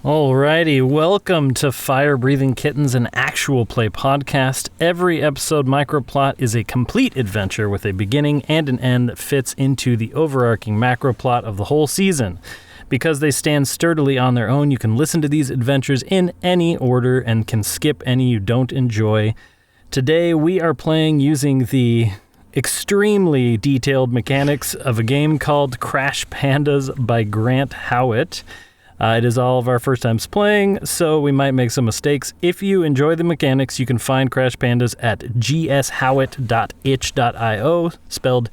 Alrighty, welcome to Fire Breathing Kittens, an actual play podcast. Every episode microplot is a complete adventure with a beginning and an end that fits into the overarching macroplot of the whole season. Because they stand sturdily on their own, you can listen to these adventures in any order and can skip any you don't enjoy. Today we are playing using the extremely detailed mechanics of a game called Crash Pandas by Grant Howitt. It is all of our first times playing, so we might make some mistakes. If you enjoy the mechanics, you can find Crash Pandas at gshowitt.itch.io, spelled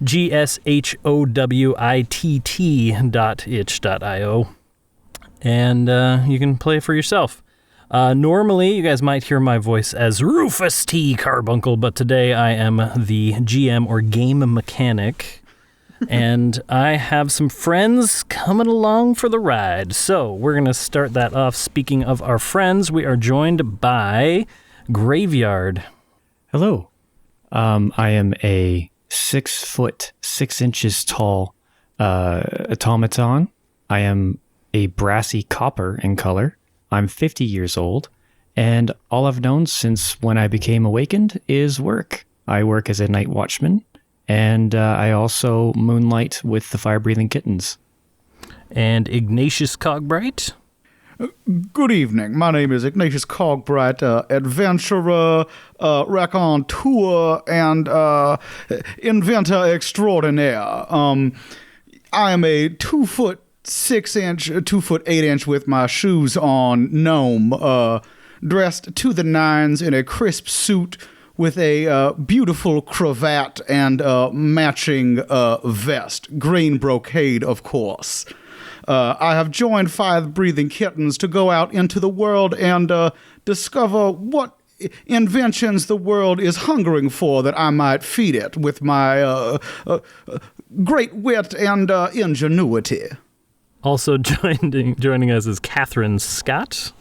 gshowitt.itch.io, and you can play for yourself. Normally, you guys might hear my voice as Rufus T. Carbuncle, but today I am the GM or game mechanic. And I have some friends coming along for the ride. So we're going to start that off. Speaking of our friends, we are joined by Graveyard. Hello. I am a 6 foot, 6 inches tall automaton. I am a brassy copper in color. I'm 50 years old. And all I've known since when I became awakened is work. I work as a night watchman. And I also moonlight with the fire-breathing kittens. And Ignatius Cogbright. Good evening. My name is Ignatius Cogbright, adventurer, raconteur, and inventor extraordinaire. I am a 2 foot 6 inch, 2 foot 8 inch with my shoes on gnome, dressed to the nines in a crisp suit with a beautiful cravat and matching vest. Green brocade, of course. I have joined Fire-Breathing Kittens to go out into the world and discover what inventions the world is hungering for that I might feed it with my great wit and ingenuity. Also joining us is Catherine Scott.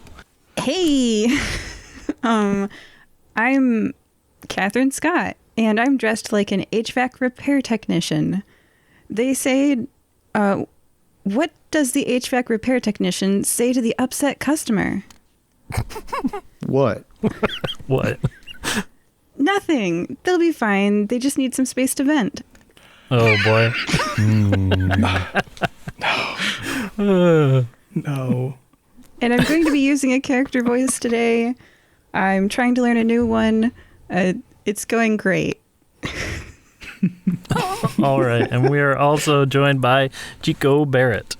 Hey! I'm Catherine Scott, and I'm dressed like an HVAC repair technician. They say, what does the HVAC repair technician say to the upset customer? What? What? Nothing. They'll be fine. They just need some space to vent. Oh, boy. No. And I'm going to be using a character voice today. I'm trying to learn a new one. It's going great. All right. And we are also joined by Chico Barrett.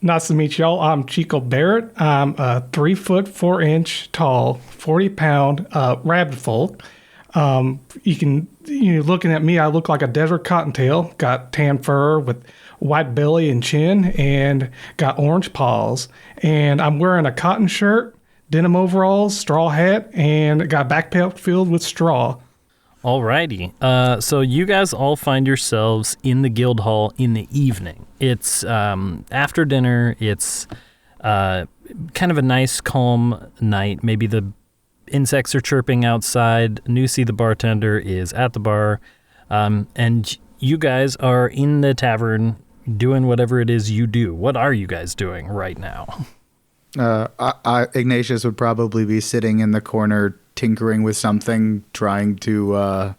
Nice to meet y'all. I'm Chico Barrett. I'm a 3 foot 4 inch tall, 40 pound rabbit folk. Looking at me, I look like a desert cottontail. Got tan fur with white belly and chin, and got orange paws. And I'm wearing a cotton shirt, denim overalls, straw hat, and got a backpack filled with straw. Alrighty. So you guys all find yourselves in the guild hall in the evening. It's after dinner. It's kind of a nice, calm night. Maybe the insects are chirping outside. Nusi, the bartender, is at the bar. And you guys are in the tavern doing whatever it is you do. What are you guys doing right now? Ignatius would probably be sitting in the corner tinkering with something, trying to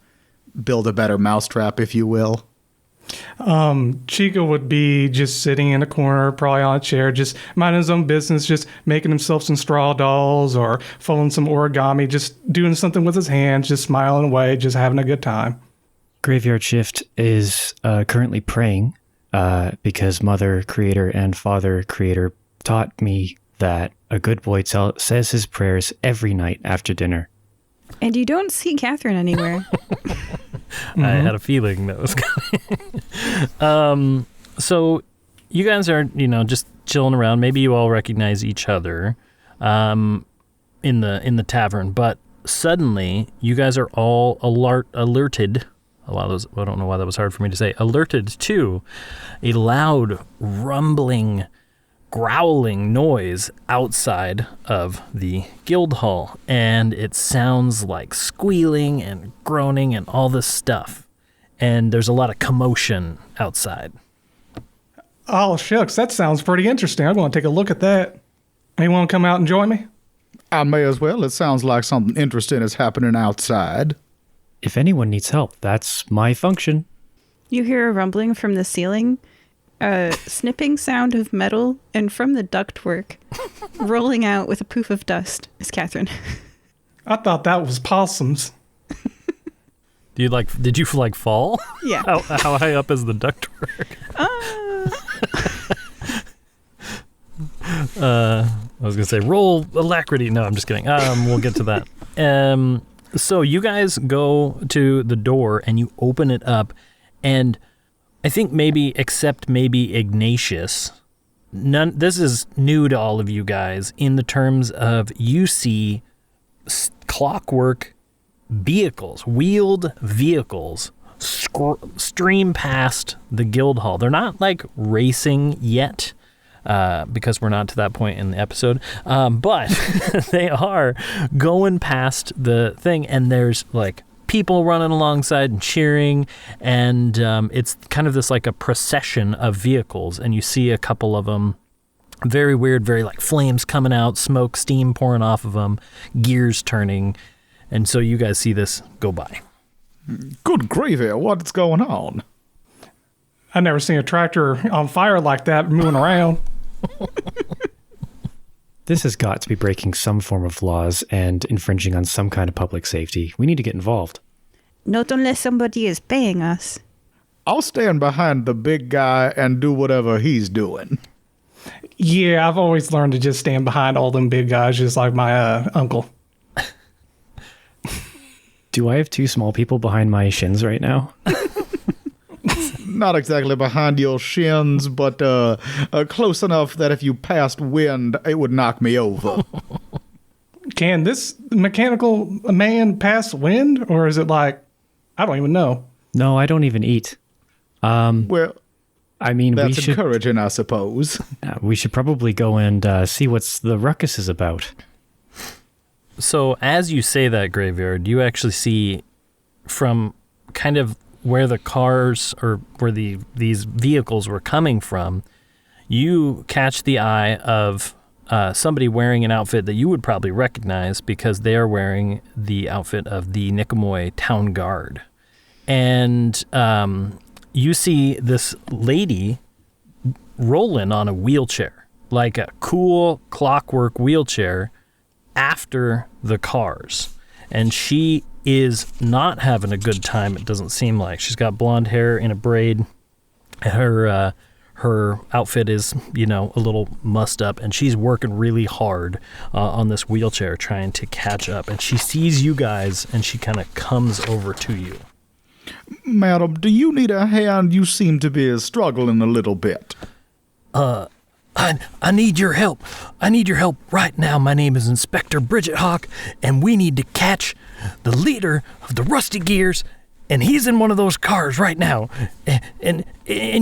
build a better mousetrap, if you will. Chico would be just sitting in a corner, probably on a chair, just minding his own business, just making himself some straw dolls or folding some origami, just doing something with his hands, just smiling away, just having a good time. Graveyard Shift is currently praying because Mother Creator and Father Creator taught me that a good boy says his prayers every night after dinner. And you don't see Catherine anywhere. I had a feeling that was coming. So you guys are, just chilling around. Maybe you all recognize each other in the tavern, but suddenly you guys are all alerted. A lot of those, I don't know why that was hard for me to say. Alerted to a loud, rumbling, growling noise outside of the guild hall, and it sounds like squealing and groaning and all this stuff, and there's a lot of commotion outside. Oh, shucks, that sounds pretty interesting. I want to take a look at that. You want to come out and join me? I may as well. It sounds like something interesting is happening outside. If anyone needs help, that's my function. You hear a rumbling from the ceiling, a snipping sound of metal, and from the ductwork, rolling out with a poof of dust, is Catherine. I thought that was possums. Did you fall? Yeah. How high up is the ductwork? I was gonna say roll alacrity. No, I'm just kidding. We'll get to that. So you guys go to the door and you open it up, and I think except maybe Ignatius, this is new to all of you guys in the terms of you see clockwork vehicles, wheeled vehicles stream past the guild hall. They're not like racing yet, because we're not to that point in the episode, but they are going past the thing, and there's like people running alongside and cheering, and it's kind of this like a procession of vehicles, and you see a couple of them, very weird, very like flames coming out, smoke, steam pouring off of them, gears turning, and so you guys see this go by. Good gravy, what's going on? I never seen a tractor on fire like that moving around. This has got to be breaking some form of laws and infringing on some kind of public safety. We need to get involved. Not unless somebody is paying us. I'll stand behind the big guy and do whatever he's doing. Yeah, I've always learned to just stand behind all them big guys, just like my uncle. Do I have two small people behind my shins right now? Not exactly behind your shins, but close enough that if you passed wind, it would knock me over. Can this mechanical man pass wind, or is it like, I don't even know? No, I don't even eat. Well, I mean, that's encouraging, I suppose. We should probably go and see what's the ruckus is about. So as you say that, Graveyard, you actually see from kind of where the cars or where these vehicles were coming from, you catch the eye of somebody wearing an outfit that you would probably recognize because they are wearing the outfit of the Niqamui town guard. And you see this lady rolling on a wheelchair, like a cool clockwork wheelchair, after the cars, and she is not having a good time. It doesn't seem like. She's got blonde hair in a braid. Her outfit is, a little mussed up, and she's working really hard on this wheelchair trying to catch up, and she sees you guys and she kind of comes over to you. Madam, do you need a hand? You seem to be struggling a little bit. I need your help. I need your help right now. My name is Inspector Bridget Hawk, and we need to catch the leader of the Rusty Gears, and he's in one of those cars right now. And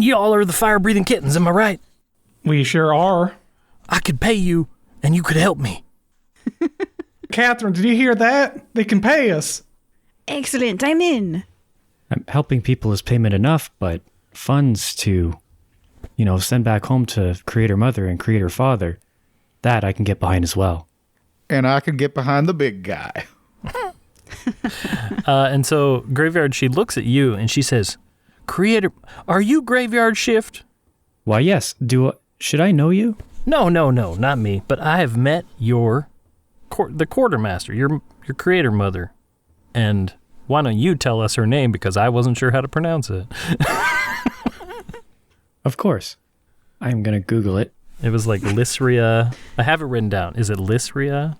y'all are the fire-breathing kittens, am I right? We sure are. I could pay you, and you could help me. Catherine, did you hear that? They can pay us. Excellent, I'm in. Helping people is payment enough, but funds to send back home to Creator Mother and Creator Father, that I can get behind as well. And I can get behind the big guy. And so, Graveyard, she looks at you and she says, Creator, are you Graveyard Shift? Why, yes. Should I know you? No, not me. But I have met the Quartermaster, your Creator Mother. And why don't you tell us her name, because I wasn't sure how to pronounce it. Of course. I'm going to Google it. It was like Lysria. I have it written down. Is it Lysria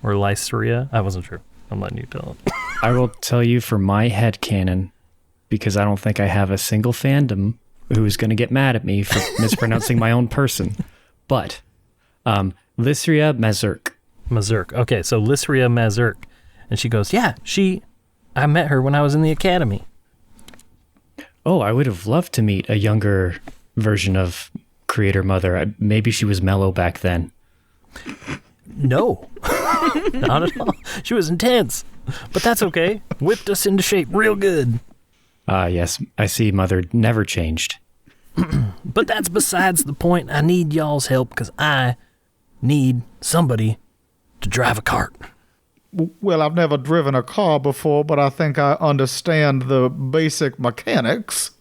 or Lysria? I wasn't sure. I'm letting you tell it. I will tell you for my headcanon, because I don't think I have a single fandom who's going to get mad at me for mispronouncing my own person. But Lysria Mazurk. Mazurk. Okay, so Lysria Mazurk. And she goes, yeah, I met her when I was in the academy. Oh, I would have loved to meet a younger version of Creator Mother. Maybe she was mellow back then. No, not at all. She was intense, but that's okay. Whipped us into shape real good. Yes, I see Mother never changed. But that's besides the point. I need y'all's help because I need somebody to drive a cart. Well, I've never driven a car before, but I think I understand the basic mechanics.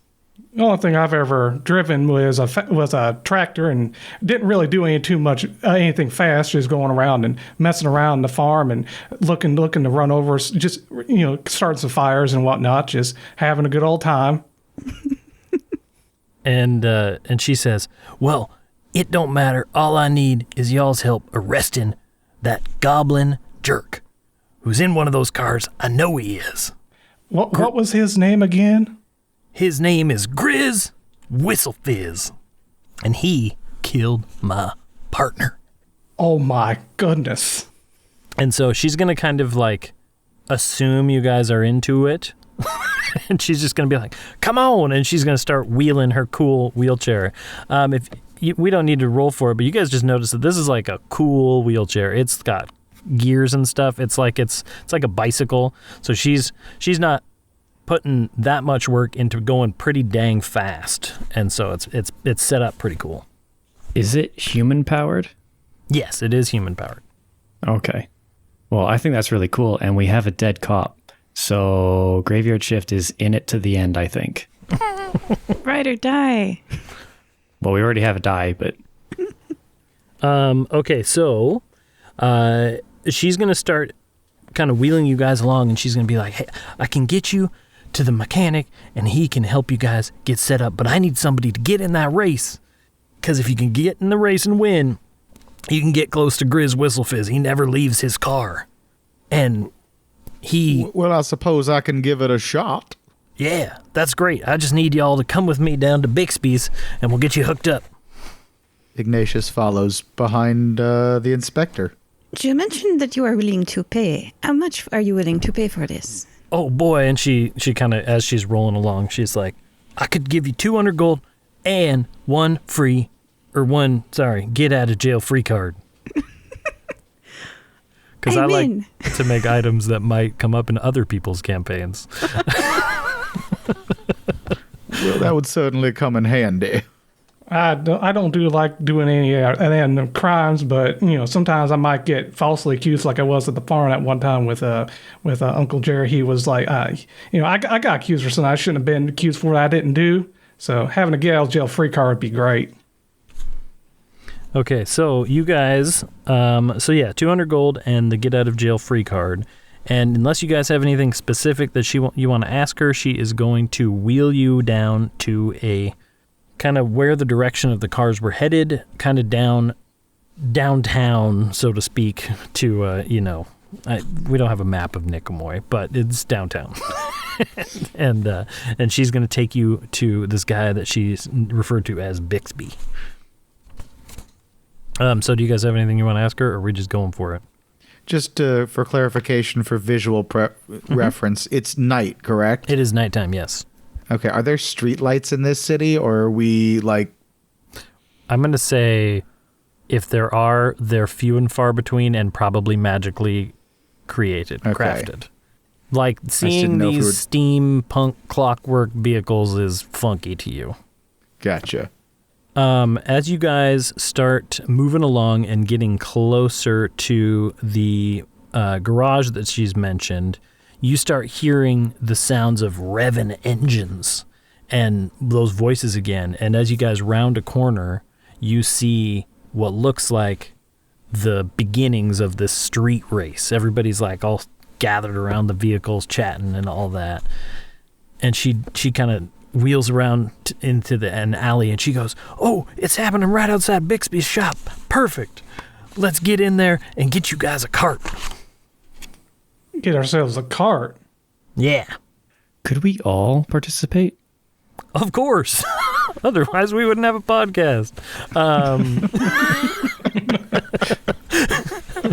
The only thing I've ever driven was a tractor, and didn't really do anything fast. Just going around and messing around the farm and looking to run over, just starting some fires and whatnot. Just having a good old time. And she says, "Well, it don't matter. All I need is y'all's help arresting that goblin jerk who's in one of those cars. I know he is." What was his name again? His name is Grizz Whistlefizz, and he killed my partner. Oh my goodness. And so she's going to kind of like assume you guys are into it. And she's just going to be like, "Come on." And she's going to start wheeling her cool wheelchair. We don't need to roll for it, but you guys just notice that this is like a cool wheelchair. It's got gears and stuff. It's like a bicycle. So she's not putting that much work into going pretty dang fast, and so it's set up pretty cool. Is it human powered? Yes, it is human powered. Okay. Well, I think that's really cool, and we have a dead cop. So Graveyard Shift is in it to the end, I think. Ride or die. Well, we already have a die, but... Okay, so she's going to start kind of wheeling you guys along, and she's going to be like, "Hey, I can get you to the mechanic, and he can help you guys get set up, but I need somebody to get in that race, because if you can get in the race and win, you can get close to Grizz Whistlefizz. He never leaves his car. And he..." Well, I suppose I can give it a shot. "Yeah, that's great. I just need y'all to come with me down to Bixby's, and we'll get you hooked up." Ignatius follows behind the inspector. You mentioned that you are willing to pay. How much are you willing to pay for this? Oh boy, and she kind of, as she's rolling along, she's like, "I could give you 200 gold and get out of jail free card." Because I like to make items that might come up in other people's campaigns. Well, that would certainly come in handy. I don't do like doing any crimes, but sometimes I might get falsely accused, like I was at the farm at one time with Uncle Jerry. He was like, I got accused for something I shouldn't have been accused for that I didn't do. So having a get out of jail free card would be great. Okay, so you guys, 200 gold and the get out of jail free card. And unless you guys have anything specific that you want to ask her, she is going to wheel you down to a kind of where the direction of the cars were headed, kind of downtown, so to speak, to, we don't have a map of Niqamui, but it's downtown. and she's going to take you to this guy that she's referred to as Bixby. So do you guys have anything you want to ask her, or are we just going for it? Just for clarification, for visual reference, it's night, correct? It is nighttime, yes. Okay, are there street lights in this city, or are we, like... I'm going to say if there are, they're few and far between and probably magically crafted. Like, seeing these steampunk clockwork vehicles is funky to you. Gotcha. As you guys start moving along and getting closer to the garage that she's mentioned, you start hearing the sounds of revving engines and those voices again. And as you guys round a corner, you see what looks like the beginnings of this street race. Everybody's like all gathered around the vehicles, chatting and all that. And she kind of wheels around into an alley, and she goes, "Oh, it's happening right outside Bixby's shop. Perfect. Let's get in there and get you guys a cart." Get ourselves a cart? Yeah. Could we all participate? Of course. Otherwise, we wouldn't have a podcast.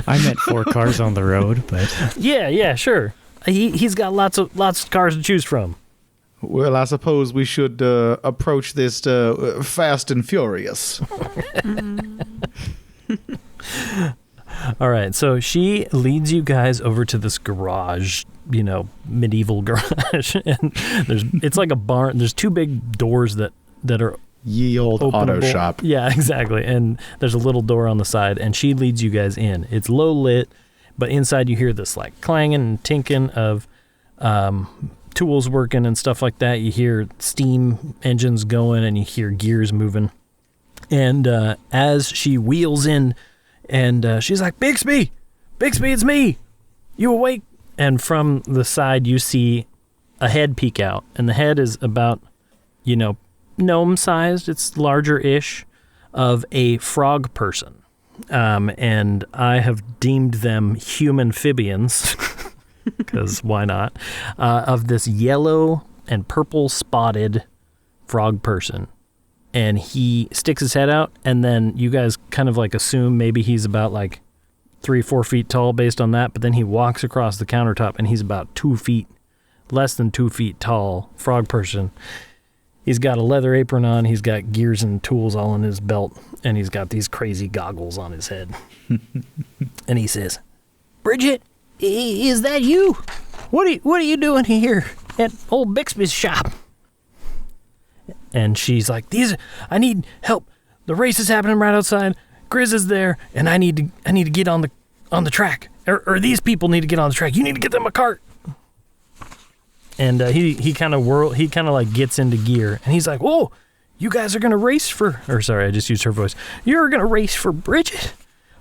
I meant 4 cars on the road, but... Yeah, sure. He's got lots of cars to choose from. Well, I suppose we should approach this fast and furious. All right, so she leads you guys over to this garage, medieval garage, and it's like a barn. There's 2 big doors that are Ye old auto openable. shop. Yeah, exactly. And there's a little door on the side, and she leads you guys in. It's low lit, but inside you hear this like clanging and tinking of tools working and stuff like that. You hear steam engines going, and you hear gears moving. And as she wheels in, and she's like, Bixby, it's me. You awake? And from the side, you see a head peek out, and the head is about, gnome-sized. It's larger-ish, of a frog person. And I have deemed them human amphibians, because why not, of this yellow and purple spotted frog person. And he sticks his head out, and then you guys kind of like assume maybe he's about like 3-4 feet tall based on that, but then he walks across the countertop, and he's about 2 feet, less than 2 feet tall frog person. He's got a leather apron on, he's got gears and tools all in his belt, and he's got these crazy goggles on his head. And he says, Bridget, is that you? What are you doing here at old Bixby's shop? And she's like, I need help. The race is happening right outside. Grizz is there, and I need to get on the track. Or these people need to get on the track. You need to get them a cart. And he kind of like gets into gear, and he's like, "Whoa, you guys are gonna race I just used her voice. You're gonna race for Bridget.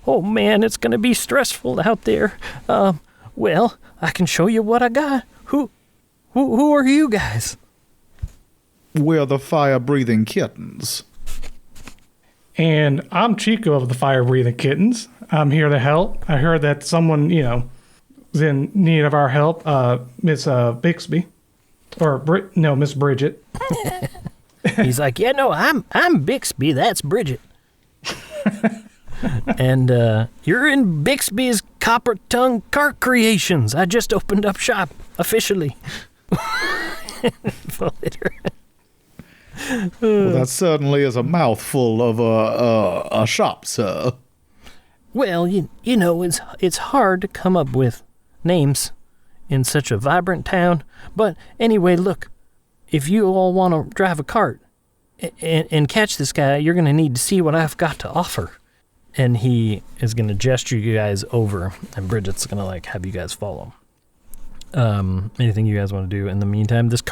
Oh man, it's gonna be stressful out there. Well, I can show you what I got. Who are you guys?" We're the fire-breathing kittens. And I'm Chico of the Fire Breathing Kittens. I'm here to help. I heard that someone, is in need of our help. Miss Bixby, or Miss Bridget. He's like, "Yeah, no, I'm Bixby. That's Bridget." And you're in Bixby's Copper Tongue Cart Creations. I just opened up shop officially. Well, that certainly is a mouthful of a shop, sir. Well, it's hard to come up with names in such a vibrant town. But anyway, look, if you all want to drive a cart and catch this guy, you're going to need to see what I've got to offer. And he is going to gesture you guys over, and Bridget's going to have you guys follow. Anything you guys want to do in the meantime? This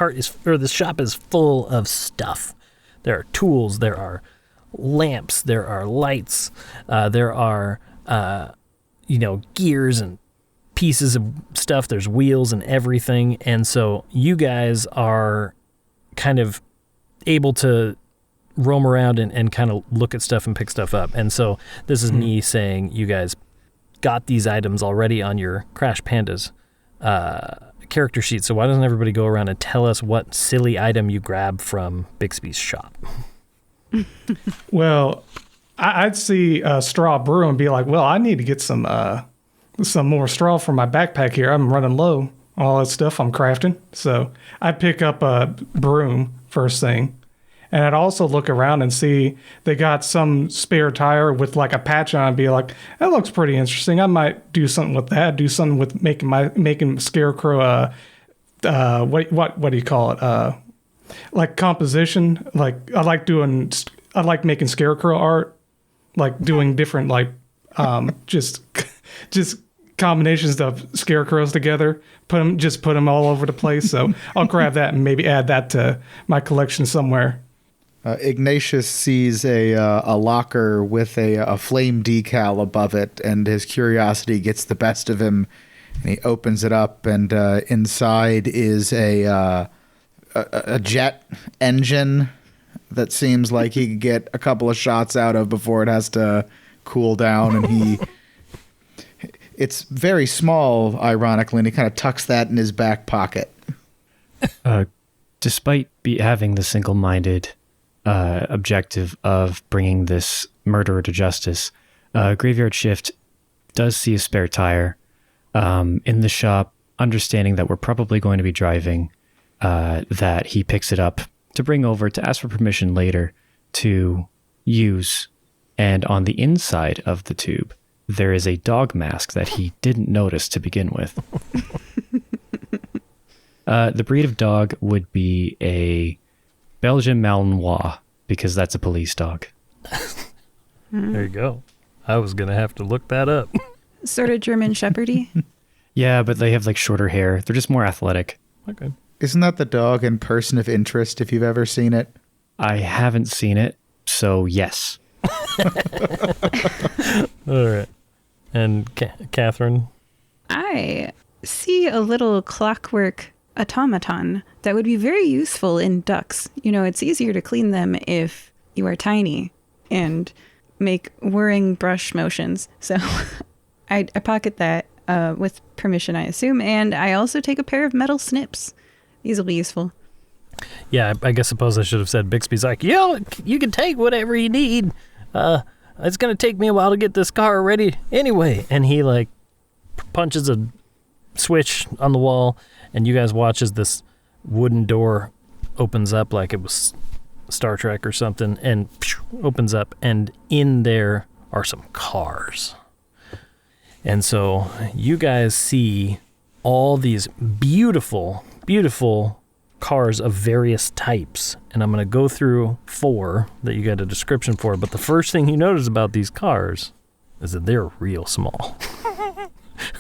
shop is full of stuff. There are tools, there are lamps, there are lights, there are gears and pieces of stuff. There's wheels and everything. And so you guys are kind of able to roam around and kind of look at stuff and pick stuff up. And so this is me saying you guys got these items already on your Crash Pandas character sheet. So why doesn't everybody go around and tell us what silly item you grab from Bixby's shop? Well, I'd see a straw brew and be like, well, I need to get some more straw for my backpack here. I'm running low on all that stuff I'm crafting. So I'd pick up a broom first thing. And I'd also look around and see they got some spare tire with like a patch on and be like, that looks pretty interesting. I might do something with that. Do something with making Scarecrow, what do you call it? Like composition. Like I like making Scarecrow art, like doing different, like, just combinations of scarecrows together, put them all over the place. So I'll grab that and maybe add that to my collection somewhere. Ignatius sees a locker with a flame decal above it, and his curiosity gets the best of him. And he opens it up, and inside is a jet engine that seems like he could get a couple of shots out of before it has to cool down. And it's very small, ironically, and he kind of tucks that in his back pocket. Despite having the single-minded objective of bringing this murderer to justice, Graveyard Shift does see a spare tire in the shop, understanding that we're probably going to be driving, that he picks it up to bring over to ask for permission later to use. And on the inside of the tube, there is a dog mask that he didn't notice to begin with. The breed of dog would be a Belgian Malinois, because that's a police dog. There you go. I was going to have to look that up. Sort of German Shepherdy. Yeah, but they have like shorter hair. They're just more athletic. Okay. Isn't that the dog in Person of Interest, if you've ever seen it? I haven't seen it, so yes. All right. And Catherine? I see a little clockwork automaton that would be very useful in ducks. You know, it's easier to clean them if you are tiny and make whirring brush motions. So I pocket that with permission, I assume. And I also take a pair of metal snips. These will be useful. Yeah, I suppose I should have said Bixby's like, yeah, you can take whatever you need. It's going to take me a while to get this car ready anyway. And he like punches a switch on the wall, and you guys watch as this wooden door opens up like it was Star Trek or something, and opens up, and in there are some cars. And so you guys see all these beautiful, beautiful cars of various types. And I'm going to go through 4 that you got a description for. But the first thing you notice about these cars is that they're real small.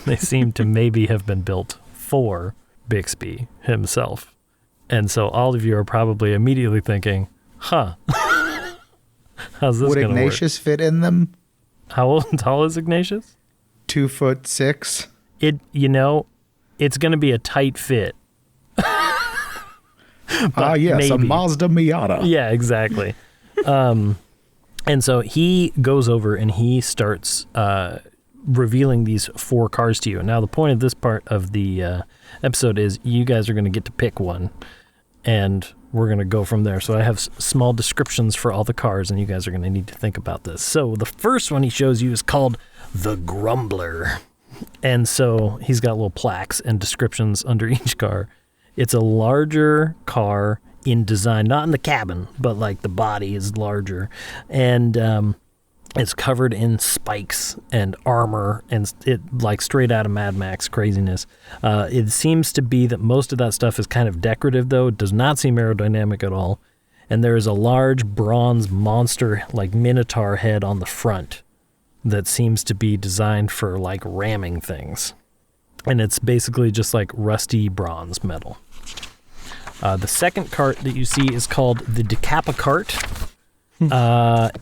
They seem to maybe have been built for Bixby himself. And so all of you are probably immediately thinking, how's this Would going to work? Ignatius fit in them? How tall is Ignatius? 2'6". It's going to be a tight fit. Yes, a maybe. Mazda Miata. Yeah, exactly. And so he goes over and he starts revealing these 4 cars to you. And now the point of this part of the episode is you guys are going to get to pick one, and we're going to go from there. So I have small descriptions for all the cars, and you guys are going to need to think about this. So the first one he shows you is called the Grumbler. And so he's got little plaques and descriptions under each car. It's a larger car in design, not in the cabin, but like the body is larger. And it's covered in spikes and armor, and it like straight out of Mad Max craziness. It seems to be that most of that stuff is kind of decorative, though. It does not seem aerodynamic at all. And there is a large bronze monster, like Minotaur head on the front that seems to be designed for like ramming things. And it's basically just like rusty bronze metal. The second cart that you see is called the Decapa cart.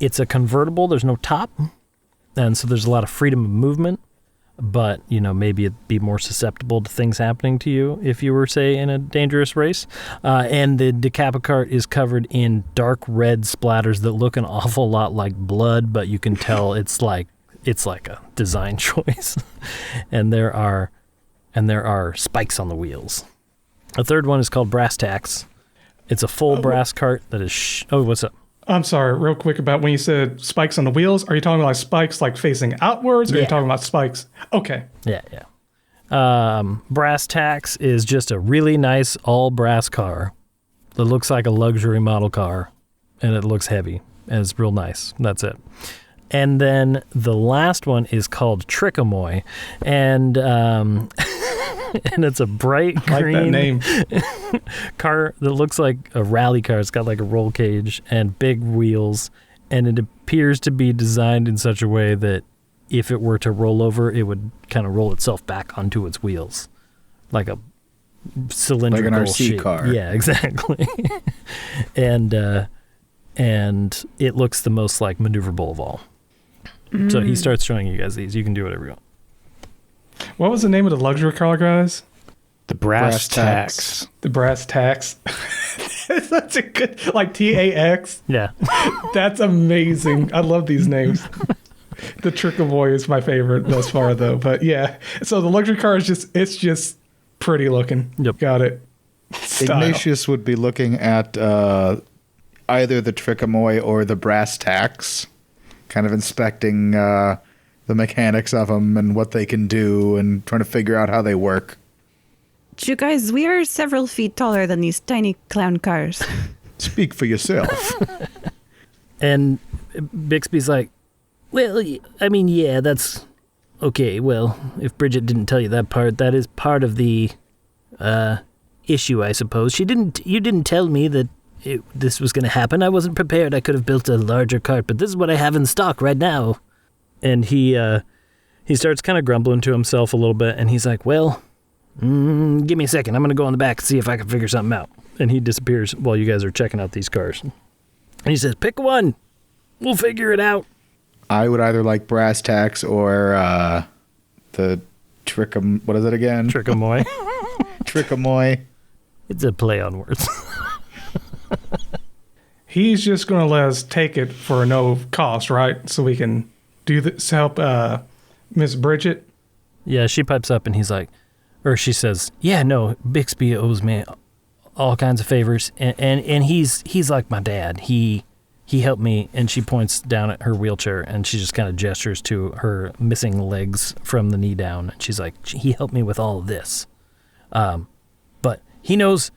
It's a convertible. There's no top. And so there's a lot of freedom of movement. But, maybe it'd be more susceptible to things happening to you if you were, say, in a dangerous race. And the Decapa cart is covered in dark red splatters that look an awful lot like blood, but you can tell it's like a design choice. And there are spikes on the wheels. A third one is called Brass Tacks. It's a full brass cart that is... what's up? I'm sorry, real quick about when you said spikes on the wheels. Are you talking about spikes like facing outwards, or are you talking about spikes? Okay. Yeah. Brass Tacks is just a really nice all brass car that looks like a luxury model car, and it looks heavy, and it's real nice. That's it. And then the last one is called Trickamui, and and it's a bright green that name. car that looks like a rally car. It's got like a roll cage and big wheels, and it appears to be designed in such a way that if it were to roll over, it would kind of roll itself back onto its wheels, like a cylindrical like an RC shape. car. Yeah, exactly. and it looks the most like maneuverable of all. So he starts showing you guys these. You can do whatever you want. What was the name of the luxury car, guys? The Brass Tacks. The Brass Tacks. That's a good, like TAX. Yeah. That's amazing. I love these names. The Trickamui is my favorite thus far, though. But yeah, so the luxury car is just pretty looking. Yep. Got it. Style. Ignatius would be looking at either the Trickamui or the Brass Tacks, kind of inspecting the mechanics of them and what they can do and trying to figure out how they work. You guys, we are several feet taller than these tiny clown cars. Speak for yourself. And Bixby's like, well, I mean, yeah, that's okay. Well, if Bridget didn't tell you that part, that is part of the issue, I suppose. You didn't tell me that this was going to happen. I wasn't prepared. I could have built a larger cart, but this is what I have in stock right now. And he starts kind of grumbling to himself a little bit, and he's like, well, give me a second. I'm going to go on the back and see if I can figure something out. And he disappears while you guys are checking out these cars. And he says, pick one. We'll figure it out. I would either like brass tacks or the Trickamui. What is it again? Trickamui. Trickamui. It's a play on words. He's just going to let us take it for no cost, right? So we can do this, help Miss Bridget. Yeah, she pipes up and he's like, or she says, yeah, no, Bixby owes me all kinds of favors. And he's like my dad. He helped me. And she points down at her wheelchair and she just kind of gestures to her missing legs from the knee down. And she's like, he helped me with all of this. But he knows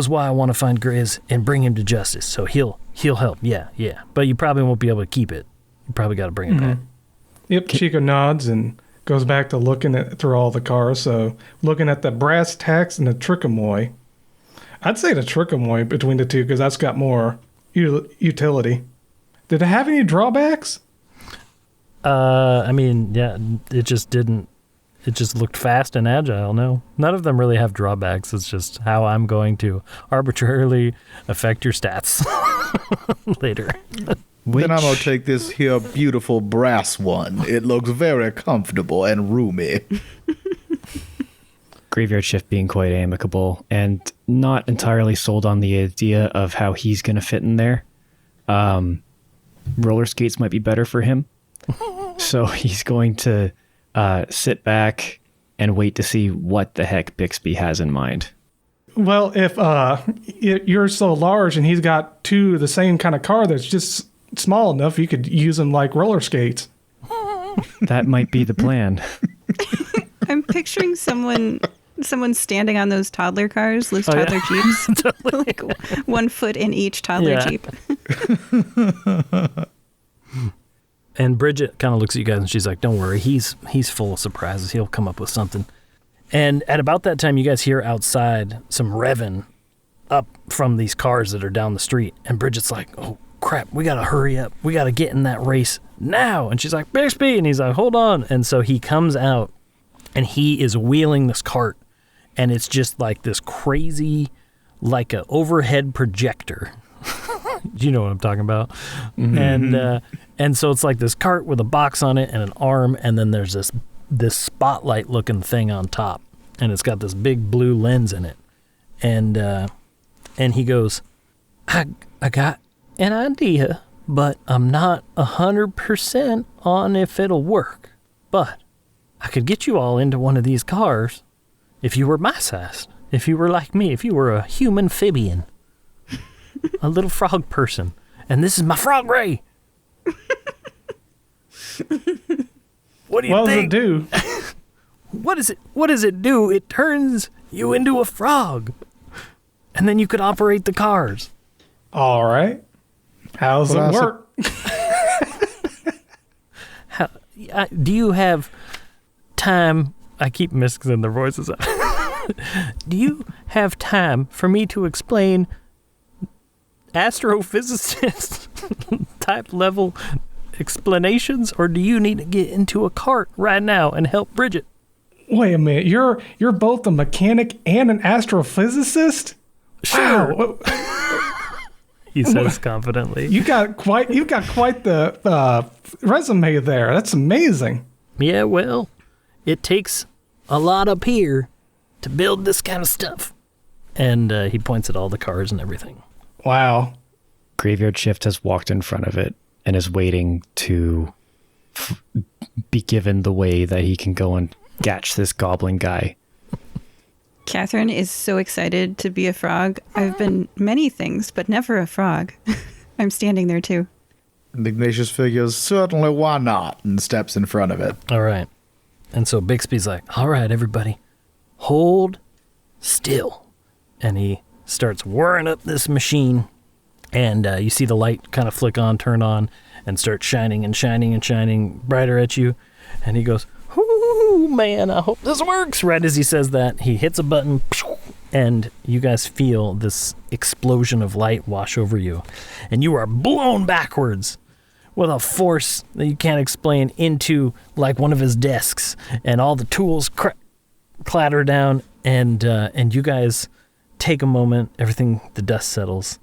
why I want to find Grizz and bring him to justice. So he'll help. Yeah. But you probably won't be able to keep it. You probably got to bring it back. Yep, Chico nods and goes back to looking through all the cars. So looking at the brass tacks and the Trickamui. I'd say the Trickamui between the two because that's got more utility. Did it have any drawbacks? I mean, yeah, it just didn't. It just looked fast and agile. No, none of them really have drawbacks. It's just how I'm going to arbitrarily affect your stats later. Then I'm going to take this here beautiful brass one. It looks very comfortable and roomy. Graveyard Shift being quite amicable and not entirely sold on the idea of how he's going to fit in there. Roller skates might be better for him. So he's going to sit back and wait to see what the heck Bixby has in mind. Well, if you're so large and he's got two of the same kind of car that's just small enough, you could use them like roller skates. That might be the plan. I'm picturing someone standing on those toddler cars, those toddler Jeeps. Totally. Like 1 foot in each toddler Jeep. And Bridget kind of looks at you guys and she's like, don't worry, he's full of surprises. He'll come up with something. And at about that time, you guys hear outside some revving up from these cars that are down the street. And Bridget's like, oh, crap, we got to hurry up. We got to get in that race now. And she's like, Bixby. And he's like, hold on. And so he comes out and he is wheeling this cart. And it's just like this crazy, like a overhead projector. Do you know what I'm talking about? Mm-hmm. And so it's like this cart with a box on it and an arm, and then there's this spotlight looking thing on top, and it's got this big blue lens in it. And he goes, I got an idea, but I'm not 100% on if it'll work. But I could get you all into one of these cars if you were my size, if you were like me, if you were a human amphibian. A little frog person. And this is my frog ray. What do you think? What does it do? What does it do? It turns you into a frog. And then you could operate the cars. All right. How does it work? Do you have time? I keep mixing their voices up. Do you have time for me to explain astrophysicist type level explanations, or do you need to get into a cart right now and help Bridget? Wait a minute, you're both a mechanic and an astrophysicist? Sure. Wow. He says confidently. You've got quite the resume there. That's amazing. Yeah, well, it takes a lot up here to build this kind of stuff. And he points at all the cars and everything. Wow. Graveyard Shift has walked in front of it and is waiting to be given the way that he can go and catch this goblin guy. Catherine is so excited to be a frog. I've been many things, but never a frog. I'm standing there too. Ignatius figures, certainly, why not? And steps in front of it. All right. And so Bixby's like, all right, everybody, hold still. And he starts whirring up this machine, and you see the light kind of flick on, turn on, and start shining and shining and shining brighter at you. And he goes, "Ooh, man, I hope this works." Right as he says that, he hits a button, and you guys feel this explosion of light wash over you, and you are blown backwards with a force that you can't explain into like one of his desks, and all the tools clatter down, and you guys take a moment, the dust settles,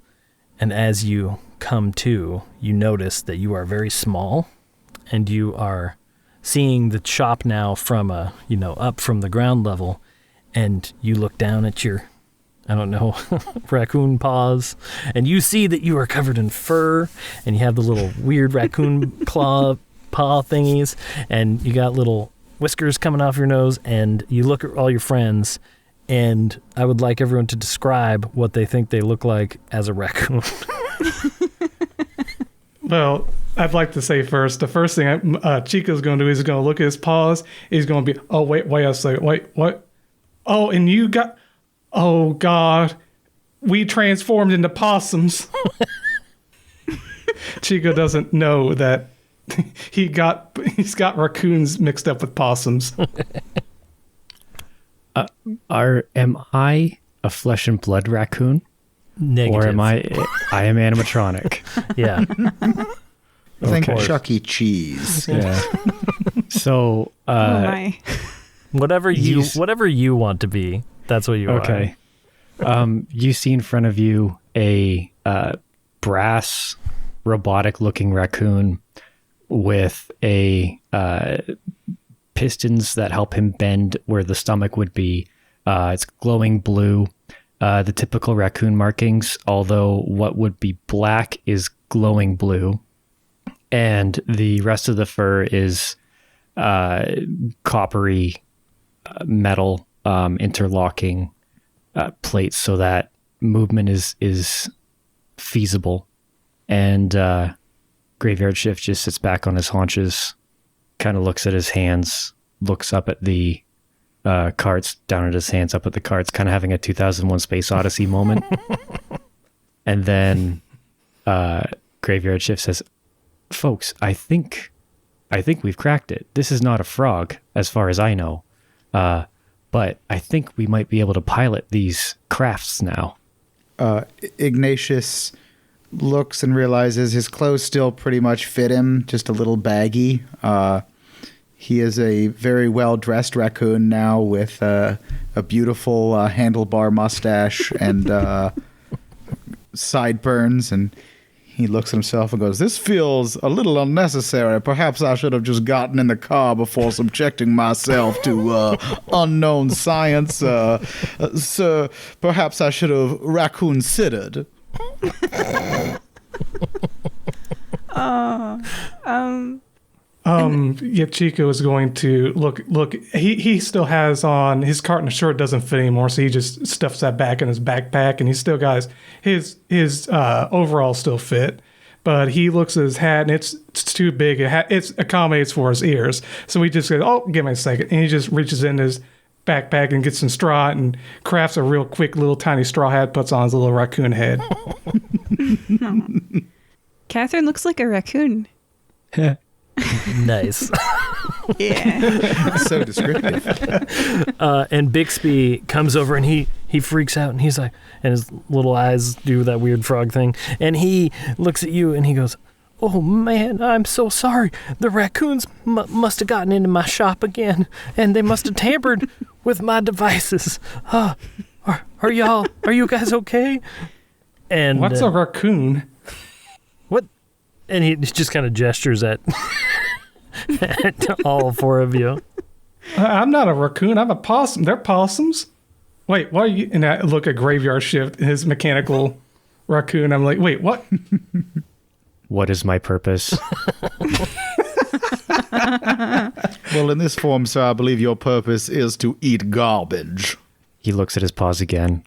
and as you come to, you notice that you are very small, and you are seeing the shop now from up from the ground level, and you look down at your, raccoon paws, and you see that you are covered in fur, and you have the little weird raccoon paw thingies, and you got little whiskers coming off your nose, and you look at all your friends, and I would like everyone to describe what they think they look like as a raccoon. Well, I'd like to say first, the first thing Chico's going to do is he's going to look at his paws. He's going to be, oh, wait a second. Wait, what? Oh, and you got, oh, God, we transformed into possums. Chico doesn't know that he's got raccoons mixed up with possums. Am I a flesh and blood raccoon? Negative. Or am I am animatronic? Yeah. Think Okay. Chuck E. Cheese. Yeah. So, Oh my. Whatever you want to be, that's what you are. okay. You see in front of you a brass robotic-looking raccoon with a pistons that help him bend where the stomach would be. It's glowing blue. The typical raccoon markings, although what would be black is glowing blue. And the rest of the fur is coppery metal interlocking plates so that movement is feasible. And Graveyard Shift just sits back on his haunches, kind of looks at his hands, looks up at the carts, down at his hands, up at the carts, kind of having a 2001 Space Odyssey moment. And then Graveyard Shift says, folks, I think we've cracked it. This is not a frog, as far as I know. But I think we might be able to pilot these crafts now. Ignatius looks and realizes his clothes still pretty much fit him, just a little baggy. He is a very well-dressed raccoon now with a beautiful handlebar mustache and sideburns, and he looks at himself and goes, "This feels a little unnecessary. Perhaps I should have just gotten in the car before subjecting myself to unknown science. Sir, perhaps I should have raccoon-sided." Yeah, Chico is going to look. He still has on his carton shirt doesn't fit anymore, so he just stuffs that back in his backpack, and he still got his overalls still fit, but he looks at his hat and it's too big. It accommodates for his ears, so he just goes, "Oh, give me a second," and he just reaches in his backpack and gets some straw and crafts a real quick little tiny straw hat, puts on his little raccoon head. Catherine looks like a raccoon. Nice. Yeah. So descriptive. And Bixby comes over and he freaks out and he's like, and his little eyes do that weird frog thing. And he looks at you and he goes, "Oh man, I'm so sorry. The raccoons must have gotten into my shop again, and they must have tampered with my devices. Are you guys okay?" And What's a raccoon? what? And he just kind of gestures at all four of you. I'm not a raccoon. I'm a possum. They're possums. Wait, what are you? And I look at Graveyard Shift, his mechanical raccoon. I'm like, wait, what? What is my purpose? Well, in this form, sir, I believe your purpose is to eat garbage. He looks at his paws again,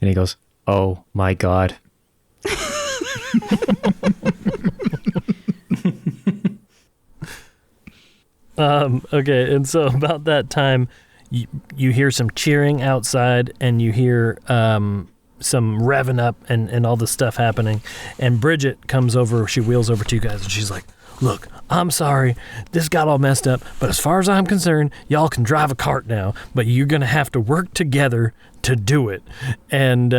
and he goes, "Oh my God." Okay, and so about that time, you hear some cheering outside, and you hear some revving up and all this stuff happening. And Bridget comes over, she wheels over to you guys, and she's like, "Look, I'm sorry, this got all messed up, but as far as I'm concerned, y'all can drive a cart now, but you're going to have to work together to do it. And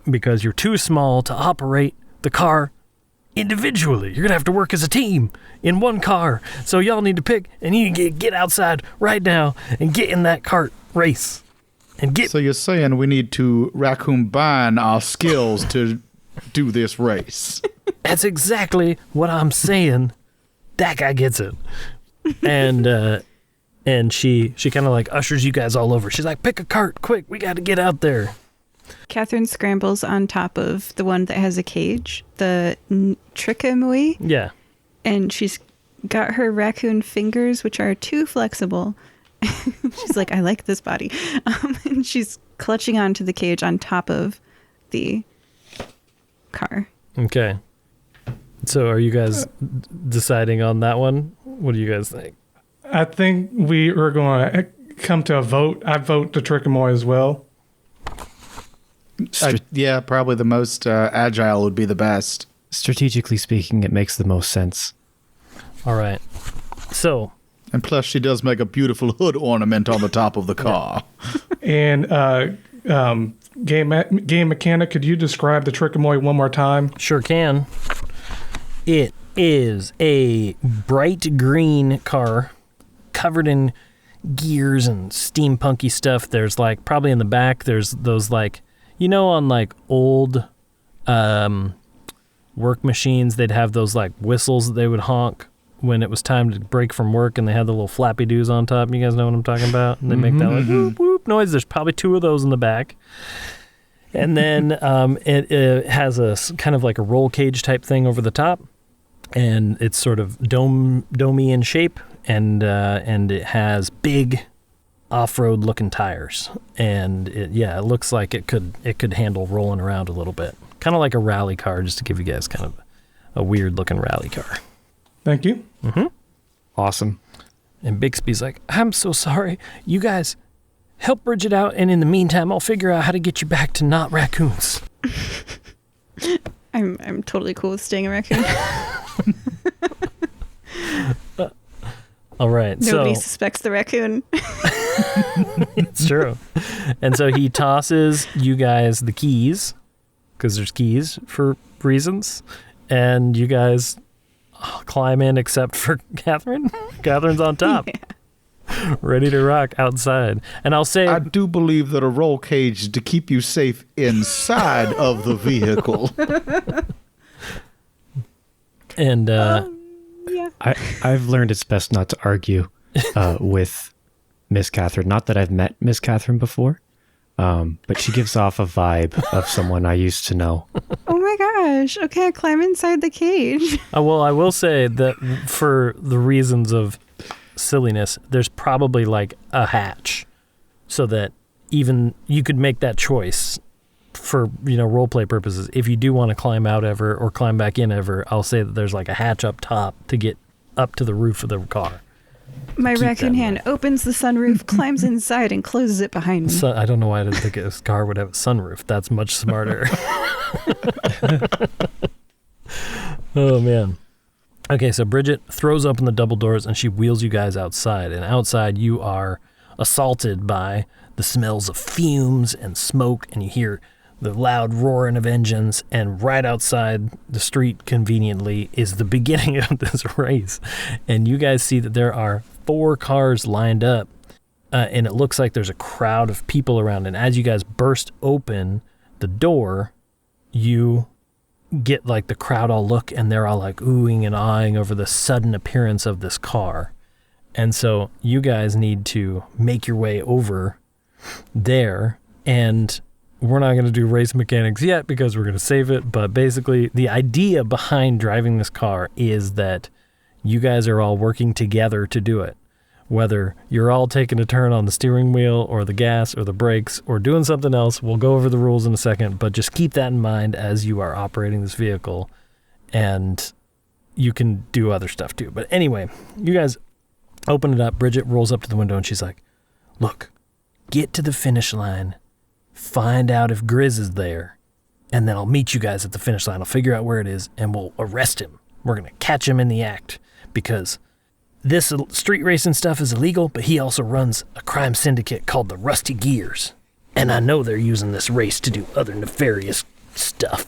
because you're too small to operate the car individually. You're going to have to work as a team in one car. So y'all need to pick, and you need to get outside right now and get in that kart race. And get. So you're saying we need to raccoon bind our skills to do this race? That's exactly what I'm saying. That guy gets it. And she kind of like ushers you guys all over. She's like, pick a cart, quick, we got to get out there. Catherine scrambles on top of the one that has a cage, the Trickamui. Yeah. And she's got her raccoon fingers, which are too flexible. She's like, I like this body. And she's clutching onto the cage on top of the car. Okay. So are you guys deciding on that one? What do you guys think? I think we are going to come to a vote. I vote the Trickamui as well. Yeah, probably the most agile would be the best. Strategically speaking, it makes the most sense. All right. So. And plus, she does make a beautiful hood ornament on the top of the car. And game mechanic, could you describe the Trickamui one more time? Sure can. It is a bright green car covered in gears and steampunky stuff. There's like, probably in the back, there's those like, you know, on like old work machines, they'd have those like whistles that they would honk when it was time to break from work, and they had the little flappy doos on top. You guys know what I'm talking about? And they make that like whoop whoop noise. There's probably 2 of those in the back. And then it has a kind of like a roll cage type thing over the top, and it's sort of domey in shape, and it has big off-road looking tires, and it looks like it could handle rolling around a little bit, kind of like a rally car, just to give you guys kind of a weird looking rally car. Thank you. Mm-hmm. Awesome. And Bixby's like, I'm so sorry. You guys help Bridget out, and in the meantime, I'll figure out how to get you back to not raccoons. I'm totally cool with staying a raccoon. All right. Nobody suspects the raccoon. It's true. And so he tosses you guys the keys, because there's keys for reasons, and you guys climb in except for Catherine. Catherine's on top. Yeah. Ready to rock outside. And I'll say, I do believe that a roll cage is to keep you safe inside of the vehicle. And yeah. I've learned it's best not to argue with Miss Catherine. Not that I've met Miss Catherine before, but she gives off a vibe of someone I used to know. Oh my gosh. Okay, I climb inside the cage. well, I will say that for the reasons of silliness, there's probably like a hatch, so that even you could make that choice for, you know, role play purposes. If you do want to climb out ever or climb back in ever, I'll say that there's like a hatch up top to get up to the roof of the car. My raccoon hand opens the sunroof, climbs inside, and closes it behind me. So, I don't know why I didn't think this car would have a sunroof. That's much smarter. Oh, man. Okay, so Bridget throws open the double doors, and she wheels you guys outside. And outside, you are assaulted by the smells of fumes and smoke, and you hear the loud roaring of engines, and right outside the street, conveniently, is the beginning of this race. And you guys see that there are 4 cars lined up, and it looks like there's a crowd of people around. And as you guys burst open the door, you get like the crowd all look, and they're all like oohing and aahing over the sudden appearance of this car. And so you guys need to make your way over there, and we're not going to do race mechanics yet because we're going to save it, but basically the idea behind driving this car is that you guys are all working together to do it. Whether you're all taking a turn on the steering wheel or the gas or the brakes or doing something else, we'll go over the rules in a second, but just keep that in mind as you are operating this vehicle, and you can do other stuff too. But anyway, you guys open it up. Bridget rolls up to the window and she's like, look, get to the finish line, find out if Grizz is there, and then I'll meet you guys at the finish line. I'll figure out where it is, and we'll arrest him. We're going to catch him in the act, because this street racing stuff is illegal, but he also runs a crime syndicate called the Rusty Gears. And I know they're using this race to do other nefarious stuff.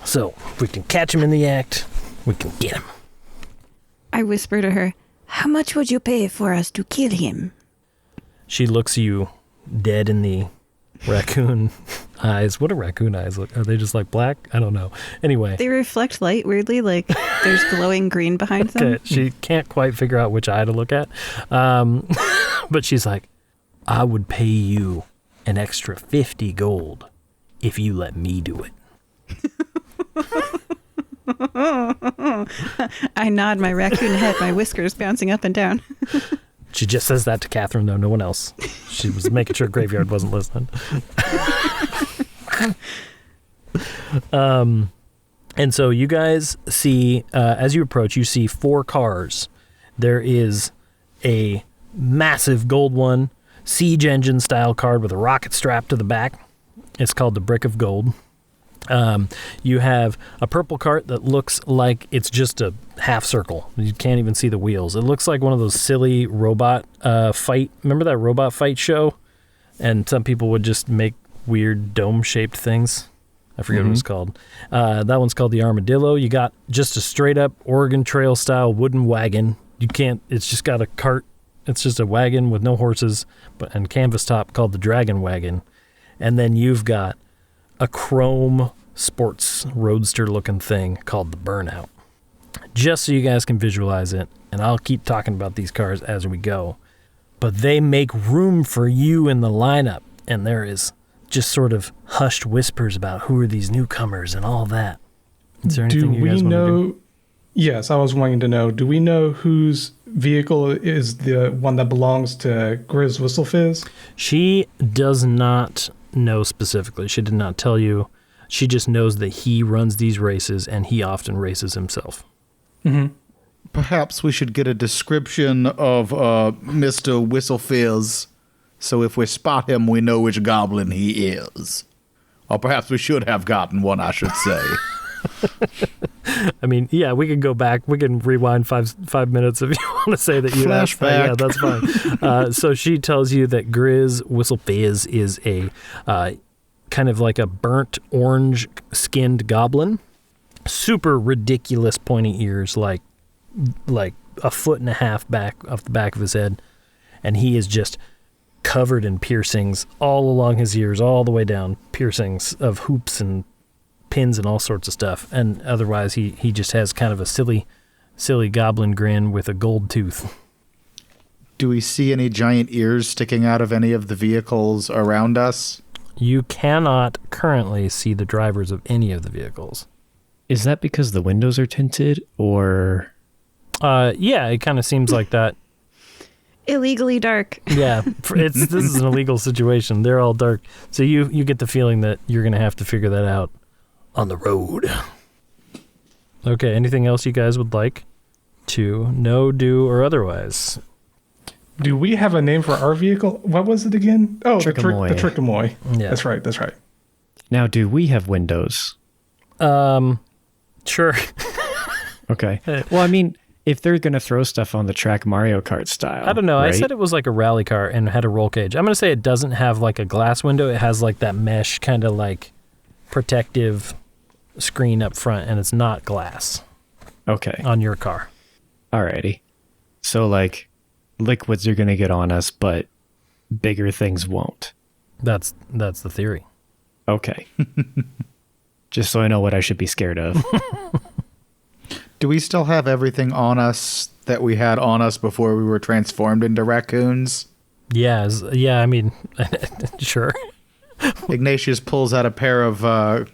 So, if we can catch him in the act, we can get him. I whisper to her, "How much would you pay for us to kill him?" She looks you dead in the raccoon eyes. What do raccoon eyes look? Are they just like black? I don't know. Anyway. They reflect light weirdly, like there's glowing green behind them. Okay, she can't quite figure out which eye to look at. But she's like, I would pay you an extra 50 gold if you let me do it. I nod my raccoon head, my whiskers bouncing up and down. She just says that to Catherine, though, no one else. She was making sure Graveyard wasn't listening. And so you guys see, as you approach, you see 4 cars. There is a massive gold one, siege engine style card with a rocket strapped to the back. It's called the Brick of Gold. You have a purple cart that looks like it's just a half circle. You can't even see the wheels. It looks like one of those silly robot fight. Remember that robot fight show? And some people would just make weird dome-shaped things. I forget what it's called. That one's called the Armadillo. You got just a straight-up Oregon Trail style wooden wagon. You can't. It's just got a cart. It's just a wagon with no horses, and canvas top called the Dragon Wagon. And then you've got a chrome sports roadster looking thing called the Burnout. Just so you guys can visualize it, and I'll keep talking about these cars as we go, but they make room for you in the lineup, and there is just sort of hushed whispers about who are these newcomers and all that. Is there anything you guys want to do? Yes, I was wanting to know, do we know whose vehicle is the one that belongs to Grizz Whistlefizz? She does not know specifically. She did not tell you. She just knows that he runs these races and he often races himself. Mm-hmm. Perhaps we should get a description of Mr. Whistlefizz, so if we spot him, we know which goblin he is. Or perhaps we should have gotten one, I should say. I mean, yeah, we could go back. We can rewind five minutes if you want to say that you asked that. Yeah, that's fine. So she tells you that Grizz Whistlefizz is a kind of like a burnt orange skinned goblin. Super ridiculous pointy ears, like 1.5 feet back off the back of his head. And he is just covered in piercings all along his ears, all the way down, piercings of hoops and pins and all sorts of stuff. And otherwise, he just has kind of a silly goblin grin with a gold tooth. Do we see any giant ears sticking out of any of the vehicles around us? You cannot currently see the drivers of any of the vehicles. Is that because the windows are tinted, or? Yeah, it kind of seems like that. Illegally dark. Yeah, this is an illegal situation. They're all dark. So you get the feeling that you're going to have to figure that out on the road. Okay, anything else you guys would like to know, do, or otherwise? Do we have a name for our vehicle? What was it again? Oh, Trickamui. The Trickamui. Yeah. That's right. Now, do we have windows? Sure. Okay. Well, I mean, if they're going to throw stuff on the track Mario Kart style. I don't know. Right? I said it was like a rally car and had a roll cage. I'm going to say it doesn't have like a glass window. It has like that mesh kind of like protective screen up front, and it's not glass. Okay. On your car. Alrighty. So like liquids are going to get on us, but bigger things won't. That's the theory. Okay. Just so I know what I should be scared of. Do we still have everything on us that we had on us before we were transformed into raccoons? Yeah, I mean, sure. Ignatius pulls out a pair of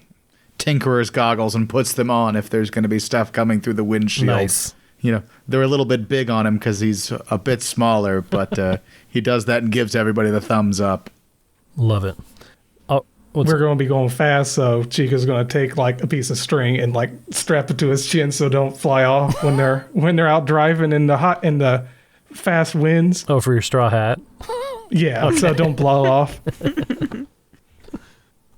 tinkerer's goggles and puts them on if there's going to be stuff coming through the windshield. Nice. You know, they're a little bit big on him because he's a bit smaller, but he does that and gives everybody the thumbs up. Love it. We're going to be going fast, so Chico's going to take like a piece of string and like strap it to his chin so don't fly off when they're out driving in the fast winds. Oh, for your straw hat. Yeah, okay. So don't blow off.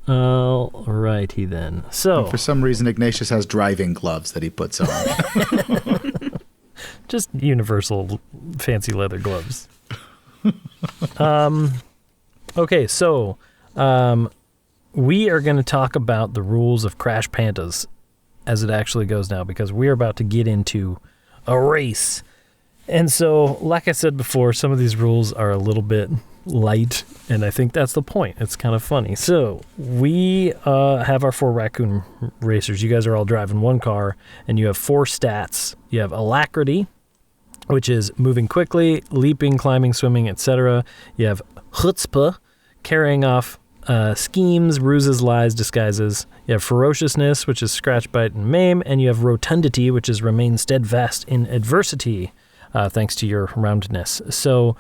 All righty then. So for some reason, Ignatius has driving gloves that he puts on. Just universal fancy leather gloves. Okay, so We are going to talk about the rules of Crash Pandas as it actually goes now, because we're about to get into a race. And so, like I said before, some of these rules are a little bit light, and I think that's the point. It's kind of funny. So, we have our 4 raccoon racers. You guys are all driving one car, and you have 4 stats. You have alacrity, which is moving quickly, leaping, climbing, swimming, etc. You have chutzpah, carrying off schemes, ruses, lies, disguises. You have ferociousness, which is scratch, bite, and maim. And you have rotundity, which is remain steadfast in adversity, thanks to your roundness. So,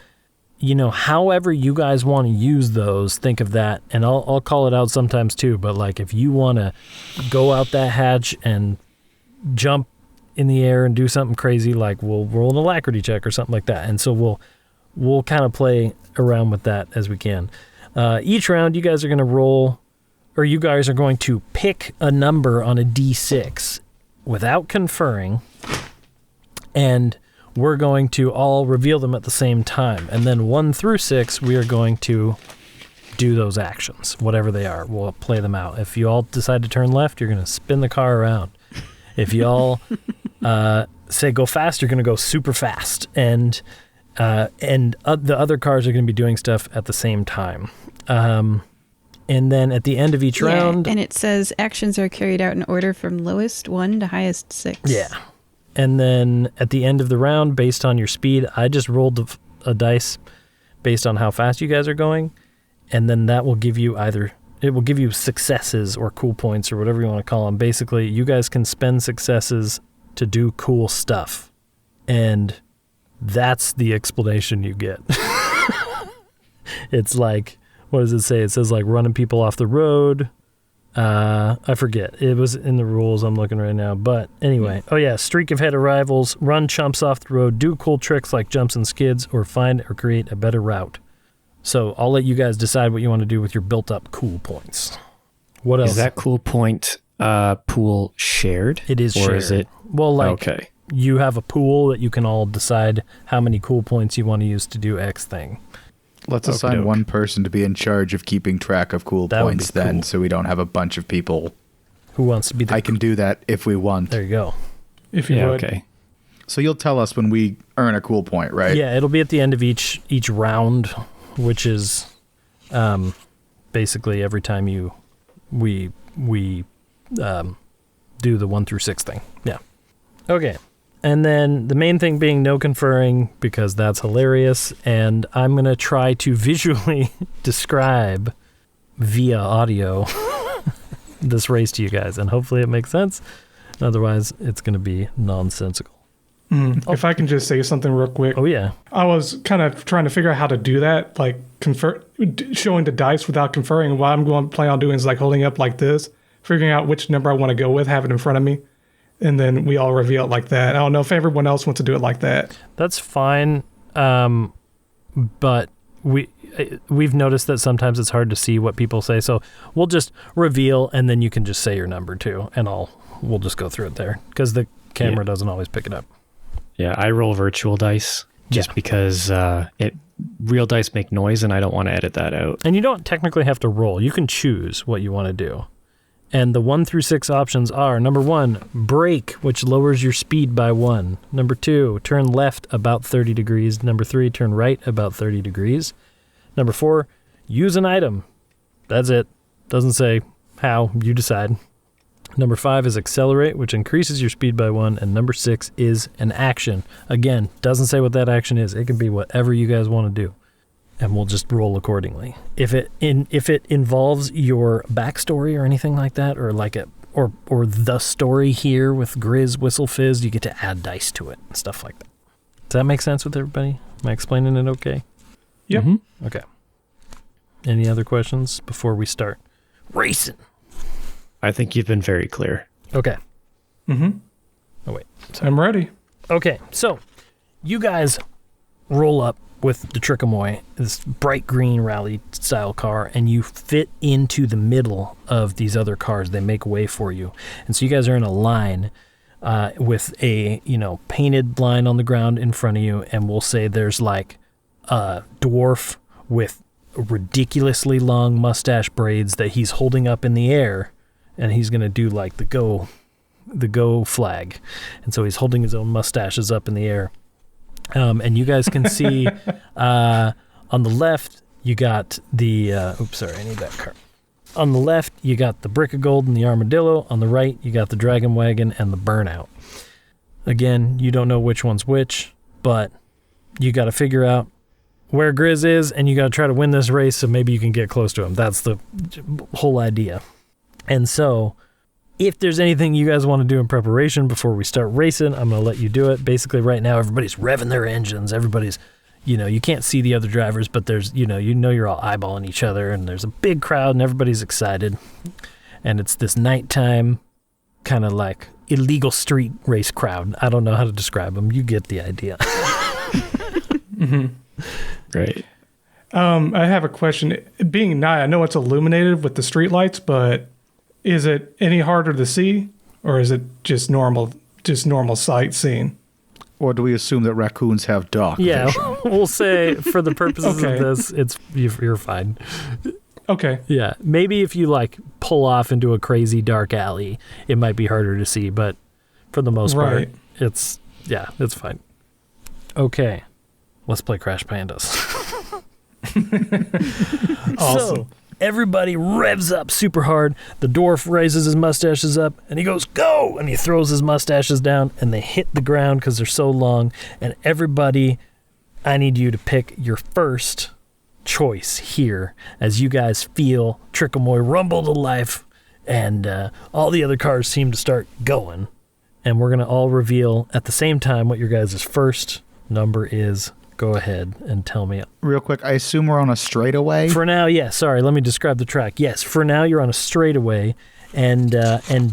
however you guys want to use those, think of that. And I'll call it out sometimes too, but like if you want to go out that hatch and jump in the air and do something crazy, like we'll roll an alacrity check or something like that. And so we'll kind of play around with that as we can. Each round, you guys are going to roll, or you guys are going to pick a number on a D6 without conferring, and we're going to all reveal them at the same time. And then 1 through 6, we are going to do those actions, whatever they are. We'll play them out. If you all decide to turn left, you're going to spin the car around. If you all say go fast, you're going to go super fast. And the other cars are going to be doing stuff at the same time. And then at the end of each round... And it says actions are carried out in order from lowest 1 to highest 6. Yeah. And then at the end of the round, based on your speed, I just rolled a dice based on how fast you guys are going. And then that will give you it will give you successes or cool points or whatever you want to call them. Basically, you guys can spend successes to do cool stuff. And that's the explanation you get. It's like, what does it say? It says like running people off the road. I forget. It was in the rules I'm looking right now. But anyway. Oh yeah, streak of head arrivals, run chumps off the road, do cool tricks like jumps and skids, or find or create a better route. So I'll let you guys decide what you want to do with your built-up cool points. What else? Is that cool point pool shared? It is or shared. Is it? Well, like, okay. You have a pool that you can all decide how many cool points you want to use to do X thing. Let's assign Okey-doke. one person to be in charge of keeping track of cool That would points be cool. then, so we don't have a bunch of people. Who wants to be the... I can do that if we want. There you go. If you Yeah, would. okay. So you'll tell us when we earn a cool point, right? Yeah, it'll be at the end of each round, which is basically every time we do the 1 through 6 thing. Yeah. Okay. And then the main thing being no conferring, because that's hilarious. And I'm going to try to visually describe via audio this race to you guys. And hopefully it makes sense. Otherwise, it's going to be nonsensical. If I can just say something real quick. Oh, yeah. I was kind of trying to figure out how to do that, like showing the dice without conferring. What I'm going to plan on doing is like holding up like this, figuring out which number I want to go with, have it in front of me, and then we all reveal it like that. I don't know if everyone else wants to do it like that. That's fine, but we've noticed that sometimes it's hard to see what people say, so we'll just reveal, and then you can just say your number too, and we'll just go through it there, because the camera doesn't always pick it up. Yeah, I roll virtual dice just because real dice make noise, and I don't want to edit that out. And you don't technically have to roll. You can choose what you want to do. And the 1 through 6 options are, number 1, brake, which lowers your speed by 1. Number 2, turn left about 30 degrees. Number 3, turn right about 30 degrees. Number 4, use an item. That's it. Doesn't say how, you decide. Number 5 is accelerate, which increases your speed by 1. And number 6 is an action. Again, doesn't say what that action is. It can be whatever you guys want to do. And we'll just roll accordingly. If it involves your backstory or anything like that, or like or the story here with Grizz, Whistle Fizz, you get to add dice to it and stuff like that. Does that make sense with everybody? Am I explaining it okay? Yep. Mm-hmm. Okay. Any other questions before we start racing? I think you've been very clear. Okay. Mm-hmm. Oh, wait. I'm ready. Okay, so you guys roll up with the Trickamui, this bright green rally style car, and you fit into the middle of these other cars. They make way for you. And so you guys are in a line with a, painted line on the ground in front of you, and we'll say there's like a dwarf with ridiculously long mustache braids that he's holding up in the air, and he's going to do like the go flag. And so he's holding his own mustaches up in the air. And you guys can see on the left, you got the, I need that card. On the left, you got the brick of gold and the armadillo. On the right, you got the dragon wagon and the burnout. Again, you don't know which one's which, but you got to figure out where Grizz is, and you got to try to win this race so maybe you can get close to him. That's the whole idea. And so, if there's anything you guys want to do in preparation before we start racing, I'm going to let you do it. Basically, right now, everybody's revving their engines. Everybody's, you can't see the other drivers, but there's, you're all eyeballing each other, and there's a big crowd, and everybody's excited. And it's this nighttime kind of like illegal street race crowd. I don't know how to describe them. You get the idea. Mm-hmm. Great. I have a question. Being night, I know it's illuminated with the street lights, but is it any harder to see, or is it just normal sightseeing? Or do we assume that raccoons have dark vision? We'll say for the purposes of this, you're fine. Okay. Yeah, maybe if you like pull off into a crazy dark alley, it might be harder to see, but for the most part, it's fine. Okay, let's play Crash Pandas. Awesome. So, everybody revs up super hard. The dwarf raises his mustaches up, and he goes, go! And he throws his mustaches down, and they hit the ground because they're so long. And everybody, I need you to pick your first choice here as you guys feel Trickamui rumble to life, and all the other cars seem to start going. And we're going to all reveal at the same time what your guys' first number is. Go ahead and tell me. Real quick, I assume we're on a straightaway? For now, yes. Sorry, let me describe the track. Yes, for now you're on a straightaway, and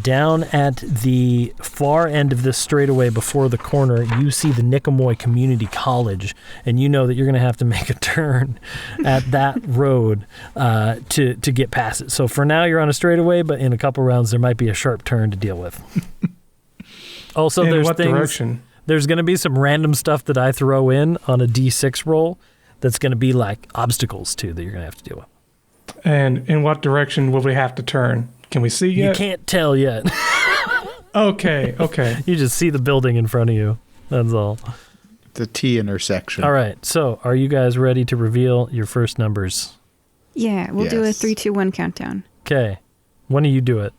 down at the far end of this straightaway before the corner, you see the Niqamui Community College, and you know that you're going to have to make a turn at that road to get past it. So for now you're on a straightaway, but in a couple rounds there might be a sharp turn to deal with. Also, in there's what direction? There's going to be some random stuff that I throw in on a D6 roll that's going to be like obstacles, too, that you're going to have to deal with. And in what direction will we have to turn? Can we see yet? You can't tell yet. Okay. You just see the building in front of you. That's all. The T intersection. All right. So are you guys ready to reveal your first numbers? Yeah, we'll do a 3, 2, 1 countdown. Okay. When do you do it?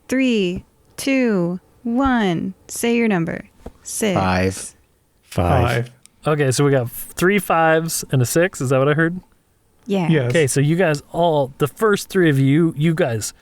3, 2, 1. Say your number. 6. 5. Okay, so we got 3 5s and a 6. Is that what I heard? Yeah. Yes. Okay, so you guys the first 3 of you guys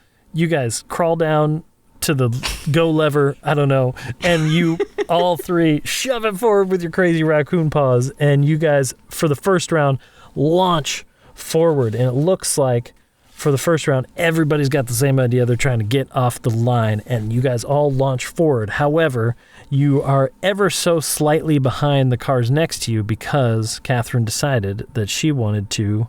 crawl down to the go lever, I don't know, and you all 3 shove it forward with your crazy raccoon paws, and you guys, for the first round, launch forward, and it looks like for the first round, everybody's got the same idea. They're trying to get off the line, and you guys all launch forward. However, you are ever so slightly behind the cars next to you because Catherine decided that she wanted to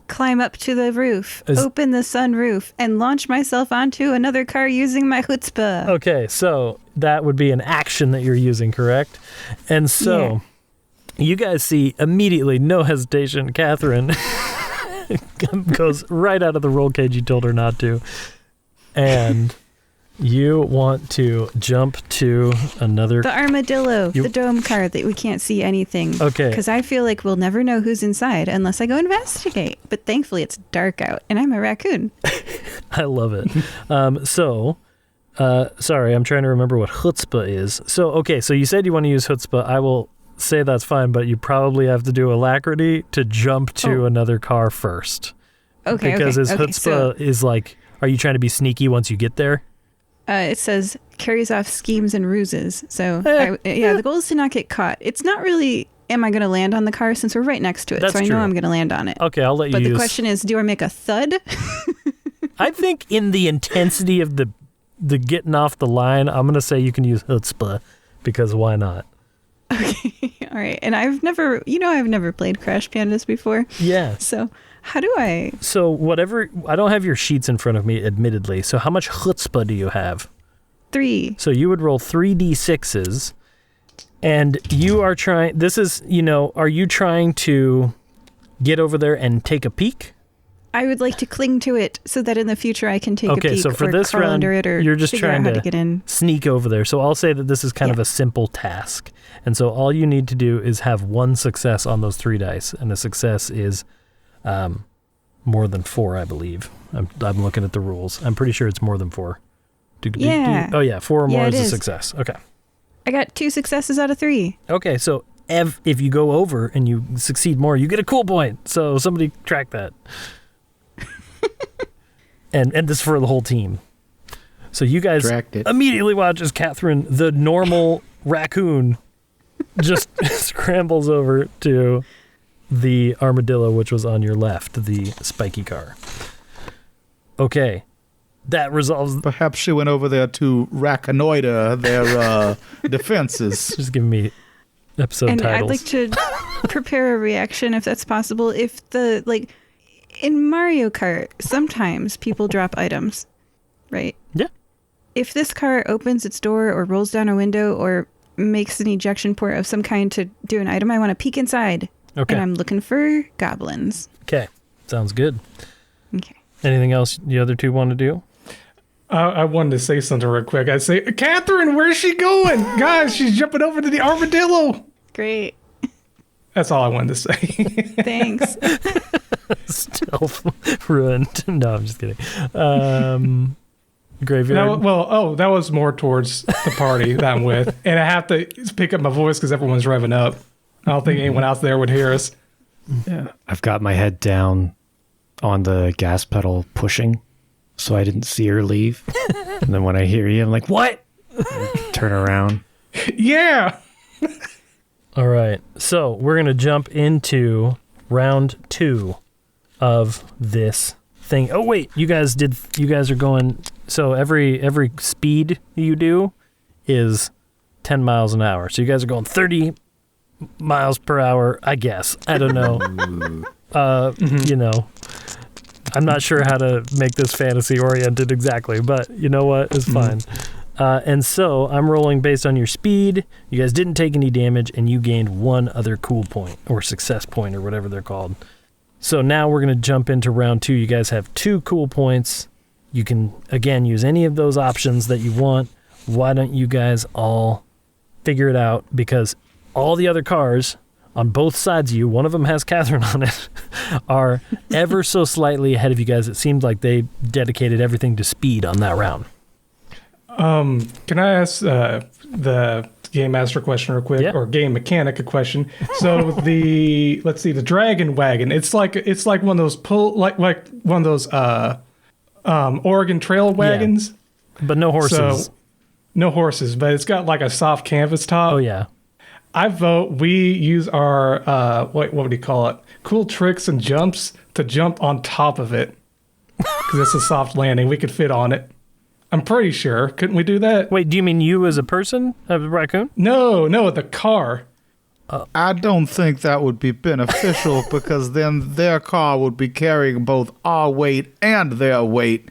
climb up to the roof, open the sunroof, and launch myself onto another car using my chutzpah. Okay, so that would be an action that you're using, correct? And so you guys see immediately, no hesitation, Catherine goes right out of the roll cage you told her not to. And you want to jump to another... The armadillo, the dome car that we can't see anything. Okay. Because I feel like we'll never know who's inside unless I go investigate. But thankfully it's dark out, and I'm a raccoon. I love it. Sorry, I'm trying to remember what chutzpah is. So you said you want to use chutzpah. I will say that's fine, but you probably have to do alacrity to jump to another car first. Okay, because his chutzpah is like, are you trying to be sneaky once you get there? It says carries off schemes and ruses. So the goal is to not get caught. It's not really, am I going to land on the car since we're right next to it? That's so I true. know I'm going to land on it. Okay, I'll let you But use... the question is, do I make a thud? I think in the intensity of the getting off the line, I'm going to say you can use chutzpah because why not? Okay, all right. And I've never played Crash Pandas before. Yeah. So how do I? So I don't have your sheets in front of me, admittedly. So how much chutzpah do you have? 3. So you would roll 3d6s, and you are trying, are you trying to get over there and take a peek? I would like to cling to it so that in the future I can take a peek. Okay, so for or this crawl round, under it or you're just figure out trying how to get in. sneak over there. So I'll say that this is kind of a simple task. And so all you need to do is have one success on those 3 dice. And a success is more than 4, I believe. I'm looking at the rules. I'm pretty sure it's more than 4. Yeah. Oh, yeah. 4 or more is a is. success. Okay. I got 2 successes out of 3. Okay, so if you go over and you succeed more, you get a cool point. So somebody track that. and this is for the whole team. So you guys immediately watch as Catherine, the normal raccoon, just scrambles over to the armadillo, which was on your left, the spiky car. Okay. That resolves... Perhaps she went over there to reconnoiter their defenses. Just give me episode titles. I'd like to prepare a reaction if that's possible. If in Mario Kart, sometimes people drop items, right? Yeah. If this car opens its door or rolls down a window or makes an ejection port of some kind to do an item, I want to peek inside. Okay. And I'm looking for goblins. Okay. Sounds good. Okay. Anything else the other two want to do? I wanted to say something real quick. I'd say, Catherine, where's she going? Guys, she's jumping over to the armadillo. Great. That's all I wanted to say. Thanks. Stealth ruined. No, I'm just kidding. Graveyard. That was more towards the party that I'm with. And I have to pick up my voice because everyone's revving up. I don't think anyone out there would hear us. Yeah. I've got my head down on the gas pedal pushing, so I didn't see her leave. And then when I hear you, I'm like, what? Turn around. Yeah. All right. So we're going to jump into round 2 of this thing. Oh, wait. You guys are going... So every speed you do is 10 miles an hour. So you guys are going 30 miles per hour, I guess. I don't know. You know, I'm not sure how to make this fantasy oriented exactly, but you know what? It's fine. And so I'm rolling based on your speed. You guys didn't take any damage, and you gained 1 other cool point or success point or whatever they're called. So now we're going to jump into round 2. You guys have 2 cool points. You can, again, use any of those options that you want. Why don't you guys all figure it out? Because all the other cars on both sides of you, one of them has Catherine on it, are ever so slightly ahead of you guys. It seemed like they dedicated everything to speed on that round. Can I ask the game master a question real quick, or game mechanic a question? So let's see, the dragon wagon. It's like one of those like one of those Oregon Trail wagons, but no horses. So, no horses, but it's got like a soft canvas top. Oh yeah. I vote we use our what would you call it? Cool tricks and jumps to jump on top of it because it's a soft landing. We could fit on it. I'm pretty sure. Couldn't we do that? Wait, do you mean you as a person, a raccoon? No, the car. I don't think that would be beneficial because then their car would be carrying both our weight and their weight,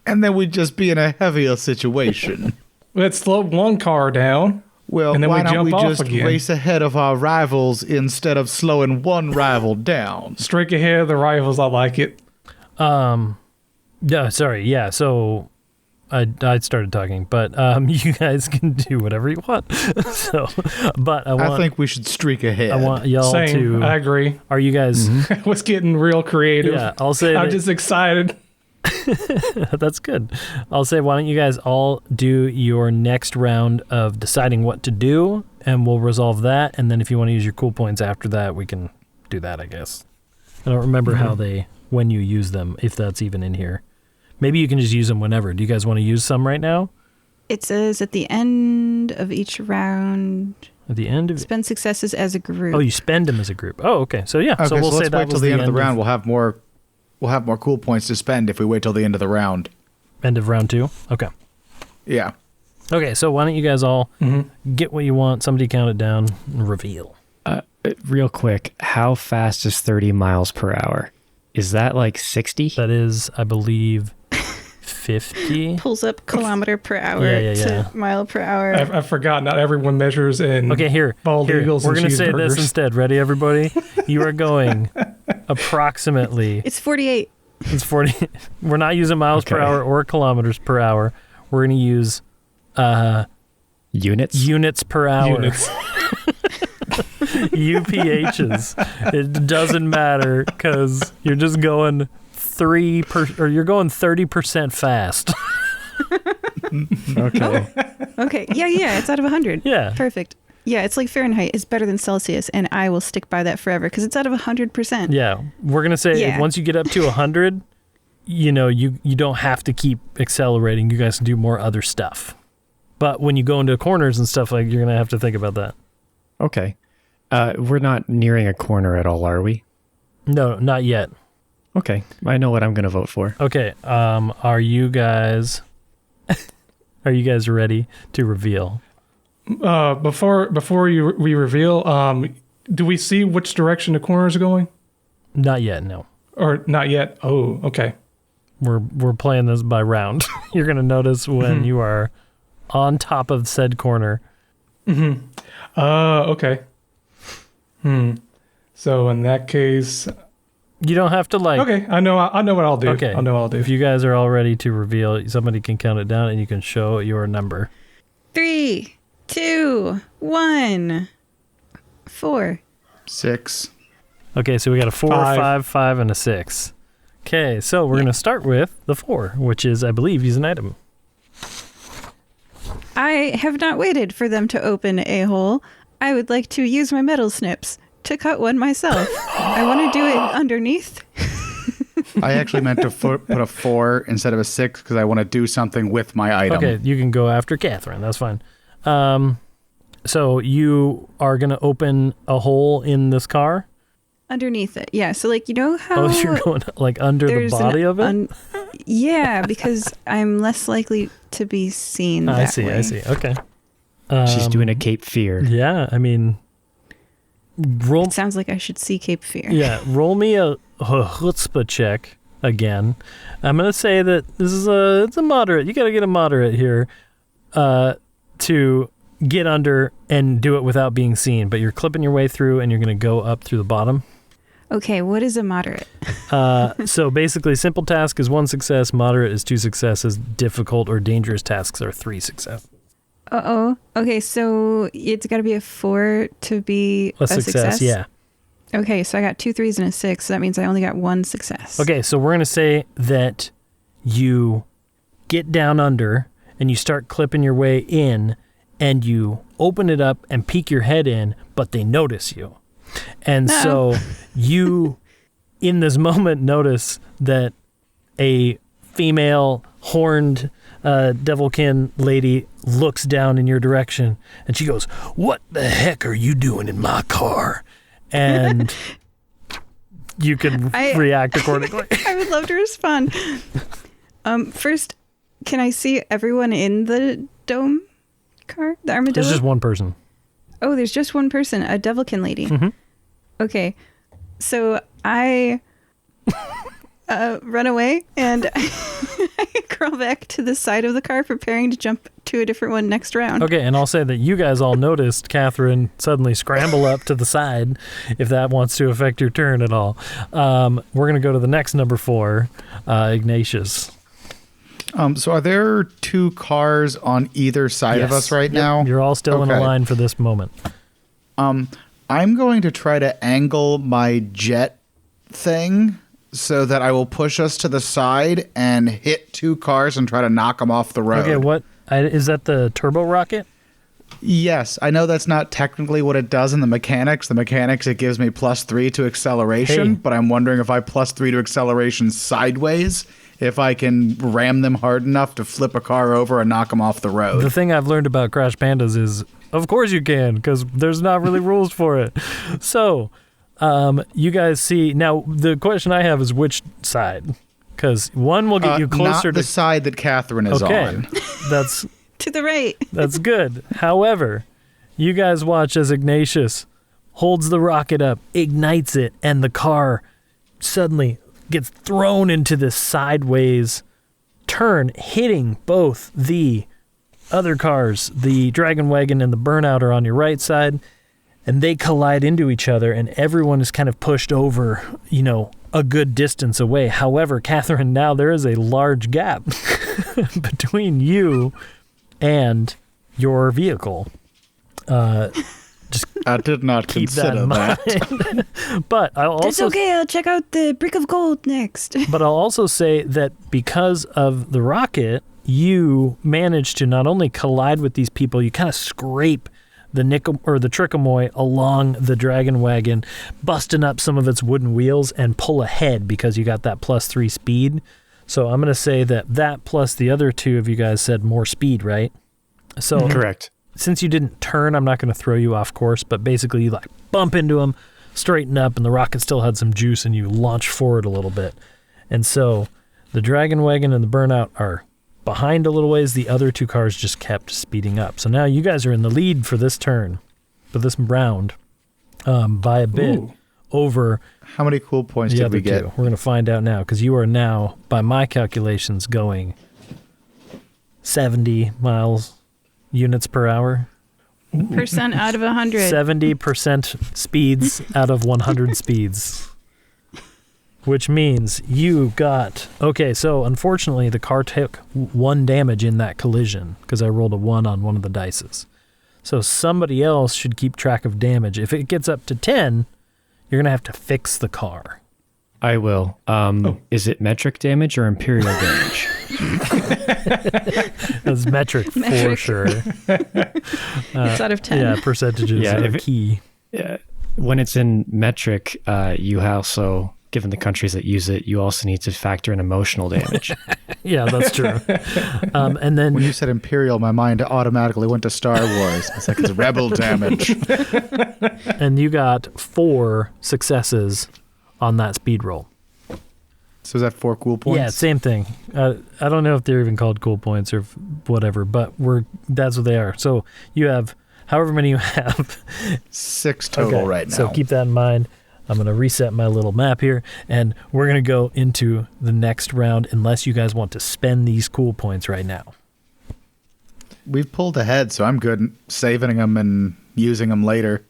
and then we'd just be in a heavier situation. Let's slow one car down. Well, and then why don't we just again. race ahead of our rivals instead of slowing one rival down? Streak ahead of the rivals. I like it. Yeah, sorry. Yeah, so I started talking, but you guys can do whatever you want. I think we should streak ahead. I want y'all to... I agree. Are you guys... I was getting real creative. Yeah, I'll say I'm just excited. That's good. I'll say, why don't you guys all do your next round of deciding what to do, and we'll resolve that, and then if you want to use your cool points after that, we can do that, I guess. I don't remember when you use them, if that's even in here. Maybe you can just use them whenever. Do you guys want to use some right now? It says at the end of each round. At the end of spend successes as a group. Oh, you spend them as a group. Oh, okay. So yeah. Okay, so we'll say let's that wait till the end of the round. We'll have more cool points to spend if we wait till the end of the round. End of round 2. Okay. Yeah. Okay. So why don't you guys all get what you want? Somebody count it down and reveal. Real quick, how fast is 30 miles per hour? Is that like 60? That is, I believe, 50. Pulls up kilometer per hour to mile per hour. I forgot. Not everyone measures in bald eagles. We're and going to say this cheeseburgers. instead. Ready, everybody? You are going approximately. It's 48. It's 40. We're not using miles per hour or kilometers per hour. We're going to use units per hour. Units. UPHs. It doesn't matter because you're just going you're going 30% fast. Okay. Okay. Yeah. It's out of 100. Yeah. Perfect. Yeah, it's like Fahrenheit is better than Celsius, and I will stick by that forever because it's out of 100%. Yeah. We're going to say once you get up to 100, you don't have to keep accelerating. You guys can do more other stuff. But when you go into corners and stuff, like, you're going to have to think about that. Okay. We're not nearing a corner at all, are we? No, not yet. Okay. I know what I'm going to vote for. Okay. Are you guys ready to reveal? Before we reveal, do we see which direction the corners are going? Not yet, no. Or not yet? Oh, okay. We're playing this by round. You're going to notice when you are on top of said corner. Mm-hmm. Okay. So in that case, you don't have to Okay, I know what I'll do. Okay. I know what I'll do. If you guys are all ready to reveal, somebody can count it down and you can show your number. 3, 2, 1, 4. 6. Okay, so we got a 4, 5. 5, and a 6. Okay, so we're going to start with the 4, which is, I believe, use an item. I have not waited for them to open a hole. I would like to use my metal snips to cut one myself. I want to do it underneath. I actually meant to put a 4 instead of a 6 because I want to do something with my item. Okay, you can go after Catherine. That's fine. So you are going to open a hole in this car? Underneath it. Yeah, so like, you know how... Oh, you're going like under the body of it? Yeah, because I'm less likely to be seen that way. I see. Okay. She's doing a Cape Fear. Yeah, I mean... It sounds like I should see Cape Fear. Yeah, roll me a chutzpah check again. I'm going to say that this is it's a moderate. You got to get a moderate here to get under and do it without being seen. But you're clipping your way through and you're going to go up through the bottom. Okay, what is a moderate? So basically, simple task is 1 success, moderate is 2 successes, difficult or dangerous tasks are 3 success. Uh-oh. Okay, so it's got to be a 4 to be a success? Yeah. Okay, so I got 2 3s and a 6, so that means I only got 1 success. Okay, so we're going to say that you get down under and you start clipping your way in and you open it up and peek your head in, but they notice you. And so you, in this moment, notice that a female horned devilkin lady looks down in your direction and she goes, "What the heck are you doing in my car?" And you can react accordingly. I would love to respond. First, can I see everyone in the dome car? The armadillo? There's just one person. Oh, there's just one person, a devilkin lady. Mm-hmm. Okay, so I run away and I crawl back to the side of the car, preparing to jump to a different one next round. Okay, and I'll say that you guys all noticed Catherine suddenly scramble up to the side, if that wants to affect your turn at all. We're going to go to the next number 4, Ignatius. So are there 2 cars on either side of us right now? You're all still in a line for this moment. I'm going to try to angle my jet thing so that I will push us to the side and hit 2 cars and try to knock them off the road. Okay, is that the turbo rocket? Yes, I know that's not technically what it does in the mechanics. The mechanics, it gives me +3 to acceleration, but I'm wondering if I +3 to acceleration sideways, if I can ram them hard enough to flip a car over and knock them off the road. The thing I've learned about Crash Pandas is, of course you can, because there's not really rules for it. So, you guys see... Now, the question I have is which side? Because one will get you closer not the to... side that Catherine is on. That's... To the right. That's good. However, you guys watch as Ignatius holds the rocket up, ignites it, and the car suddenly gets thrown into this sideways turn, hitting both the other cars. The Dragon Wagon and the Burnout are on your right side, and they collide into each other, and everyone is kind of pushed over, a good distance away. However, Catherine, now there is a large gap between you and your vehicle. I did not Keep that consider in that. mind. But I'll It's also okay. I'll check out the brick of gold next. But I'll also say that because of the rocket, you managed to not only collide with these people, you kind of scrape the Trickamui along the dragon wagon, busting up some of its wooden wheels and pull ahead because you got that +3 speed. So I'm going to say that plus the other two of you guys said more speed, right? So Correct. Since you didn't turn, I'm not going to throw you off course, but basically you bump into them, straighten up, and the rocket still had some juice, and you launch forward a little bit. And so the dragon wagon and the burnout are behind a little ways. The other two cars just kept speeding up. So now you guys are in the lead for this turn, for this round, by a bit over. How many cool points did we get? We're going to find out now, because you are now, by my calculations, going 70 units per hour. Percent out of 100. 70% speeds out of 100 speeds. Which means you got... Okay, so unfortunately the car took 1 damage in that collision because I rolled a 1 on one of the dices. So somebody else should keep track of damage. If it gets up to 10, you're going to have to fix the car. I will. Is it metric damage or imperial damage? That's metric for sure. It's out of 10. Yeah, percentages are key. When it's in metric, you also, given the countries that use it, you also need to factor in emotional damage. Yeah, that's true. And then When you said Imperial, my mind automatically went to Star Wars. It's like it's rebel damage. and you got 4 successes on that speed roll. So is that 4 cool points? Yeah, same thing. I don't know if they're even called cool points or whatever, but that's what they are. So you have however many you have. 6 total right now. So keep that in mind. I'm going to reset my little map here, and we're going to go into the next round unless you guys want to spend these cool points right now. We've pulled ahead, so I'm good saving them and using them later.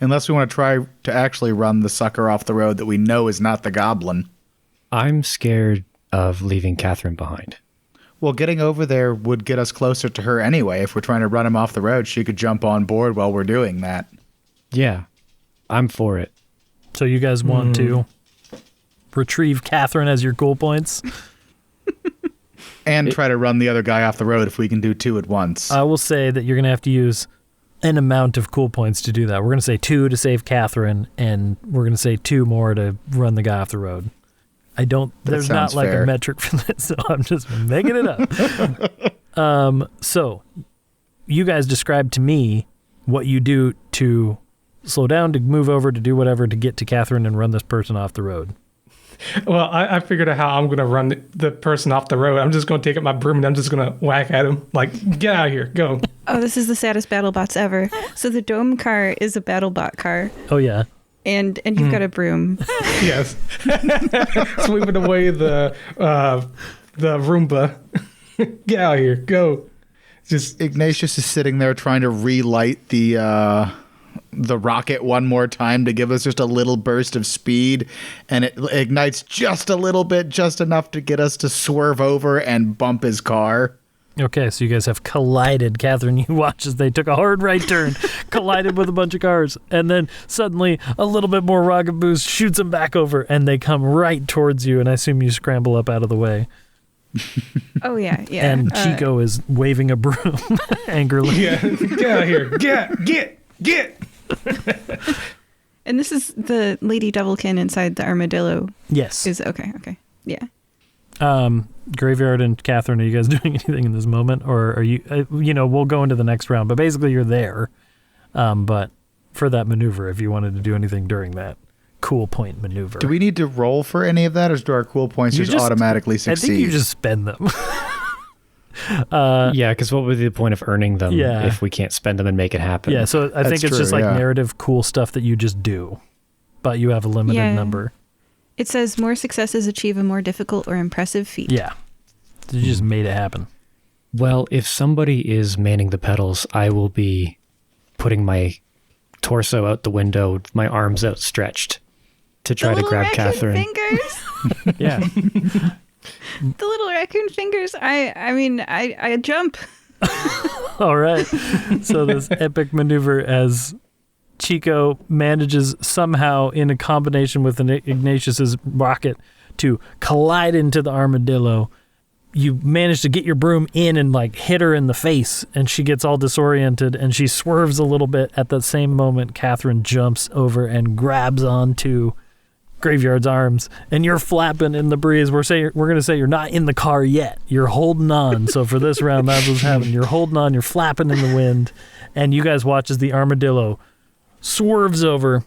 Unless we want to try to actually run the sucker off the road that we know is not the goblin. I'm scared of leaving Catherine behind. Well, getting over there would get us closer to her anyway. If we're trying to run him off the road, she could jump on board while we're doing that. Yeah, I'm for it. So you guys want to retrieve Catherine as your cool points? And try to run the other guy off the road if we can do 2 at once. I will say that you're going to have to use an amount of cool points to do that. We're going to say 2 to save Catherine, and we're going to say 2 more to run the guy off the road. There's not like fair. a metric for this, so I'm just making it up. So you guys described to me what you do to slow down, to move over, to do whatever, to get to Catherine and run this person off the road. Well, I figured out how I'm going to run the person off the road. I'm just going to take up my broom and I'm just going to whack at him. Like, get out of here. Go. Oh, this is the saddest BattleBots ever. So the dome car is a BattleBot car. Oh, yeah. And you've got a broom. Yes. Sweeping away the Roomba. Get out of here. Go. Just Ignatius is sitting there trying to relight the rocket one more time to give us just a little burst of speed, and it ignites just a little bit, just enough to get us to swerve over and bump his car. Okay, so you guys have collided. Catherine, you watch as they took a hard right turn, collided with a bunch of cars, and then suddenly a little bit more rocket boost shoots them back over, and they come right towards you, and I assume you scramble up out of the way. Oh, yeah. And Chico is waving a broom angrily. yeah, get out of here. Get. And this is the Lady Devilkin inside the armadillo. Yes. Okay. Yeah. Graveyard and Catherine, are you guys doing anything in this moment? Or are you, we'll go into the next round, but basically you're there. But for that maneuver, if you wanted to do anything during that cool point maneuver. Do we need to roll for any of that, or do our cool points just automatically succeed? I think you just spend them. Yeah, because what would be the point of earning them if we can't spend them and make it happen? Yeah, so I think it's just like narrative cool stuff that you just do, but you have a limited number. It says more successes achieve a more difficult or impressive feat. Yeah. You just made it happen. Well, if somebody is manning the pedals, I will be putting my torso out the window with my arms outstretched to try to grab Catherine. Fingers. Yeah. The little raccoon fingers. I jump. All right. So this epic maneuver as Chico manages somehow in a combination with Ignatius's rocket to collide into the armadillo. You manage to get your broom in and like hit her in the face, and she gets all disoriented and she swerves a little bit. At that same moment, Catherine jumps over and grabs onto Graveyard's arms, and you're flapping in the breeze. We're going to say you're not in the car yet. You're holding on. So for this round, that's what's happening. You're holding on. You're flapping in the wind, and you guys watch as the armadillo swerves over,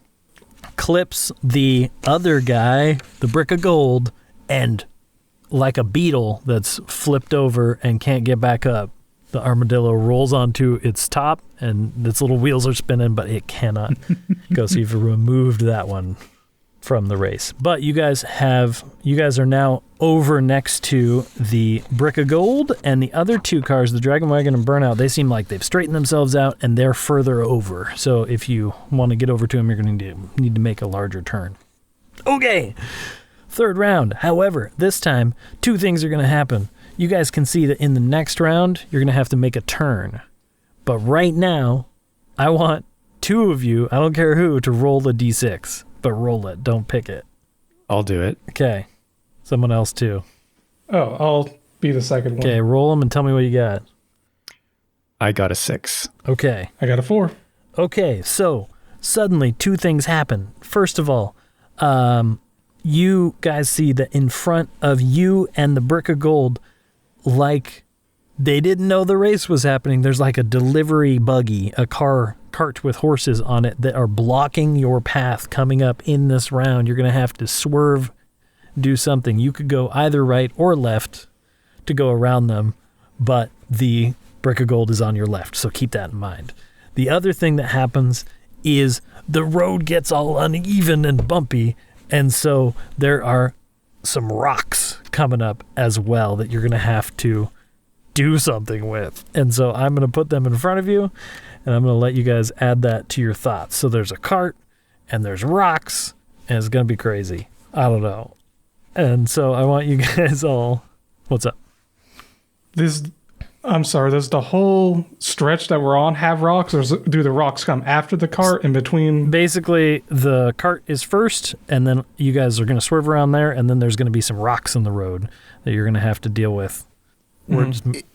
clips the other guy, the brick of gold, and like a beetle that's flipped over and can't get back up, the armadillo rolls onto its top, and its little wheels are spinning, but it cannot go. So you've removed that one from the race. But you guys are now over next to the brick of gold, and the other two cars, the Dragon Wagon and Burnout, they seem like they've straightened themselves out and they're further over. So if you want to get over to them, you're going to need to make a larger turn. Okay. Third round. However, this time, two things are going to happen. You guys can see that in the next round, you're going to have to make a turn. But right now, I want two of you, I don't care who, to roll a d6. But roll it. Don't pick it. I'll do it. Okay. Someone else too. Oh, I'll be the second one. Okay, roll them and tell me what you got. I got a 6. Okay. I got a 4. Okay, so suddenly two things happen. First of all, you guys see that in front of you and the brick of gold, like they didn't know the race was happening. There's like a delivery buggy, a cart with horses on it that are blocking your path coming up in this round. You're going to have to swerve, do something. You could go either right or left to go around them, but the brick of gold is on your left, so keep that in mind. The other thing that happens is the road gets all uneven and bumpy, and so there are some rocks coming up as well that you're going to have to do something with. And so I'm going to put them in front of you, and I'm going to let you guys add that to your thoughts. So there's a cart, and there's rocks, and it's going to be crazy. I don't know. And so I want you guys all... What's up? Does the whole stretch that we're on have rocks, or do the rocks come after the cart in between? Basically, the cart is first, and then you guys are going to swerve around there, and then there's going to be some rocks in the road that you're going to have to deal with.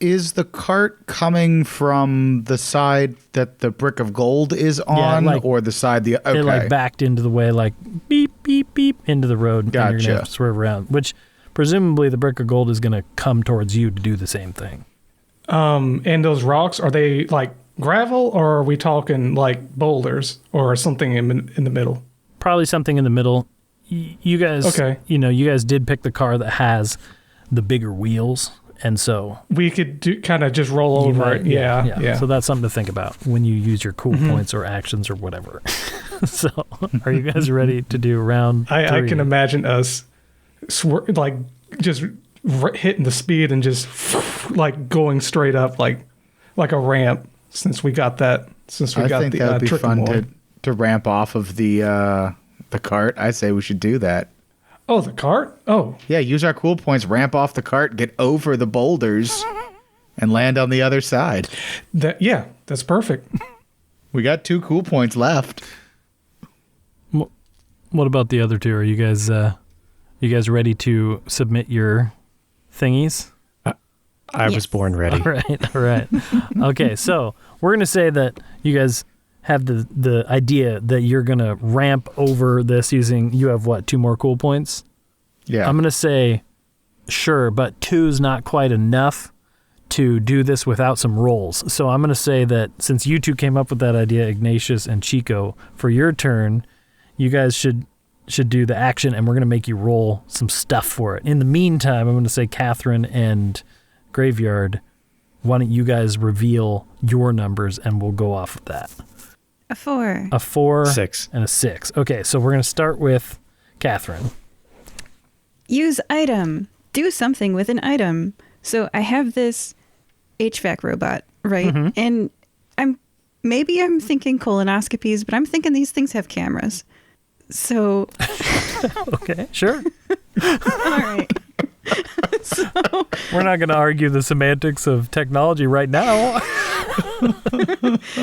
Is the cart coming from the side that the brick of gold is on, or the side the... Okay. It like backed into the way, like beep, beep, beep, into the road, Gotcha. and you're going to have to swerve around, which presumably the brick of gold is going to come towards you to do the same thing. And those rocks, are they like gravel, or are we talking like boulders or something in the middle? Probably something in the middle. You guys, okay. You guys did pick the car that has the bigger wheels, and so we could kind of just roll over it. Yeah. So that's something to think about when you use your cool points or actions or whatever. So, are you guys ready to do round 3? I can imagine us just hitting the speed and just like going straight up like a ramp. Since we got that, I think that'd be fun to ramp off of the cart. I say we should do that. Oh, the cart? Oh. Yeah, use our cool points, ramp off the cart, get over the boulders, and land on the other side. That's perfect. We got 2 cool points left. What about the other two? Are you guys ready to submit your thingies? I was born ready. All right. Okay, so we're going to say that you guys have the idea that you're going to ramp over this using, you have what, 2 more cool points? Yeah. I'm going to say, sure, but 2's not quite enough to do this without some rolls. So I'm going to say that since you two came up with that idea, Ignatius and Chico, for your turn, you guys should do the action, and we're going to make you roll some stuff for it. In the meantime, I'm going to say Catherine and Graveyard, why don't you guys reveal your numbers, and we'll go off of that. A 4. A 4. 6. And a 6. Okay, so we're going to start with Catherine. Use item. Do something with an item. So I have this HVAC robot, right? Mm-hmm. And I'm maybe I'm thinking colonoscopies, but I'm thinking these things have cameras. So. Okay, sure. All right. So, We're not going to argue the semantics of technology right now.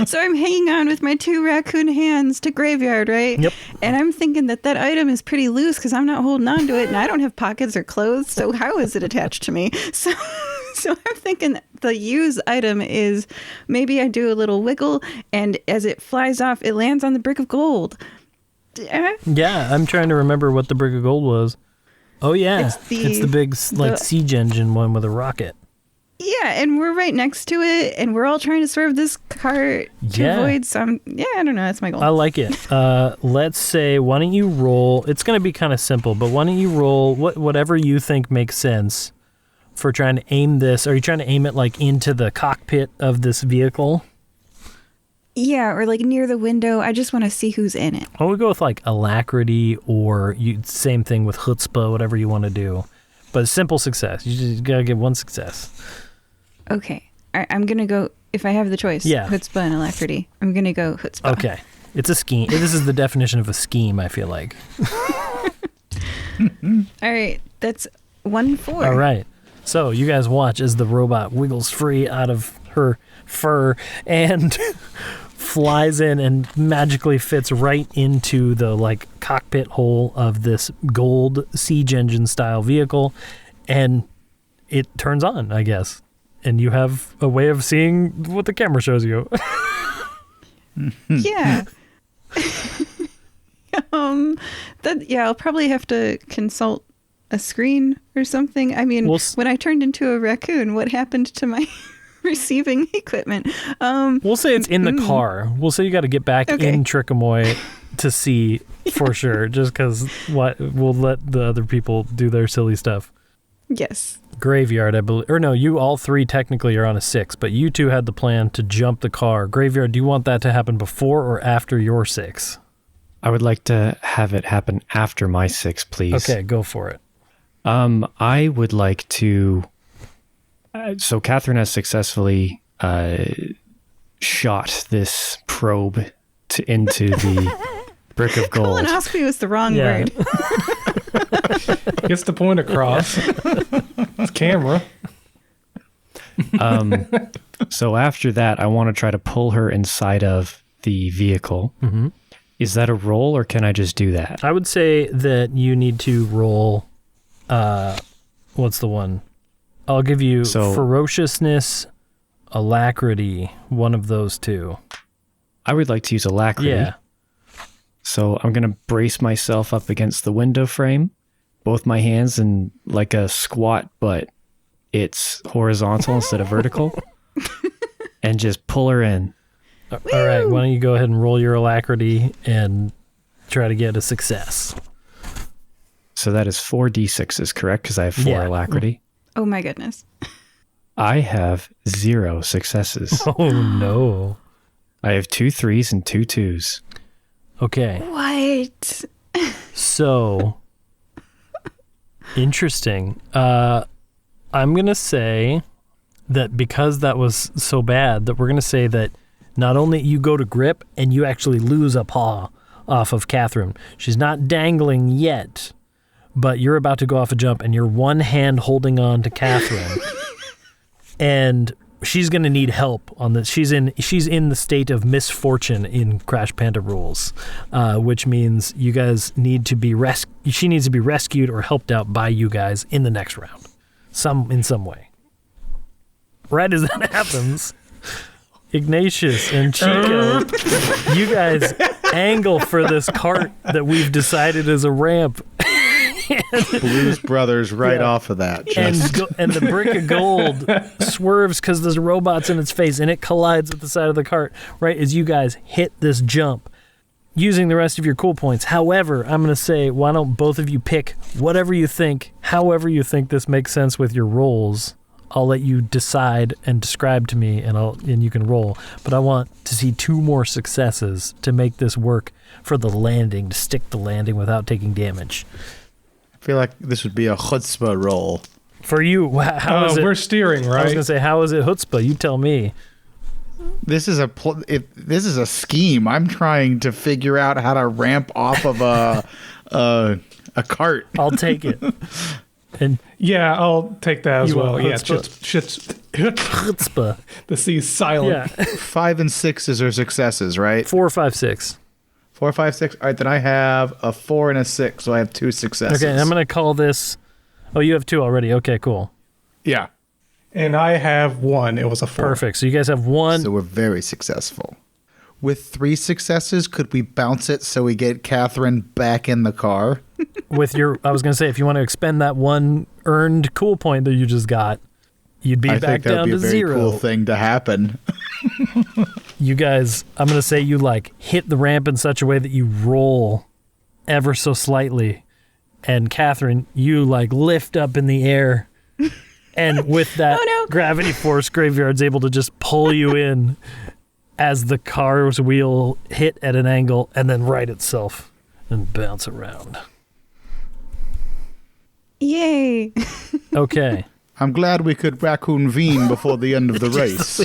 so I'm hanging on with my 2 raccoon hands to graveyard, right? Yep. And I'm thinking that item is pretty loose because I'm not holding on to it, and I don't have pockets or clothes. So how is it attached to me? So I'm thinking the use item is maybe I do a little wiggle, and as it flies off, it lands on the brick of gold. Yeah, I'm trying to remember what the brick of gold was. Oh, yeah. It's the big siege engine one with a rocket. Yeah, and we're right next to it, and we're all trying to swerve this cart to avoid some... Yeah, I don't know. That's my goal. I like it. Let's say, why don't you roll... It's going to be kind of simple, but why don't you roll whatever you think makes sense for trying to aim this. Are you trying to aim it like into the cockpit of this vehicle? Yeah, or like near the window. I just want to see who's in it. I would go with like alacrity or same thing with chutzpah, whatever you want to do. But simple success. You just got to get one success. Okay. I'm going to go, if I have the choice, chutzpah and alacrity. I'm going to go chutzpah. Okay. It's a scheme. This is the definition of a scheme, I feel like. All right. That's 1-4. All right. So you guys watch as the robot wiggles free out of her fur and flies in and magically fits right into the like cockpit hole of this gold siege engine style vehicle, and it turns on, I guess. And you have a way of seeing what the camera shows you. Yeah. I'll probably have to consult a screen or something. I mean, when I turned into a raccoon, what happened to my receiving equipment? We'll say it's in the car. We'll say you got to get back in Trickamui to see for sure, just because we'll let the other people do their silly stuff. Yes. Graveyard, I believe. Or no, you all 3 technically are on a 6, but you 2 had the plan to jump the car. Graveyard, do you want that to happen before or after your 6? I would like to have it happen after my 6, please. Okay, go for it. I would like to... so Catherine has successfully shot this probe into the brick of gold. Colonoscopy was the wrong word. Gets the point across. It's camera. So after that, I want to try to pull her inside of the vehicle. Mm-hmm. Is that a roll, or can I just do that? I would say that you need to roll... what's the one? I'll give you ferociousness, alacrity, one of those 2. I would like to use alacrity. Yeah. So I'm going to brace myself up against the window frame, both my hands in like a squat, but it's horizontal instead of vertical, and just pull her in. All right, why don't you go ahead and roll your alacrity and try to get a success. So that is 4 d6s, correct? Because I have 4 alacrity. Oh my goodness. I have 0 successes. Oh no. I have 2 3s and 2 2s. Okay. What? So, interesting. I'm going to say that because that was so bad, that we're going to say that not only you go to grip and you actually lose a paw off of Catherine. She's not dangling yet, but you're about to go off a jump and you're one hand holding on to Catherine. And she's going to need help on this. She's in the state of misfortune in Crash Panda rules, which means you guys need to be she needs to be rescued or helped out by you guys in the next round, in some way. Right as that happens, Ignatius and Chico, you guys angle for this cart that we've decided is a ramp. Blues Brothers off of that. And the brick of gold swerves because there's robots in its face, and it collides with the side of the cart right as you guys hit this jump using the rest of your cool points. However, I'm going to say, why don't both of you pick whatever you think, however you think this makes sense with your rolls. I'll let you decide and describe to me, and you can roll. But I want to see 2 more successes to make this work for the landing, to stick the landing without taking damage. I feel like this would be a chutzpah roll. For you, how is it? We're steering, right? I was going to say, how is it chutzpah? You tell me. This is a scheme. I'm trying to figure out how to ramp off of a cart. I'll take it. And Yeah, I'll take that as You well. want Yeah, chutzpah. the C's silent. Yeah. 5 and 6s are successes, right? 4, 5, 6. 4, 5, 6. All right, then I have a 4 and a 6, so I have 2 successes. Okay, I'm going to call this. Oh, you have 2 already. Okay, cool. Yeah. And I have 1. It was a 4. Perfect. So you guys have 1. So we're very successful. With 3 successes, could we bounce it so we get Catherine back in the car? With your, I was going to say, if you want to expend that 1 earned cool point that you just got, you'd be I back think that would down be to a very 0. cool thing to happen. You guys, I'm going to say you like hit the ramp in such a way that you roll ever so slightly. And Catherine, you like lift up in the air. And with that Oh, no. gravity force, Graveyard's able to just pull you in as the car's wheel hit at an angle and then right itself and bounce around. Yay. Okay. I'm glad we could raccoon Veen before the end of the race.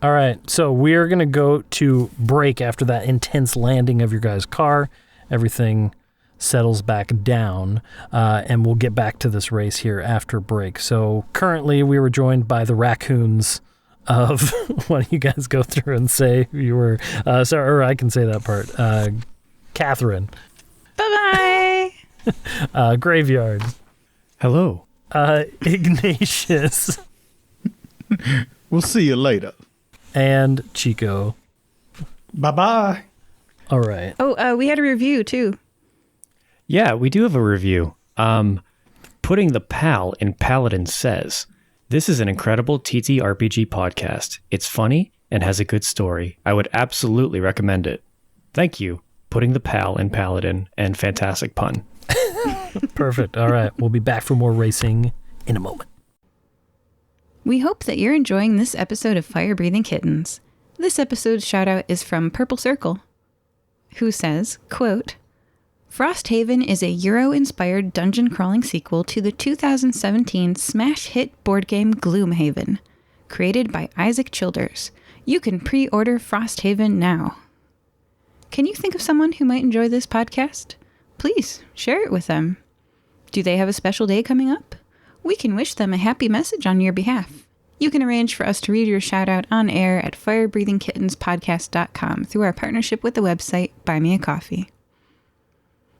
All right. So we're going to go to break after that intense landing of your guys' car. Everything settles back down, and we'll get back to this race here after break. So currently we were joined by the raccoons of, why don't you guys go through and say who you were, sorry, or I can say that part, Catherine, Bye-bye. Graveyard, Hello. Ignatius, We'll see you later. and Chico. Bye-bye. All right. Oh, we had a review, too. Yeah, we do have a review. Putting the Pal in Paladin says, "This is an incredible TTRPG podcast. It's funny and has a good story. I would absolutely recommend it. Thank you, Putting the Pal in Paladin, and fantastic pun." Perfect. All right. We'll be back for more racing in a moment. We hope that you're enjoying this episode of Fire Breathing Kittens. This episode's shout out is from Purple Circle, who says, quote, Frosthaven is a Euro-inspired dungeon crawling sequel to the 2017 smash hit board game Gloomhaven, created by Isaac Childers. You can pre-order Frosthaven now. Can you think of someone who might enjoy this podcast? Please share it with them. Do they have a special day coming up? We can wish them a happy message on your behalf. You can arrange for us to read your shout out on air at firebreathingkittenspodcast.com through our partnership with the website Buy Me a Coffee.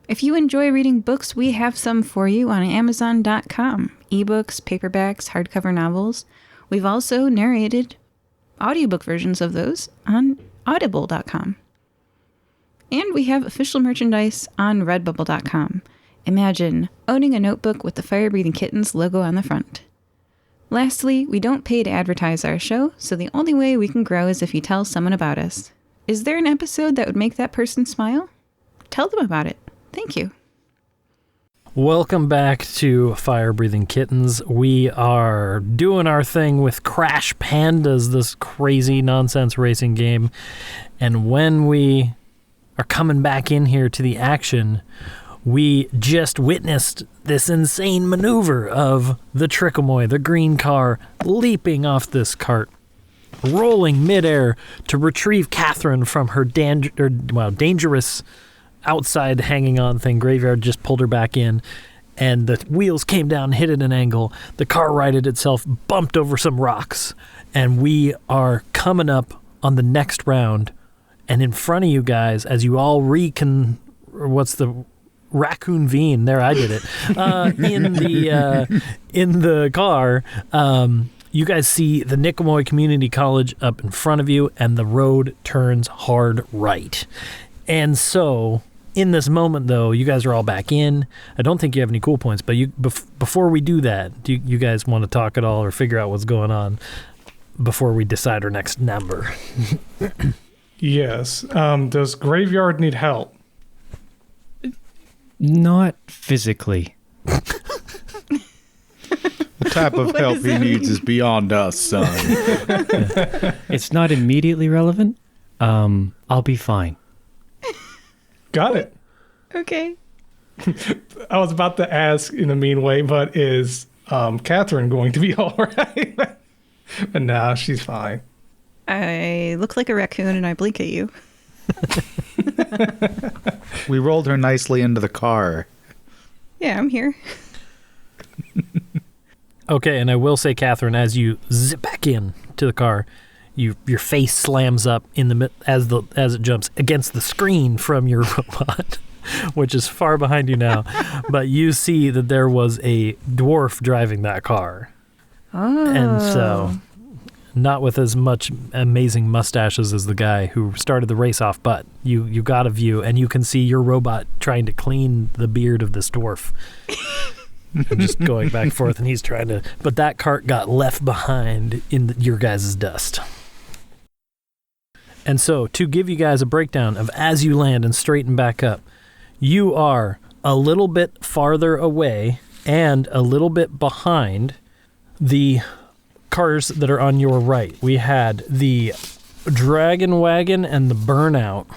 If you enjoy reading books, we have some for you on Amazon.com. Ebooks, paperbacks, hardcover novels. We've also narrated audiobook versions of those on Audible.com. And we have official merchandise on Redbubble.com. Imagine owning a notebook with the Fire Breathing Kittens logo on the front. Lastly, we don't pay to advertise our show, so the only way we can grow is if you tell someone about us. Is there an episode that would make that person smile? Tell them about it. Thank you. Welcome back to Fire Breathing Kittens. We are doing our thing with Crash Pandas, this crazy nonsense racing game. And when we are coming back in here to the action, we just witnessed this insane maneuver of the Trickamui, the green car, leaping off this cart, rolling midair to retrieve Catherine from her dangerous outside hanging on thing. Graveyard just pulled her back in, and the wheels came down, hit at an angle. The car righted itself, bumped over some rocks, and we are coming up on the next round. And in front of you guys, as you all raccoon veen, there, I did it, in the car, you guys see the Niqamui Community College up in front of you, and the road turns hard right. And so, in this moment, though, you guys are all back in. I don't think you have any cool points, but before we do that, do you guys want to talk at all or figure out what's going on before we decide our next number? Yes. Does Graveyard need help? Not physically. The type of help he needs is beyond us, son. It's not immediately relevant. I'll be fine. Got it. Okay. I was about to ask in a mean way, but is Catherine going to be all right? But no, she's fine. I look like a raccoon and I blink at you. We rolled her nicely into the car. Yeah, I'm here. Okay, and I will say, Catherine, as you zip back in to the car, your face slams up in the as it jumps against the screen from your robot, which is far behind you now. But you see that there was a dwarf driving that car. Oh. And so, not with as much amazing mustaches as the guy who started the race off, but you got a view, and you can see your robot trying to clean the beard of this dwarf. And just going back and forth, and he's trying to... But that cart got left behind in your guys' dust. And so, to give you guys a breakdown of as you land and straighten back up, you are a little bit farther away and a little bit behind the cars that are on your right. We had the Dragon Wagon and the Burnout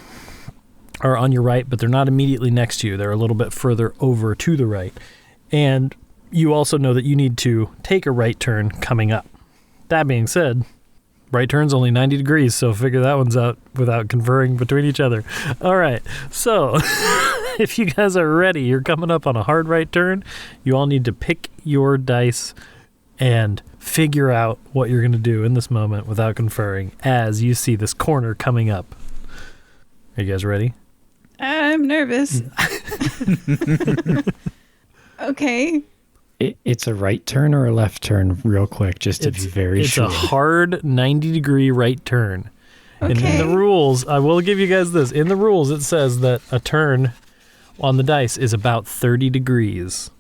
are on your right, but they're not immediately next to you. They're a little bit further over to the right. And you also know that you need to take a right turn coming up. That being said, right turn's only 90 degrees, so figure that one's out without conferring between each other. All right, so if you guys are ready, you're coming up on a hard right turn. You all need to pick your dice and figure out what you're going to do in this moment without conferring as you see this corner coming up. Are you guys ready? I'm nervous. Okay. It's a right turn or a left turn, real quick, just to be very sure. It's a hard 90-degree right turn. Okay. And in the rules, I will give you guys this. In the rules, it says that a turn on the dice is about 30 degrees.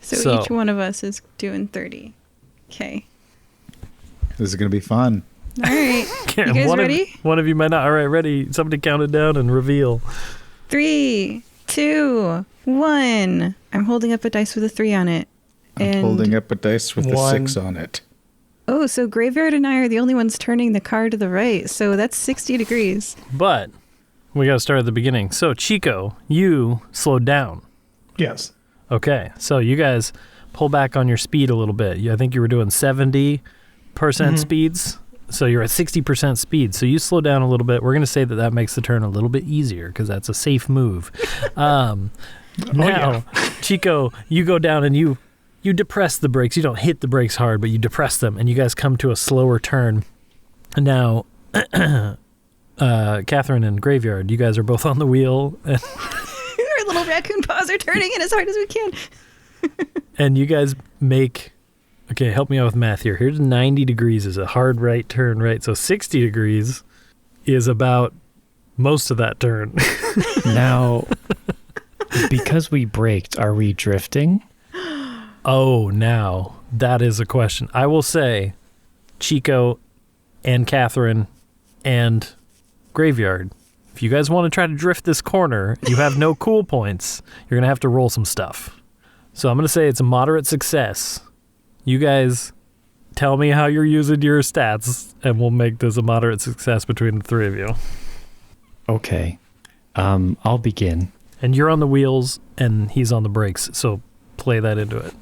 So each one of us is doing 30. Okay. This is going to be fun. All right. You guys ready? One of you might not. All right, ready. Somebody count it down and reveal. 3, 2, 1. I'm holding up a dice with a 3 on it. I'm holding up a dice with a 6 on it. Oh, so Graveyard and I are the only ones turning the car to the right. So that's 60 degrees. But we got to start at the beginning. So, Chico, you slowed down. Yes. Okay, so you guys pull back on your speed a little bit. I think you were doing 70% speeds. So you're at 60% speed. So you slow down a little bit. We're going to say that makes the turn a little bit easier because that's a safe move. Now, Chico, you go down and you depress the brakes. You don't hit the brakes hard, but you depress them, and you guys come to a slower turn. And now, Catherine and Graveyard, you guys are both on the wheel. And our little raccoon paws are turning in as hard as we can. And you guys make... Okay, help me out with math here. Here's 90 degrees is a hard right turn, right? So 60 degrees is about most of that turn. Now, because we braked, are we drifting? Oh, now, that is a question. I will say, Chico and Catherine and Graveyard, if you guys want to try to drift this corner, you have no cool points. You're going to have to roll some stuff. So I'm going to say it's a moderate success. You guys tell me how you're using your stats, and we'll make this a moderate success between the three of you. Okay. I'll begin. And you're on the wheels, and he's on the brakes, so play that into it.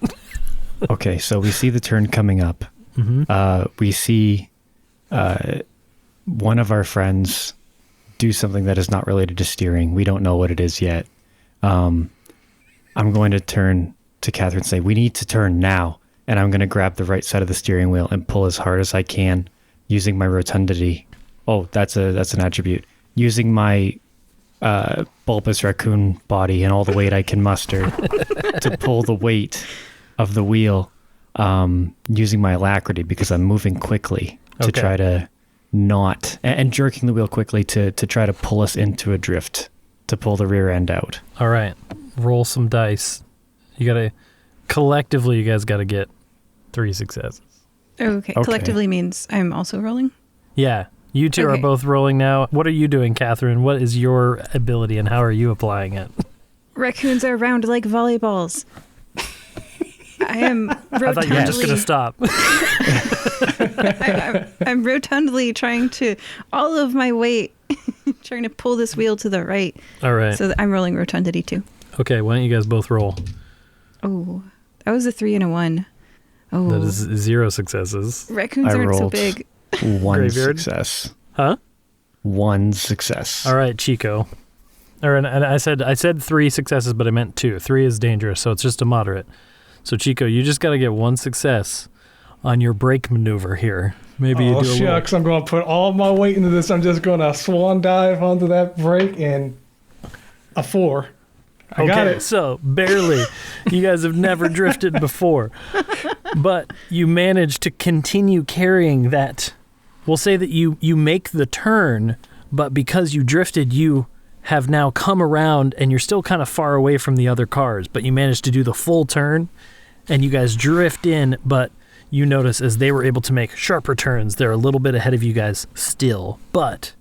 Okay, so we see the turn coming up. Mm-hmm. We see one of our friends do something that is not related to steering. We don't know what it is yet. I'm going to turn to Catherine and say, we need to turn now. And I'm going to grab the right side of the steering wheel and pull as hard as I can using my rotundity. Oh, that's an attribute. Using my bulbous raccoon body and all the weight I can muster to pull the weight of the wheel using my alacrity because I'm moving quickly to try to not... And jerking the wheel quickly to try to pull us into a drift, to pull the rear end out. All right. Roll some dice. You got to... Collectively, you guys got to get 3 successes. Okay. Collectively means I'm also rolling? Yeah. You two are both rolling now. What are you doing, Catherine? What is your ability and how are you applying it? Raccoons are round like volleyballs. I am rotundly... I thought you were just going to stop. I'm rotundly trying to... All of my weight trying to pull this wheel to the right. All right. So I'm rolling rotundity too. Okay, why don't you guys both roll? Oh, that was a 3 and a 1. Oh, That is 0 successes. raccoons I aren't so rolled big. 1 Graveyard? success. Huh? 1 success. All right, Chico. And I said 3 successes, but I meant 2. 3 is dangerous, so it's just a moderate. So Chico, you just got to get 1 success on your brake maneuver here. Maybe you do a little. Shucks, I'm going to put all my weight into this. I'm just going to swan dive onto that brake and a 4. I got it. So barely. You guys have never drifted before. But you manage to continue carrying that. We'll say that you make the turn, but because you drifted, you have now come around and you're still kind of far away from the other cars, but you managed to do the full turn and you guys drift in, but you notice as they were able to make sharper turns, they're a little bit ahead of you guys still. But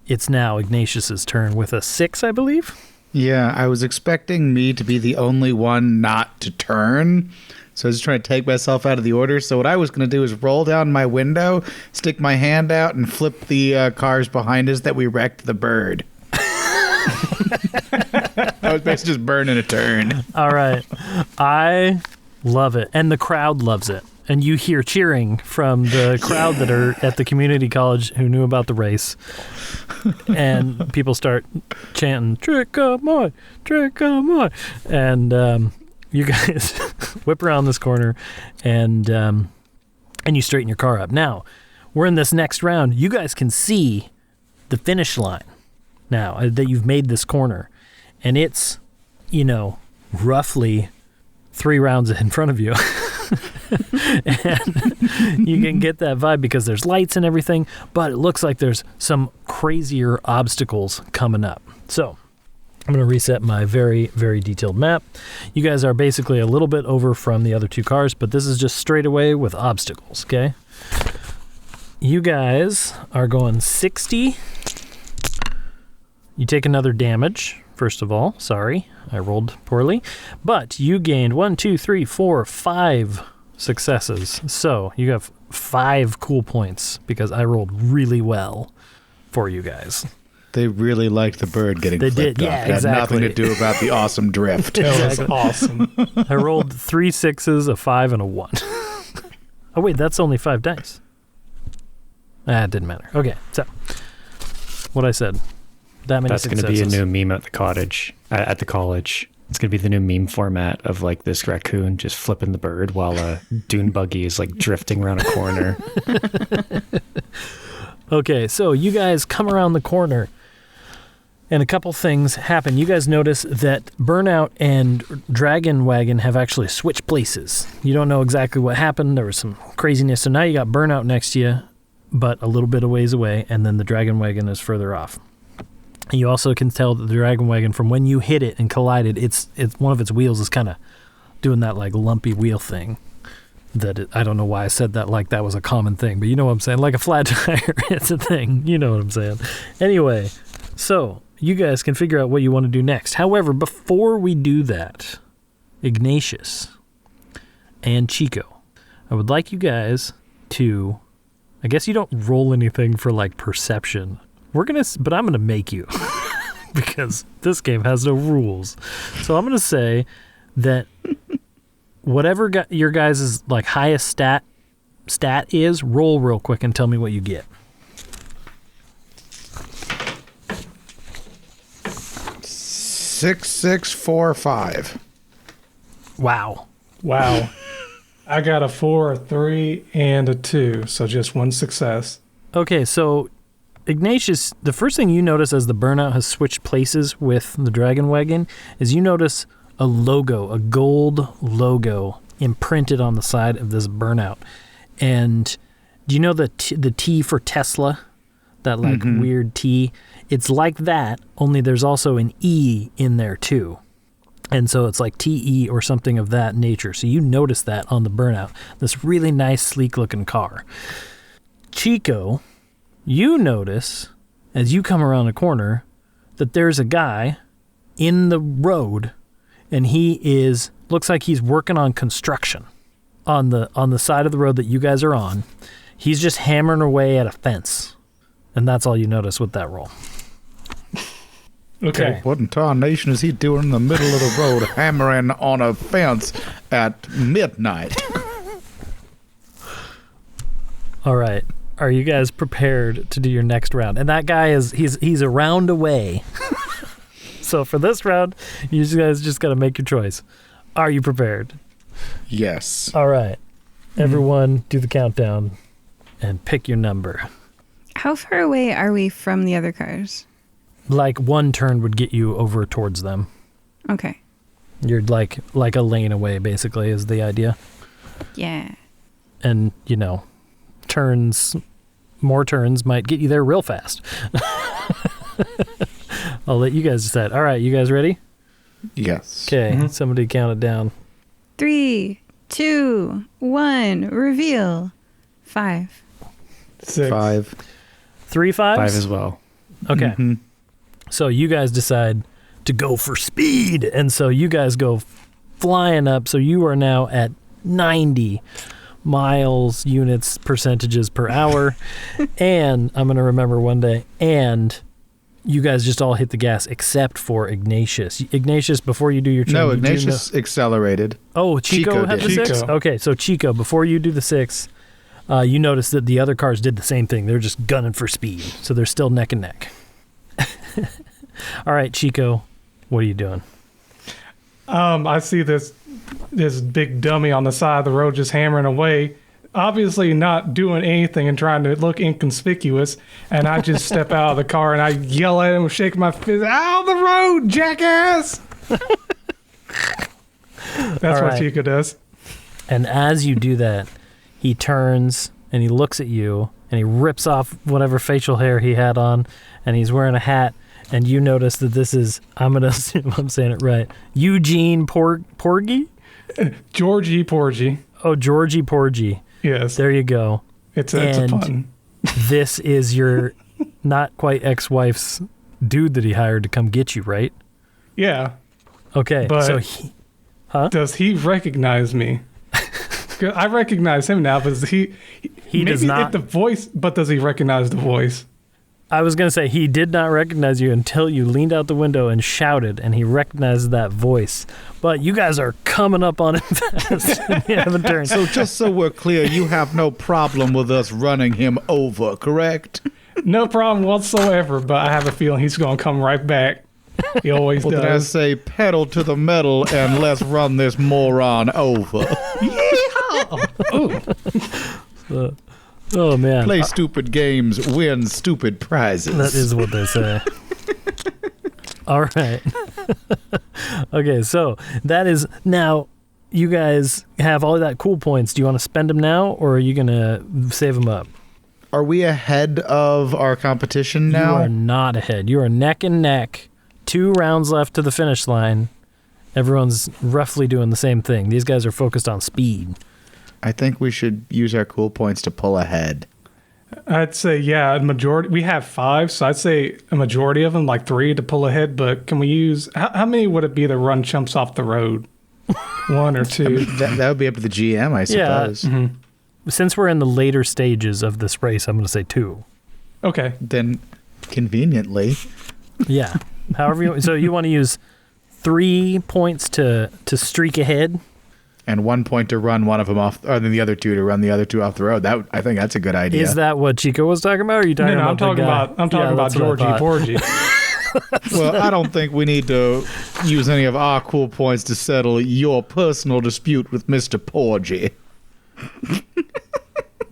it's now Ignatius's turn with a 6, I believe. Yeah, I was expecting me to be the only one not to turn. So I was trying to take myself out of the order. So what I was going to do is roll down my window, stick my hand out, and flip the cars behind us that we wrecked the bird. I was basically just burning a turn. All right. I love it. And the crowd loves it. And you hear cheering from the crowd that are at the community college who knew about the race. And people start chanting, Trickamui, Trickamui. And you guys whip around this corner and you straighten your car up. Now, we're in this next round. You guys can see the finish line now that you've made this corner. And it's, roughly 3 rounds in front of you. And you can get that vibe because there's lights and everything, but it looks like there's some crazier obstacles coming up. So I'm going to reset my very, very detailed map. You guys are basically a little bit over from the other 2 cars, but this is just straight away with obstacles, okay? You guys are going 60. You take another damage, first of all. Sorry, I rolled poorly. But you gained 1, 2, 3, 4, 5 successes. So you have 5 cool points because I rolled really well for you guys. They really liked the bird getting They flipped did, up. yeah, It had exactly. nothing to do about the awesome drift. That was awesome. I rolled 3 6s, a 5, and a 1. Oh, wait, that's only 5 dice. It didn't matter. Okay, so what I said. That many That's going to be a successes. new meme at the cottage, at the college. It's going to be the new meme format of like this raccoon just flipping the bird while a dune buggy is like drifting around a corner. Okay, so you guys come around the corner and a couple things happen. You guys notice that Burnout and Dragon Wagon have actually switched places. You don't know exactly what happened. There was some craziness. So now you got Burnout next to you, but a little bit of ways away, and then the Dragon Wagon is further off. And you also can tell that the Dragon Wagon, from when you hit it and collided, it's one of its wheels is kind of doing that like lumpy wheel thing. I don't know why I said that like that was a common thing, but you know what I'm saying? Like a flat tire, it's a thing. You know what I'm saying? Anyway, so you guys can figure out what you want to do next. However, before we do that, Ignatius and Chico, I would like you guys to, I guess you don't roll anything for like perception. But I'm going to make you because this game has no rules. So I'm going to say that whatever your guys' like highest stat is, roll real quick and tell me what you get. 6, 6, 4, 5. Wow. Wow. I got a 4, a 3, and a 2, so just 1 success. Okay, so Ignatius, the first thing you notice as the Burnout has switched places with the Dragon Wagon is you notice a logo, a gold logo imprinted on the side of this Burnout. And do you know the T for Tesla? That like weird T? It's like that, only there's also an E in there too. And so it's like TE or something of that nature. So you notice that on the Burnout, this really nice, sleek looking car. Chico, you notice, as you come around the corner, that there's a guy in the road, and he looks like he's working on construction on the side of the road that you guys are on. He's just hammering away at a fence, and that's all you notice with that roll. Okay. What in tarnation is he doing in the middle of the road hammering on a fence at midnight? All right. Are you guys prepared to do your next round? And that guy he's a round away. So for this round, you guys just got to make your choice. Are you prepared? Yes. All right. Everyone do the countdown and pick your number. How far away are we from the other cars? Like one turn would get you over towards them. Okay. You're like a lane away, basically, is the idea. Yeah. And, more turns might get you there real fast. I'll let you guys decide. All right, you guys ready? Yes. Okay, somebody count it down. 3, 2, 1, reveal. 5. 6. 5. 3 5s? 5 as well. Okay. So you guys decide to go for speed, and so you guys go flying up. So you are now at 90 miles, units, percentages per hour. And I'm going to remember one day, and you guys just all hit the gas except for Ignatius. Ignatius, before you do your turn... No, Ignatius accelerated. Oh, Chico had the did. 6? Chico. Okay, so Chico, before you do the 6, you notice that the other cars did the same thing. They're just gunning for speed. So they're still neck and neck. All right, Chico, what are you doing? I see this big dummy on the side of the road just hammering away, obviously not doing anything and trying to look inconspicuous. And I just step out of the car and I yell at him, shake my fist, out of the road, jackass! That's what right. Chico does. And as you do that, he turns and he looks at you and he rips off whatever facial hair he had on, and he's wearing a hat. And you notice that this is, I'm going to assume I'm saying it right, Eugene Porgy? Georgie Porgy. Oh, Georgie Porgy. Yes. There you go. It's a pun. This is your not quite ex-wife's dude that he hired to come get you, right? Yeah. Okay. But so does he recognize me? 'Cause I recognize him now, but he does not. The voice, but does he recognize the voice? I was going to say he did not recognize you until you leaned out the window and shouted, and he recognized that voice. But you guys are coming up on him fast. You haven't turned. So just so we're clear, you have no problem with us running him over, correct? No problem whatsoever, but I have a feeling he's going to come right back. He always Well, then I does. say pedal to the metal and let's run this moron over. Oh, man. Play stupid games, win stupid prizes. That is what they say. All right. Okay, so that is now. You guys have all of that cool points. Do you want to spend them now, or are you going to save them up? Are we ahead of our competition now? You are not ahead. You are neck and neck. 2 rounds left to the finish line. Everyone's roughly doing the same thing. These guys are focused on speed. I think we should use our cool points to pull ahead. I'd say, yeah, a majority. We have 5, so I'd say a majority of them, like 3 to pull ahead. But can we use, how many would it be to run chumps off the road? 1 or 2? That would be up to the GM, I suppose. Yeah. Since we're in the later stages of this race, I'm going to say 2. Okay. Then, conveniently, Yeah. However you. So you want to use 3 points to streak ahead. and 1 point to run one of them off, or then the other 2 to run the other 2 off the road. I think that's a good idea. Is that what Chico was talking about? Or are you talking No, about I'm talking about Georgie Porgy. Well, I don't think we need to use any of our cool points to settle your personal dispute with Mr. Porgy.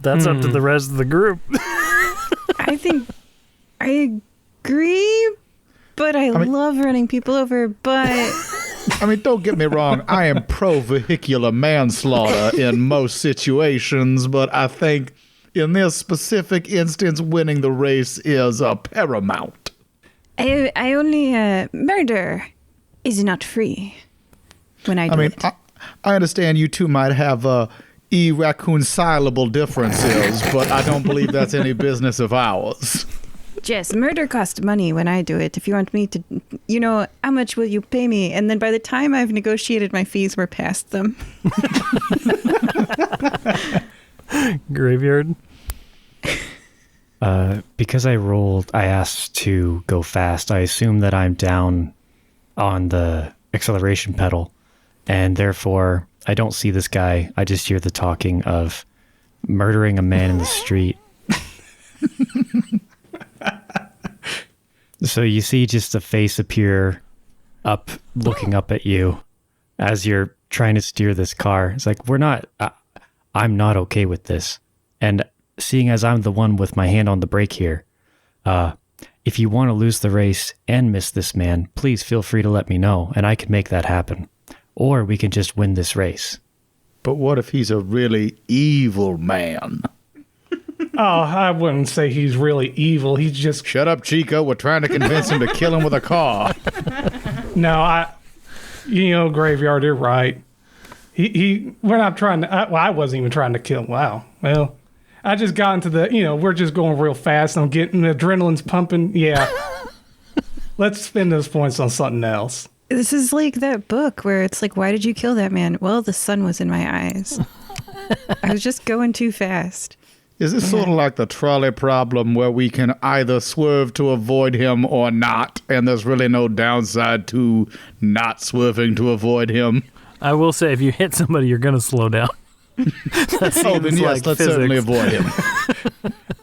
That's up to the rest of the group. I think I agree, but I love running people over, but I mean, don't get me wrong. I am pro-vehicular manslaughter in most situations, but I think in this specific instance, winning the race is paramount. I only murder is not free when I do it. I understand you two might have irreconcilable differences, but I don't believe that's any business of ours. Jess, murder costs money when I do it. If you want me to, how much will you pay me? And then by the time I've negotiated my fees, we're past them. Graveyard. Because I asked to go fast, I assume that I'm down on the acceleration pedal, and therefore I don't see this guy. I just hear the talking of murdering a man in the street. So you see just a face appear up, looking up at you as you're trying to steer this car. It's like, I'm not okay with this. And seeing as I'm the one with my hand on the brake here, if you want to lose the race and miss this man, please feel free to let me know, and I can make that happen. Or we can just win this race. But what if he's a really evil man? Oh, I wouldn't say he's really evil. He's just... Shut up, Chico. We're trying to convince him to kill him with a car. No, Graveyard, you're right. We're not trying to... I wasn't even trying to kill him. Wow. Well, I just got into we're just going real fast. I'm getting the adrenaline's pumping. Yeah. Let's spend those points on something else. This is like that book where it's like, why did you kill that man? Well, the sun was in my eyes. I was just going too fast. Is this sort of like the trolley problem where we can either swerve to avoid him or not, and there's really no downside to not swerving to avoid him? I will say, if you hit somebody, you're going to slow down. Then yes, let's certainly avoid him.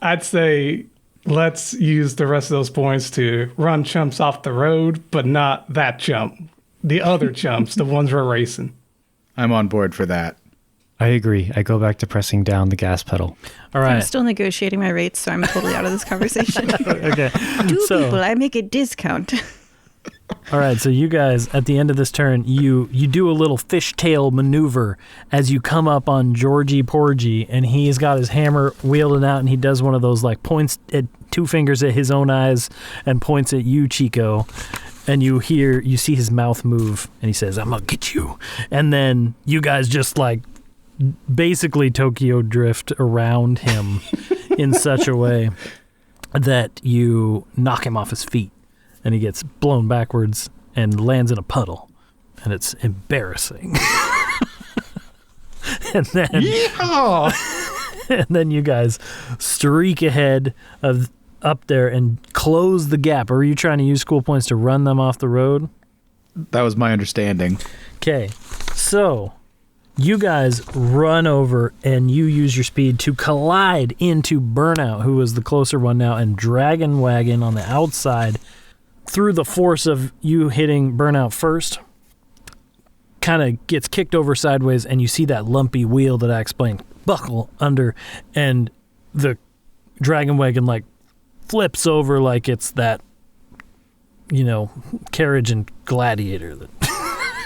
I'd say let's use the rest of those points to run chumps off the road, but not that chump. The other chumps, the ones we're racing. I'm on board for that. I agree. I go back to pressing down the gas pedal. All right. I'm still negotiating my rates, so I'm totally out of this conversation. Okay. Two people, I make a discount. All right, so you guys, at the end of this turn, you do a little fishtail maneuver as you come up on Georgie Porgy, and he's got his hammer wielding out, and he does one of those, like, points at 2 fingers at his own eyes and points at you, Chico, and you see his mouth move, and he says, "I'm gonna get you." And then you guys just, like, basically Tokyo drift around him in such a way that you knock him off his feet. And he gets blown backwards and lands in a puddle. And it's embarrassing. and then you guys streak ahead up there and close the gap. Or are you trying to use school points to run them off the road? That was my understanding. Okay. So you guys run over and you use your speed to collide into Burnout, who is the closer one now, and Dragon Wagon on the outside. Through the force of you hitting Burnout first, kind of gets kicked over sideways, and you see that lumpy wheel that I explained buckle under, and the Dragon Wagon like flips over like it's that, carriage and Gladiator that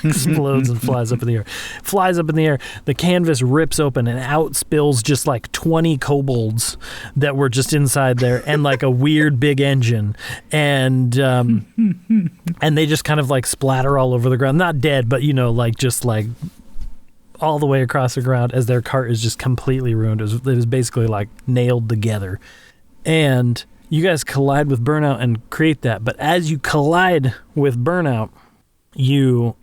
explodes and flies up in the air. The canvas rips open and out spills just like 20 kobolds that were just inside there, and like a weird big engine, and they just kind of like splatter all over the ground. Not dead, but just like all the way across the ground as their cart is just completely ruined. It was basically like nailed together. And you guys collide with Burnout and create that. But as you collide with Burnout, you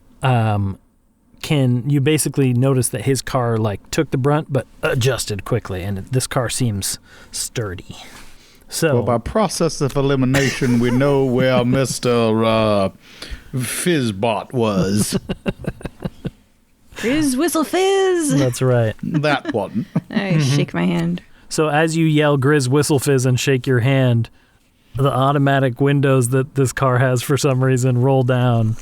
basically notice that his car like took the brunt but adjusted quickly, and this car seems sturdy. So well, by process of elimination, we know where Mr. Fizzbot was. Fizz, whistle, fizz. That's right. That one. I shake my hand. So as you yell Grizz Whistle Fizz and shake your hand, the automatic windows that this car has for some reason roll down.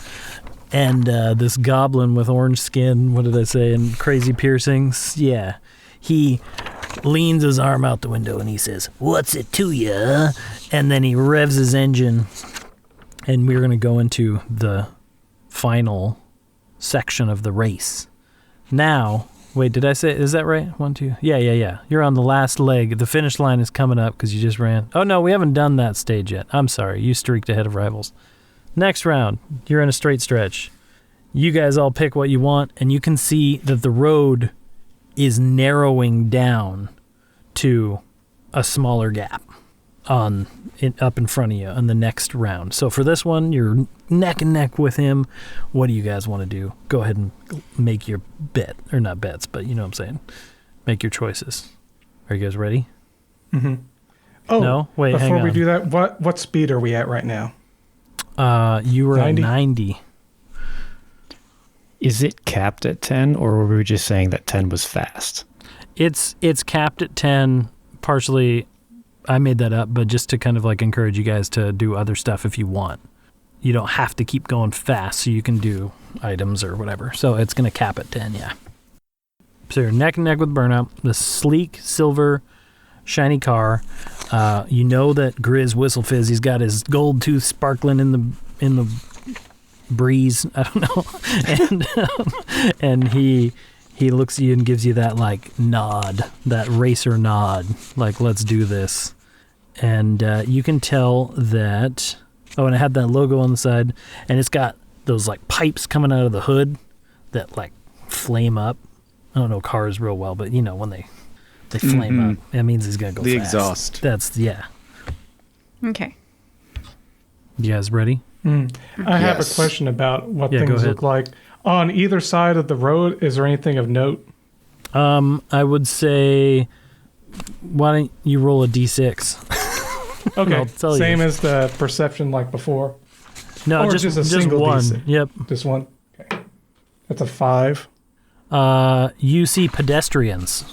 And this goblin with orange skin, what did I say, and crazy piercings? Yeah. He leans his arm out the window and he says, "What's it to ya?" And then he revs his engine. And we're going to go into the final section of the race. Now, wait, did I say, is that right? 1, 2. Yeah. You're on the last leg. The finish line is coming up because you just ran. Oh, no, we haven't done that stage yet. I'm sorry. You streaked ahead of rivals. Next round, you're in a straight stretch. You guys all pick what you want, and you can see that the road is narrowing down to a smaller gap up in front of you on the next round. So for this one, you're neck and neck with him. What do you guys want to do? Go ahead and make your bet. Or not bets, but you know what I'm saying. Make your choices. Are you guys ready? Mm-hmm. Oh, no? Wait, hang before on. we do that, what speed are we at right now? You were 90? at 90. Is it capped at 10, or were we just saying that 10 was fast? It's capped at 10. Partially, I made that up, but just to kind of like encourage you guys to do other stuff if you want. You don't have to keep going fast, so you can do items or whatever. So it's going to cap at 10, yeah. So you're neck and neck with Burnout. The sleek, silver, shiny car. You know that Grizz Whistlefizz, he's got his gold tooth sparkling in the breeze. I don't know. And he looks at you and gives you that like nod, that racer nod, like let's do this. And you can tell that. Oh, and it had that logo on the side, and it's got those like pipes coming out of the hood that like flame up. I don't know cars real well, but you know when they flame up, that means he's gonna go the fast. Exhaust. That's Okay. You guys ready? I have a question about what Yeah, go things ahead. look like. On either side of the road, is there anything of note? I would say, why don't you roll a d6? Okay, I'll tell same you. as the perception like before. No, Or just just a single one. d6. Yep. Just one. Okay. That's a 5. You see pedestrians.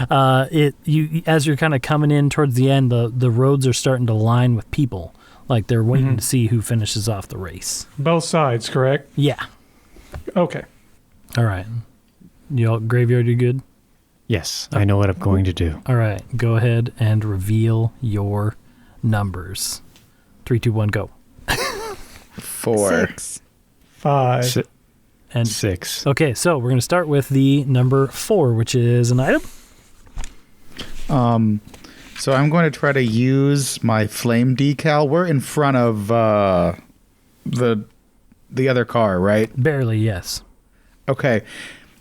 As you're kind of coming in towards the end, the roads are starting to line with people, like they're waiting to see who finishes off the race. Both sides, correct? Yeah. Okay. All right. Graveyard, you good? Yes, I know what I'm going to do. All right. Go ahead and reveal your numbers. 3, 2, 1, go. 4. 6. 5. Si- And 6. okay, so we're going to start with the number 4, which is an item. So I'm going to try to use my flame decal. We're in front of the other car, right? Barely, yes. Okay.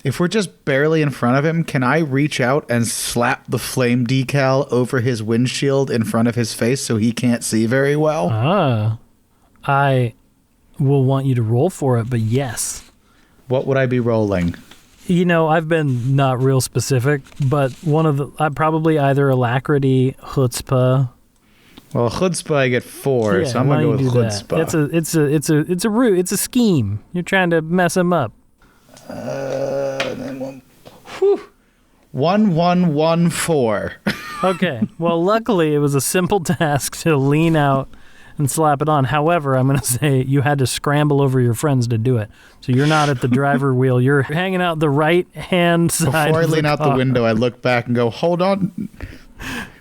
If we're just barely in front of him, can I reach out and slap the flame decal over his windshield in front of his face so he can't see very well? I will want you to roll for it, but yes. What would I be rolling? You know, I've been not real specific, but one of the probably either alacrity, chutzpah. Well, chutzpah I get 4, so I'm why going to don't go you with do that? chutzpah. It's a route. It's a scheme. You're trying to mess him up. 1114. Okay. Well, luckily it was a simple task to lean out and slap it on. However, I'm going to say you had to scramble over your friends to do it. So you're not at the driver wheel. You're hanging out the right hand side. Before I of lean out the car. window, I look back and go, hold on.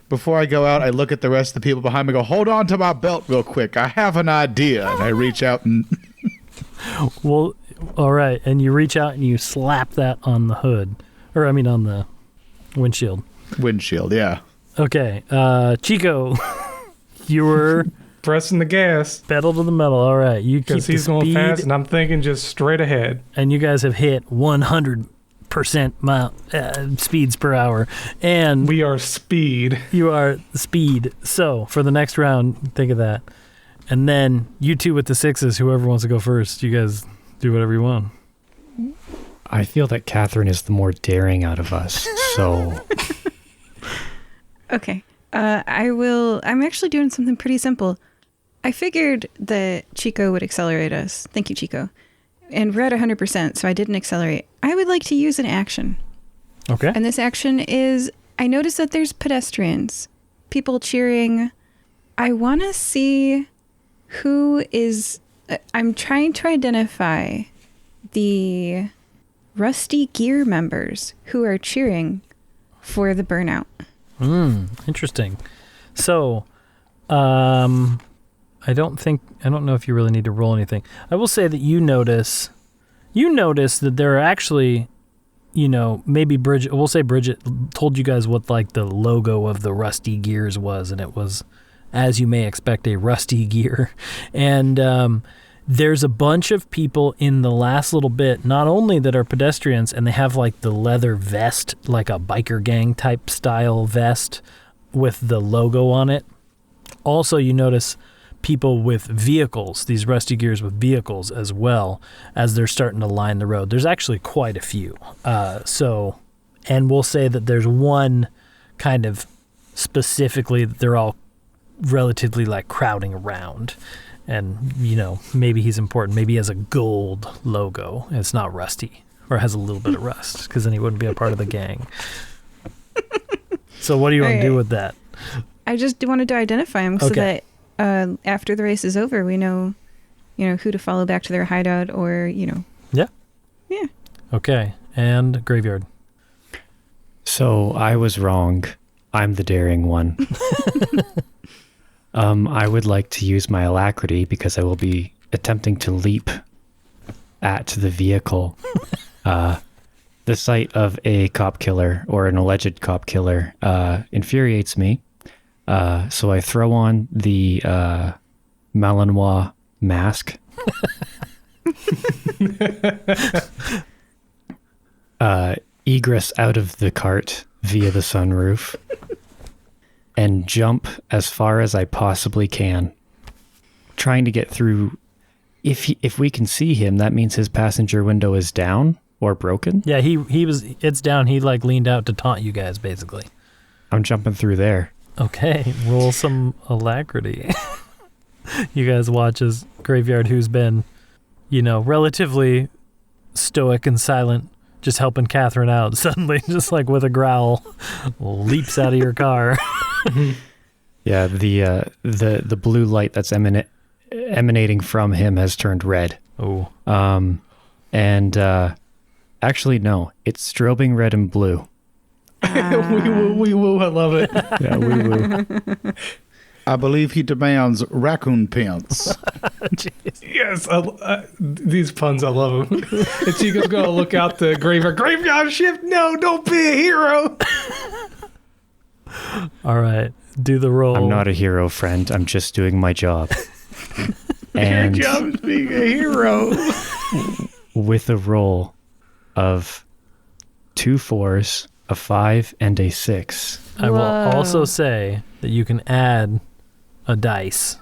Before I go out, I look at the rest of the people behind me and go, hold on to my belt real quick. I have an idea. And I reach out and... Well, all right. And you reach out and you slap that on the hood. Or, I mean, on the windshield. Windshield, yeah. Okay. Chico, you were Pressing the gas pedal to the metal. All right. You keep because the he's going speed, fast, and I'm thinking just straight ahead. and you guys have hit 100% mile speeds per hour. And We are speed. you are speed. So for the next round, think of that. And then you two with the 6s, whoever wants to go first, you guys do whatever you want. I feel that Catherine is the more daring out of us, so Okay. I'm actually doing something pretty simple. I figured that Chico would accelerate us. Thank you, Chico. And we're at 100%, so I didn't accelerate. I would like to use an action. Okay. And this action is, I noticed that there's pedestrians, people cheering. I want to see who is, I'm trying to identify the Rusty Gear members who are cheering for the burnout. Interesting. So, I don't know if you really need to roll anything. I will say that you notice that there are actually, maybe Bridget, we'll say Bridget told you guys what like the logo of the Rusty Gears was, and it was, as you may expect, a rusty gear. And there's a bunch of people in the last little bit, not only that are pedestrians, and they have like the leather vest, like a biker gang type style vest with the logo on it. Also, you notice people with vehicles, these Rusty Gears with vehicles as well, as they're starting to line the road. There's actually quite a few. And we'll say that there's one kind of specifically that they're all relatively like crowding around. And, maybe he's important. Maybe he has a gold logo. It's not rusty. or has a little bit of rust, because then he wouldn't be a part of the gang. So what do you want to do with that? I just wanted to identify him so that after the race is over, we know, who to follow back to their hideout or, Yeah. Yeah. Okay. And Graveyard. So I was wrong. I'm the daring one. I would like to use my alacrity because I will be attempting to leap at the vehicle. The sight of a cop killer or an alleged cop killer infuriates me. So I throw on the Malinois mask. Egress out of the cart via the sunroof and jump as far as I possibly can, trying to get through. If we can see him, that means his passenger window is down or broken. Yeah, it's down. He leaned out to taunt you guys, basically. I'm jumping through there. Okay, roll some alacrity. You guys watch as Graveyard, who's been, relatively stoic and silent, just helping Catherine out, suddenly, just with a growl, leaps out of your car. Yeah, the blue light that's emanating from him has turned red. Oh. And actually, no, it's strobing red and blue. We woo, I love it. Yeah, we woo. I believe he demands raccoon pants. Yes, these puns, I love them. And Chico's going to look out the graveyard shift. No, don't be a hero. All right, do the roll. I'm not a hero, friend. I'm just doing my job. And your job is being a hero. with a roll of 2 4s, a 5, and a 6. I will also say that you can add a dice,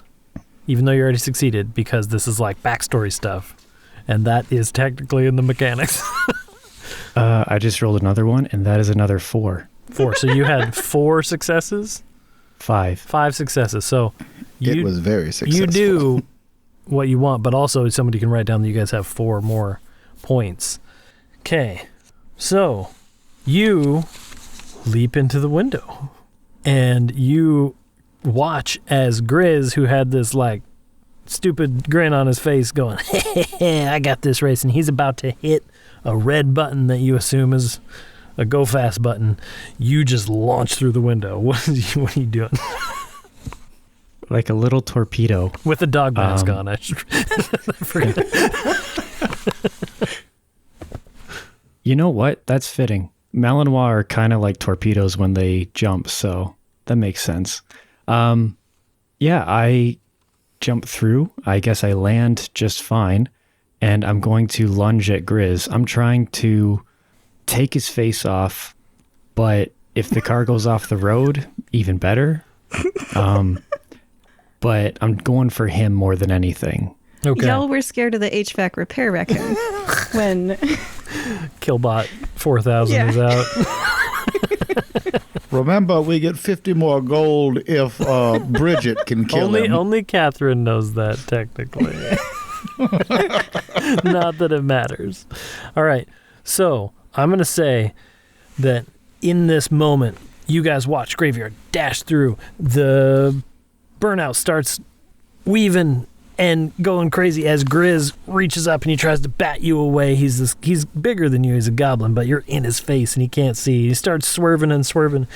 even though you already succeeded, because this is backstory stuff, and that is technically in the mechanics. I just rolled another one, and that is another 4. 4. So you had 4 successes? 5. 5 successes. So It was very successful. You do what you want, but also somebody can write down that you guys have 4 more points. Okay. So you leap into the window, and you watch as Grizz, who had this stupid grin on his face, going, hey, I got this race, and he's about to hit a red button that you assume is a go fast button. You just launch through the window. What are you doing? Like a little torpedo. With a dog mask on. I forget. You know what? That's fitting. Malinois are kind of like torpedoes when they jump, so that makes sense. Yeah, I jump through. I guess I land just fine, and I'm going to lunge at Grizz. I'm trying to take his face off, but if the car goes off the road, even better. But I'm going for him more than anything. Okay. Y'all were scared of the HVAC repair raccoon when Killbot 4000 is out. Remember, we get 50 more gold if Bridget can kill him. Only Catherine knows that, technically. Not that it matters. All right. So I'm going to say that in this moment, you guys watch Graveyard dash through. The burnout starts weaving and going crazy as Grizz reaches up and he tries to bat you away. He's bigger than you. He's a goblin, but you're in his face and he can't see. He starts swerving and swerving,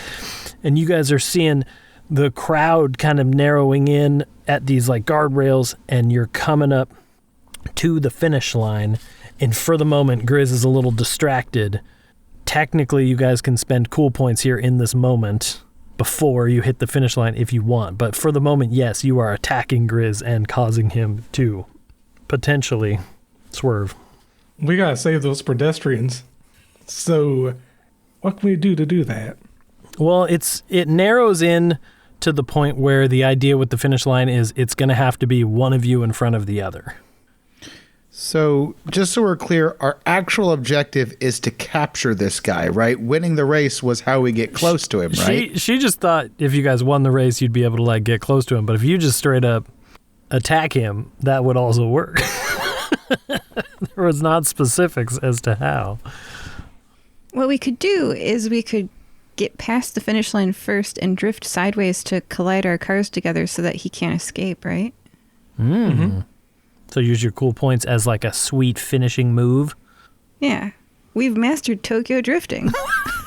and you guys are seeing the crowd kind of narrowing in at these guardrails, and you're coming up to the finish line. And for the moment, Grizz is a little distracted. Technically, you guys can spend cool points here in this moment before you hit the finish line if you want. But for the moment, yes, you are attacking Grizz and causing him to potentially swerve. We got to save those pedestrians. So what can we do to do that? Well, it narrows in to the point where the idea with the finish line is it's going to have to be one of you in front of the other. So, just so we're clear, our actual objective is to capture this guy, right? Winning the race was how we get close to him, right? She just thought if you guys won the race, you'd be able to get close to him. But if you just straight up attack him, that would also work. There was not specifics as to how. What we could do is we could get past the finish line first and drift sideways to collide our cars together so that he can't escape, right? So use your cool points as like a sweet finishing move. Yeah. We've mastered Tokyo drifting.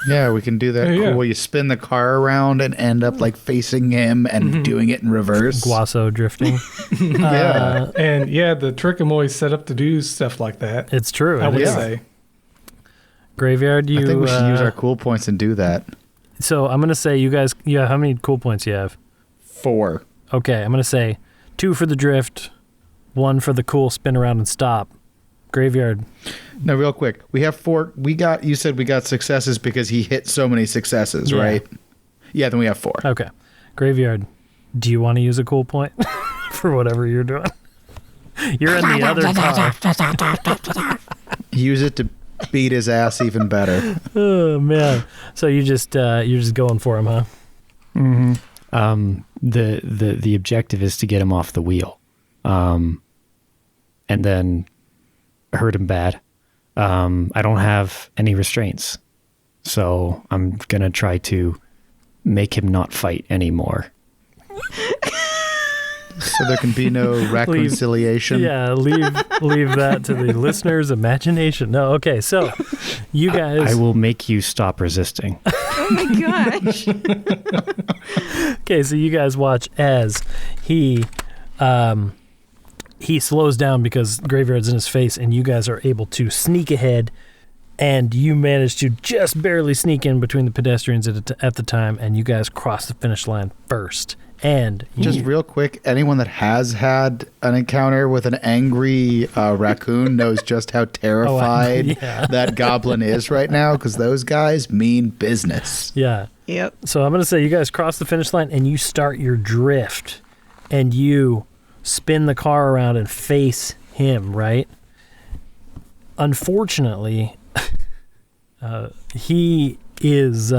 Yeah, we can do that. Yeah. Cool. You spin the car around and end up like facing him and doing it in reverse. Guaso drifting. Yeah. And yeah, the Trickamui set up to do stuff like that. It's true. I would Yeah. say. Graveyard, you... I think we should use our cool points and do that. So I'm going to say you guys... Yeah, how many cool points you have? 4. Okay, I'm going to say 2 for the drift, 1 for the cool spin around and stop. Graveyard. Now, real quick, we have 4. You said we got successes because he hit so many successes, Yeah. right? Yeah, then we have 4. Okay. Graveyard, do you want to use a cool point for whatever you're doing? You're in the other car. Use it to beat his ass even better. Oh, man. So you're just going for him, huh? The objective is to get him off the wheel, and then hurt him bad. I don't have any restraints, so I'm gonna try to make him not fight anymore. So there can be no reconciliation. Yeah, leave that to the listener's imagination. No, okay. So you guys... I will make you stop resisting. Oh my gosh. Okay, so you guys watch as he slows down because Graveyard's in his face, and you guys are able to sneak ahead, and you manage to just barely sneak in between the pedestrians at the time, and you guys cross the finish line first. And Just real quick, anyone that has had an encounter with an angry raccoon knows just how terrified yeah. that goblin is right now, because those guys mean business. yeah. Yep. So I'm going to say you guys cross the finish line, and you start your drift, and you spin the car around and face him, right? Unfortunately, he is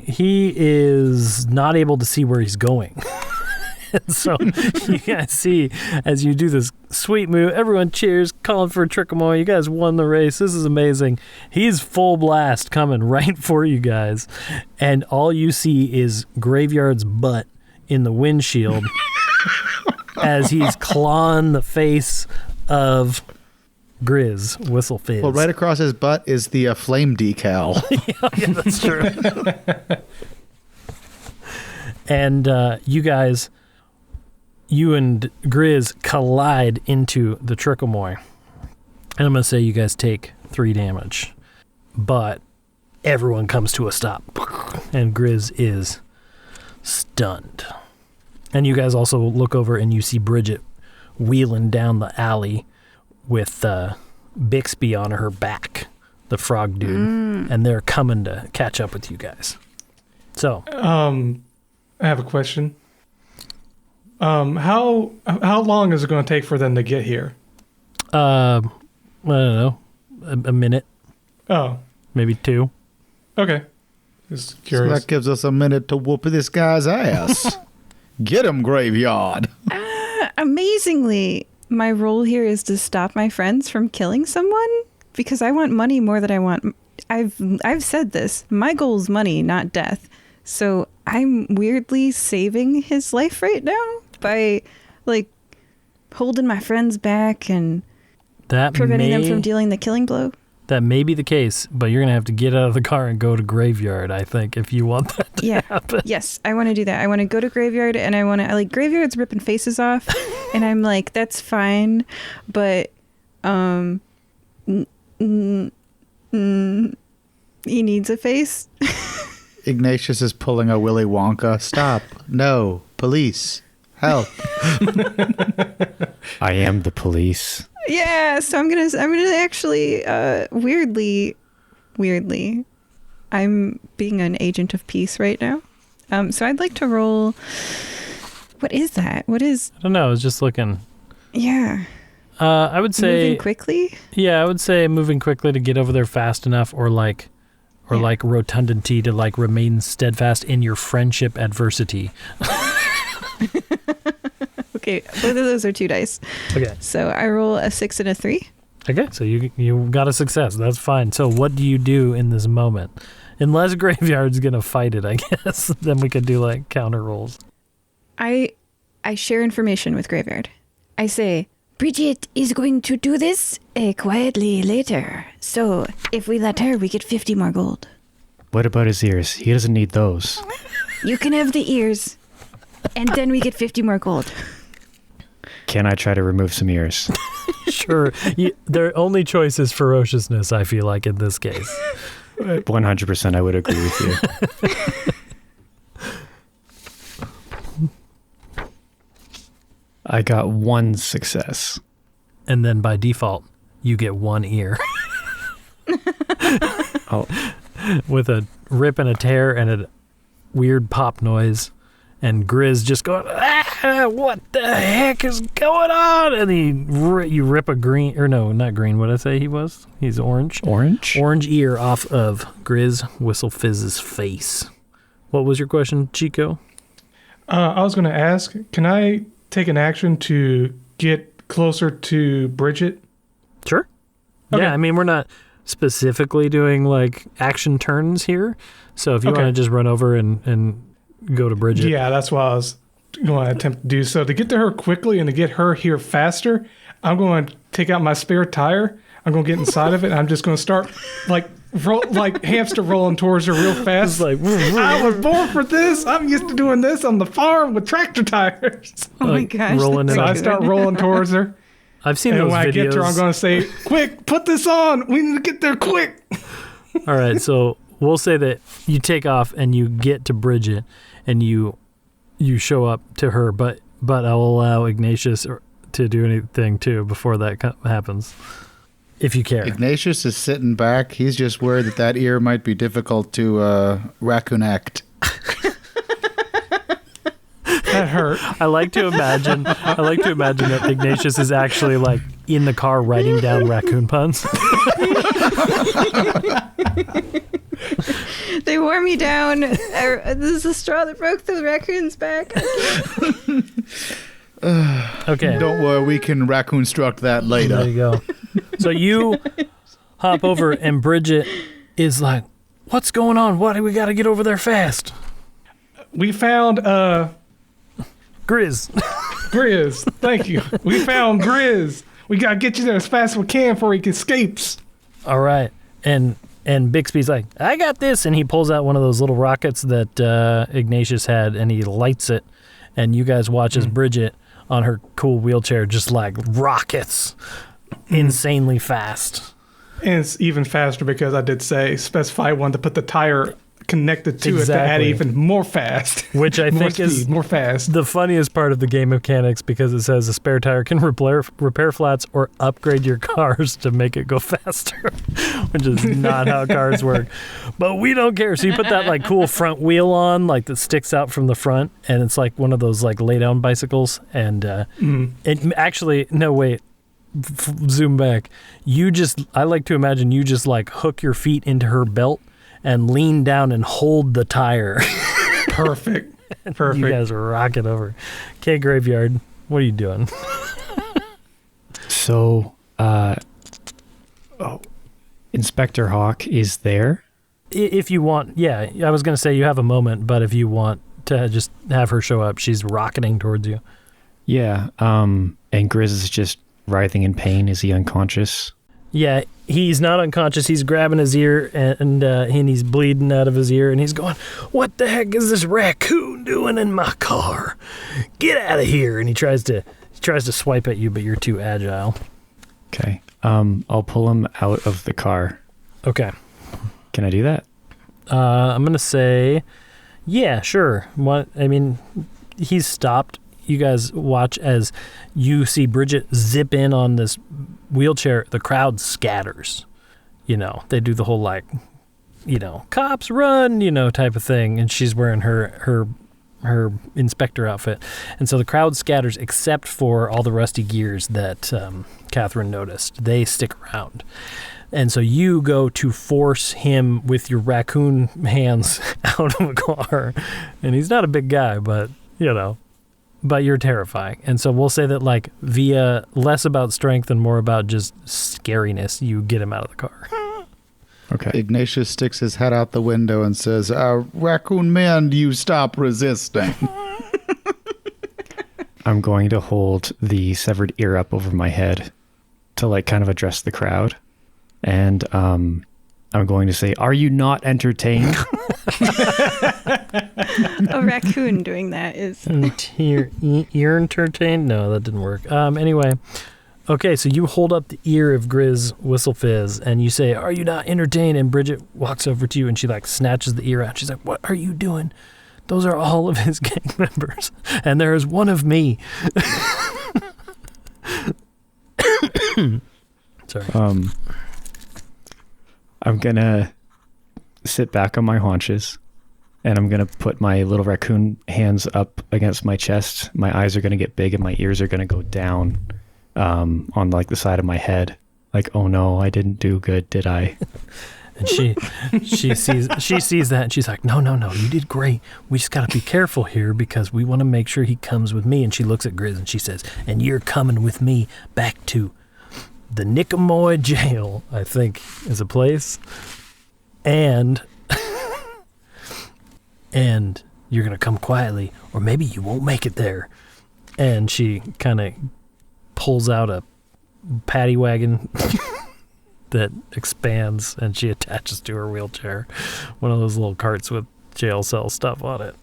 he is not able to see where he's going. And so you guys see as you do this sweet move, everyone cheers, calling for Trickamui. You guys won the race. This is amazing. He's full blast coming right for you guys. And all you see is Graveyard's butt in the windshield as he's clawing the face of Grizz, Whistle Fizz. Well, right across his butt is the flame decal. Yeah, that's true. And you and Grizz collide into the Trickamui. And I'm going to say you guys take 3 damage. But everyone comes to a stop. And Grizz is stunned. And you guys also look over and you see Bridget wheeling down the alley with Bixby on her back, the frog dude. And they're coming to catch up with you guys. So, I have a question. How long is it going to take for them to get here? I don't know, a minute, Oh, maybe 2. okay. Just So curious. that gives us a minute to whoop this guy's ass. Get him, Graveyard. Amazingly, my role here is to stop my friends from killing someone because I want money more than I want. I've said this. My goal is money, not death. So I'm weirdly saving his life right now by like holding my friends back and preventing them from dealing the killing blow. That may be the case, but you're going to have to get out of the car and go to Graveyard, I think, if you want that to happen. Yes, I want to do that. I want to go to Graveyard and I want to, like, Graveyard's ripping faces off. And I'm like, that's fine. But, he needs a face. Ignatius is pulling a Willy Wonka. Stop. No. Police. Help. I am the police. Yeah, so I'm gonna actually weirdly, I'm being an agent of peace right now. So I'd like to roll. What is that? What is? I don't know. I was just looking. Yeah. I would say Moving quickly. Yeah, I would say moving quickly to get over there fast enough, or like rotundity to like remain steadfast in your friendship adversity. Okay, both of those are 2 dice. Okay. So I roll a 6 and a 3. Okay, so you got a success. That's fine. So what do you do in this moment? Unless Graveyard's going to fight it, I guess. Then we could do, like, counter rolls. I share information with Graveyard. I say, Bridget is going to do this quietly later. So if we let her, we get 50 more gold. What about his ears? He doesn't need those. You can have the ears, and then we get 50 more gold. Can I try to remove some ears? Sure. Their only choice is ferociousness, I feel like, in this case. 100% I would agree with you. I got 1 success. And then by default, you get 1 ear. Oh, With a rip and a tear and a weird pop noise. And Grizz just going, what the heck is going on? And you rip a green, or no, not green, what did I say he was? He's orange. orange? Orange ear off of Grizz Whistle Fizz's face. What was your question, Chico? I was going to ask, can I take an action to get closer to Bridget? Sure. Okay. Yeah, I mean, we're not specifically doing, like, action turns here. So if you Okay. want to just run over and go to Bridget. Yeah, that's what I was going to attempt to do. So to get to her quickly and to get her here faster, I'm going to take out my spare tire. I'm going to get inside of it, and I'm just going to start, like hamster rolling towards her real fast. It's like, I was born for this. I'm used to doing this on the farm with tractor tires. Oh my Like, gosh. rolling that's in So a- I start rolling towards her. I've seen And those when videos. I get to her, I'm going to say, quick, put this on. We need to get there quick. All right, so we'll say that you take off and you get to Bridget and you show up to her, but I'll allow Ignatius to do anything too before that happens, if you care. Ignatius is sitting back. He's just worried that ear might be difficult to raccoon act. That hurt. I like to imagine that Ignatius is actually like in the car writing down raccoon puns. They wore me down. This is the straw that broke the raccoon's back. Okay. Don't worry, we can raccoon struck that later. There you go. So you hop over and Bridget is like, what's going on? What, we got to get over there fast. We found Grizz. Grizz. Thank you. We found Grizz. We got to get you there as fast as we can before he escapes. All right. And Bixby's like, I got this. And he pulls out one of those little rockets that Ignatius had and he lights it. And you guys watch as Bridget on her cool wheelchair just like rockets insanely fast. And it's even faster because I did say specify one to put the tire connected to it to add Exactly. even more fast. Which I more think is speed, more fast. the funniest part of the game mechanics because it says a spare tire can repair flats or upgrade your cars to make it go faster, which is not how cars work. But we don't care. So you put that like cool front wheel on, like that sticks out from the front, and it's like one of those like lay down bicycles. And it actually, no, wait. Zoom back. I like to imagine you just like hook your feet into her belt and lean down and hold the tire. Perfect. You Perfect. guys are rocking over. Okay, Graveyard, what are you doing? So, Inspector Hawk is there. If you want, yeah, I was going to say you have a moment, but if you want to just have her show up, she's rocketing towards you. Yeah, and Grizz is just writhing in pain. Is he unconscious? Yeah, he's not unconscious. He's grabbing his ear and he's bleeding out of his ear and he's going, what the heck is this raccoon doing in my car? Get out of here. And he tries to swipe at you, but you're too agile. Okay. I'll pull him out of the car. Okay. Can I do that? I'm going to say, yeah, sure. He's stopped. You guys watch as you see Bridget zip in on this wheelchair. The crowd scatters. They do the whole like, cops run, type of thing. And she's wearing her inspector outfit. And so the crowd scatters except for all the rusty gears that Catherine noticed. They stick around. And so you go to force him with your raccoon hands out of a car. And he's not a big guy, but, but you're terrifying. And so we'll say that, like, via less about strength and more about just scariness, you get him out of the car. Okay. Ignatius sticks his head out the window and says, Raccoon man, you stop resisting. I'm going to hold the severed ear up over my head to, like, kind of address the crowd. And I'm going to say, are you not entertained? A raccoon doing that is... Ear entertained? No, that didn't work. Anyway, okay, so you hold up the ear of Grizz Whistlefizz and you say, are you not entertained? And Bridget walks over to you and she, like, snatches the ear out. She's like, what are you doing? Those are all of his gang members. And there is one of me. Sorry. I'm going to sit back on my haunches and I'm going to put my little raccoon hands up against my chest. My eyes are going to get big and my ears are going to go down on, like, the side of my head. Like, oh no, I didn't do good, did I? And she sees that and she's like, no, you did great. We just got to be careful here because we want to make sure he comes with me. And she looks at Grizz and she says, and you're coming with me back to the Niqamui jail, I think is a place. And you're going to come quietly or maybe you won't make it there. And she kind of pulls out a paddy wagon that expands and she attaches to her wheelchair one of those little carts with jail cell stuff on it.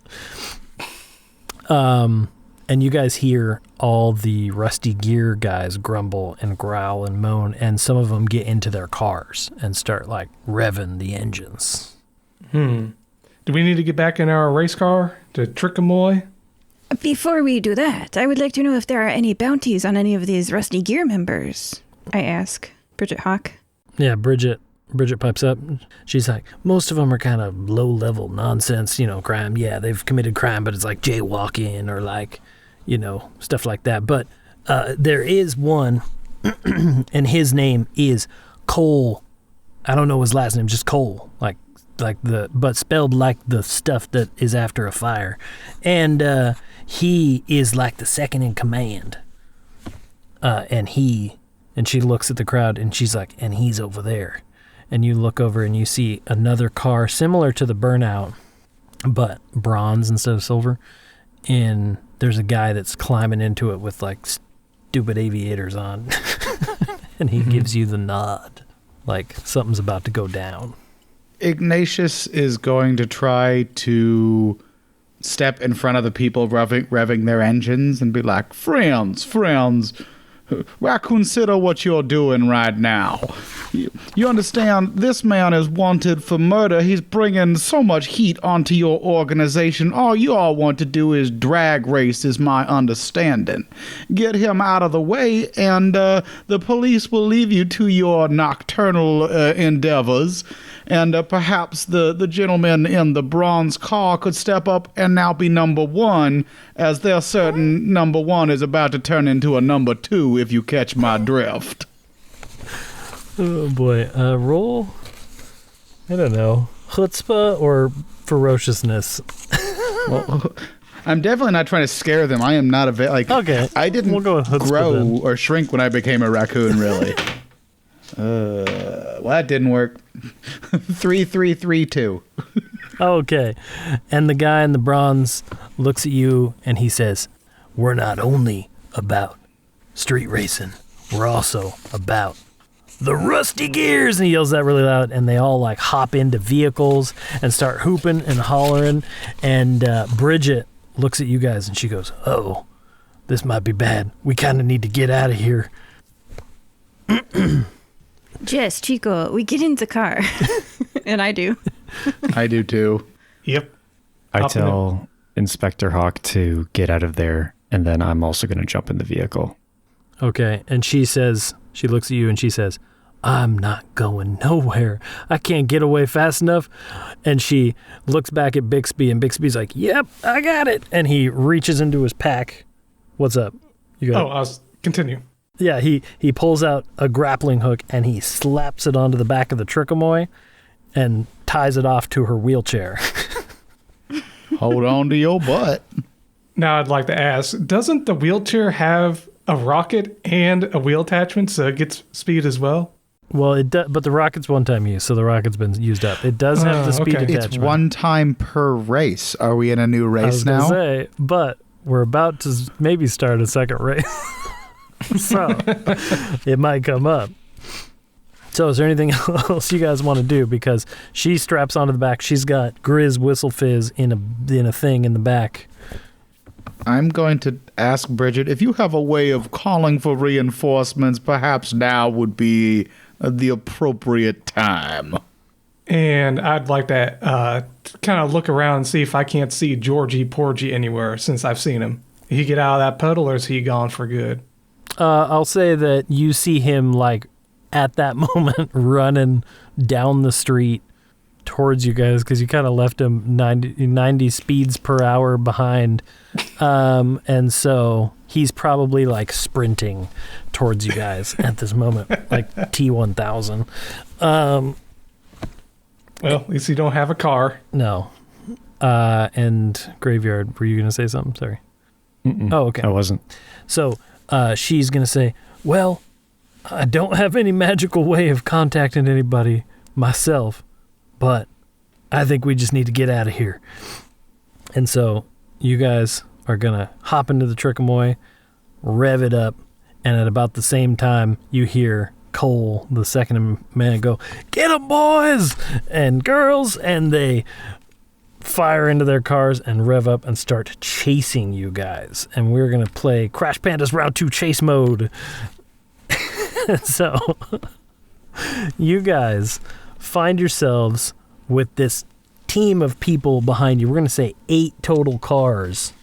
And you guys hear all the Rusty Gear guys grumble and growl and moan, and some of them get into their cars and start, like, revving the engines. Do we need to get back in our race car to Trickamui? Before we do that, I would like to know if there are any bounties on any of these Rusty Gear members, I ask Bridget Hawk. Yeah, Bridget pipes up. She's like, most of them are kind of low-level nonsense, crime. Yeah, they've committed crime, but it's like jaywalking or, like, stuff like that. But there is one, and his name is Cole. I don't know his last name, just Cole, but spelled like the stuff that is after a fire. And he is like the second in command. And she looks at the crowd and she's like, and he's over there. And you look over and you see another car similar to the Burnout, but bronze instead of silver. And there's a guy that's climbing into it with, like, stupid aviators on. And he gives you the nod, like something's about to go down. Ignatius is going to try to step in front of the people revving their engines and be like, friends, consider what you're doing right now. You understand, this man is wanted for murder. He's bringing so much heat onto your organization. All you all want to do is drag race, is my understanding. Get him out of the way, and the police will leave you to your nocturnal endeavors. And perhaps the gentleman in the bronze car could step up and now be number one, as their certain number one is about to turn into a number two, if you catch my drift. Oh boy, roll, I don't know, chutzpah or ferociousness? Well, I'm definitely not trying to scare them. I am not okay. I didn't we'll go with chutzpah grow then. or shrink when I became a raccoon, really. Well, that didn't work. 3-3-3-2. Okay. And the guy in the bronze looks at you and he says, we're not only about street racing, we're also about the Rusty Gears. And he yells that really loud, and they all, like, hop into vehicles and start hooping and hollering. And Bridget looks at you guys and she goes, oh, this might be bad. We kind of need to get out of here. Jess, Chico, we get in the car. And I do. I do too. Yep. I tell Inspector Hawk to get out of there, and then I'm also going to jump in the vehicle. Okay. And she looks at you and she says, I'm not going nowhere. I can't get away fast enough. And she looks back at Bixby, and Bixby's like, yep, I got it. And he reaches into his pack. What's up? You got Continue. Yeah, he pulls out a grappling hook and he slaps it onto the back of the Trickamui and ties it off to her wheelchair. Hold on to your butt. Now I'd like to ask, doesn't the wheelchair have a rocket and a wheel attachment so it gets speed as well? Well, it does, but the rocket's one-time use, so the rocket's been used up. It does have the speed okay. attachment. It's one time per race. Are we in a new race I was now? gonna say, but we're about to maybe start a second race. So it might come up. So is there anything else you guys want to do? Because she straps onto the back. She's got Grizz Whistle Fizz in a thing in the back. I'm going to ask Bridget, if you have a way of calling for reinforcements, perhaps now would be the appropriate time. And I'd like to kind of look around and see if I can't see Georgie Porgy anywhere since I've seen him. He get out of that puddle, or is he gone for good? I'll say that you see him like at that moment running down the street towards you guys because you kind of left him 90 speeds per hour behind. And so he's probably like sprinting towards you guys at this moment, like T-1000. Well, at least you don't have a car. No. And Graveyard, were you going to say something? Sorry. Mm-mm, Oh, okay. I wasn't. So she's going to say, well, I don't have any magical way of contacting anybody myself, but I think we just need to get out of here. And so you guys are going to hop into the Trickamui, rev it up, and at about the same time, you hear Cole, the second man, go, "Get 'em, boys and girls," and they fire into their cars and rev up and start chasing you guys. And we're going to play Crash Pandas Round 2 Chase Mode. So you guys find yourselves with this team of people behind you. We're going to say 8 total cars,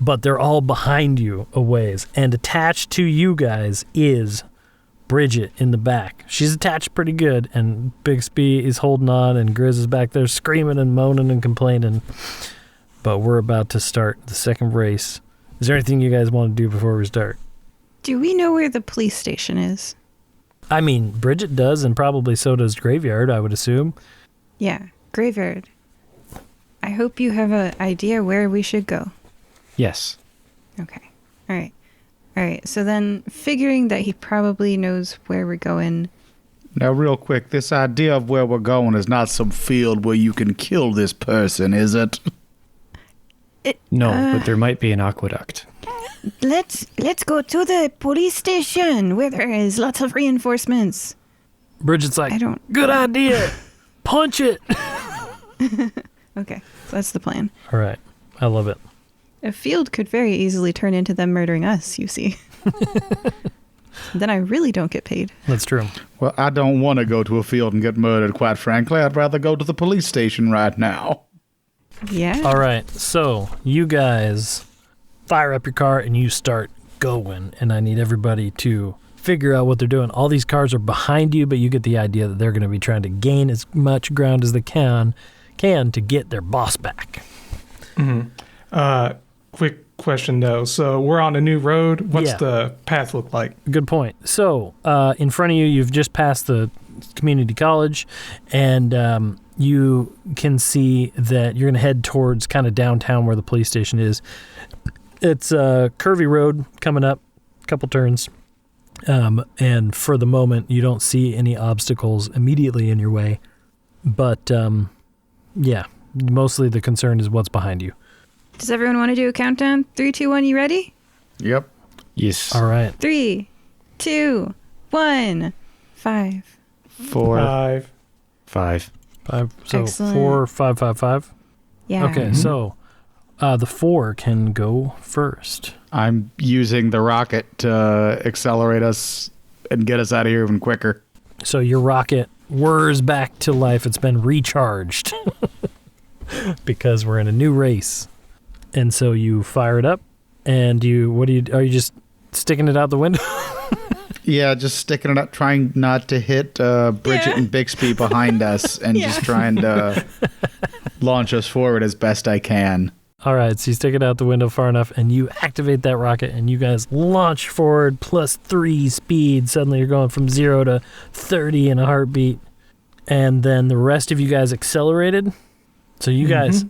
but they're all behind you a ways. And attached to you guys is Bridget in the back. She's attached pretty good, and Bixby is holding on, and Grizz is back there screaming and moaning and complaining. But we're about to start the second race. Is there anything you guys want to do before we start? Do we know where the police station is? I mean, Bridget does, and probably so does Graveyard, I would assume. Yeah, Graveyard. I hope you have an idea where we should go. Yes. Okay. All right. So then, figuring that he probably knows where we're going. Now, real quick, this idea of where we're going is not some field where you can kill this person, is it? No, but there might be an aqueduct. Let's go to the police station where there is lots of reinforcements. Bridget's like, I don't- good idea. Punch it. Okay, so that's the plan. All right. I love it. A field could very easily turn into them murdering us, you see. Then I really don't get paid. That's true. Well, I don't want to go to a field and get murdered, quite frankly. I'd rather go to the police station right now. Yeah. All right. So you guys fire up your car and you start going. And I need everybody to figure out what they're doing. All these cars are behind you, but you get the idea that they're going to be trying to gain as much ground as they can to get their boss back. Mm-hmm. Quick question, though. So we're on a new road. What's the path look like? Good point. So in front of you, you've just passed the community college, and you can see that you're going to head towards kind of downtown where the police station is. It's a curvy road coming up, a couple turns, and for the moment, you don't see any obstacles immediately in your way. But, yeah, mostly the concern is what's behind you. Does everyone want to do a countdown? 3, 2, 1, you ready? Yep. Yes. All right. 3, 2, 1, 5. 4, 5. 5. 5. So Excellent. 4, 5, 5, 5. Yeah. Okay, so the 4 can go first. I'm using the rocket to accelerate us and get us out of here even quicker. So your rocket whirs back to life. It's been recharged because we're in a new race. And so you fire it up, and are you just sticking it out the window? Yeah, just sticking it up, trying not to hit Bridget and Bixby behind us, and just trying to launch us forward as best I can. All right, so you stick it out the window far enough, and you activate that rocket, and you guys launch forward +3 speed. Suddenly you're going from 0 to 30 in a heartbeat. And then the rest of you guys accelerated. So you guys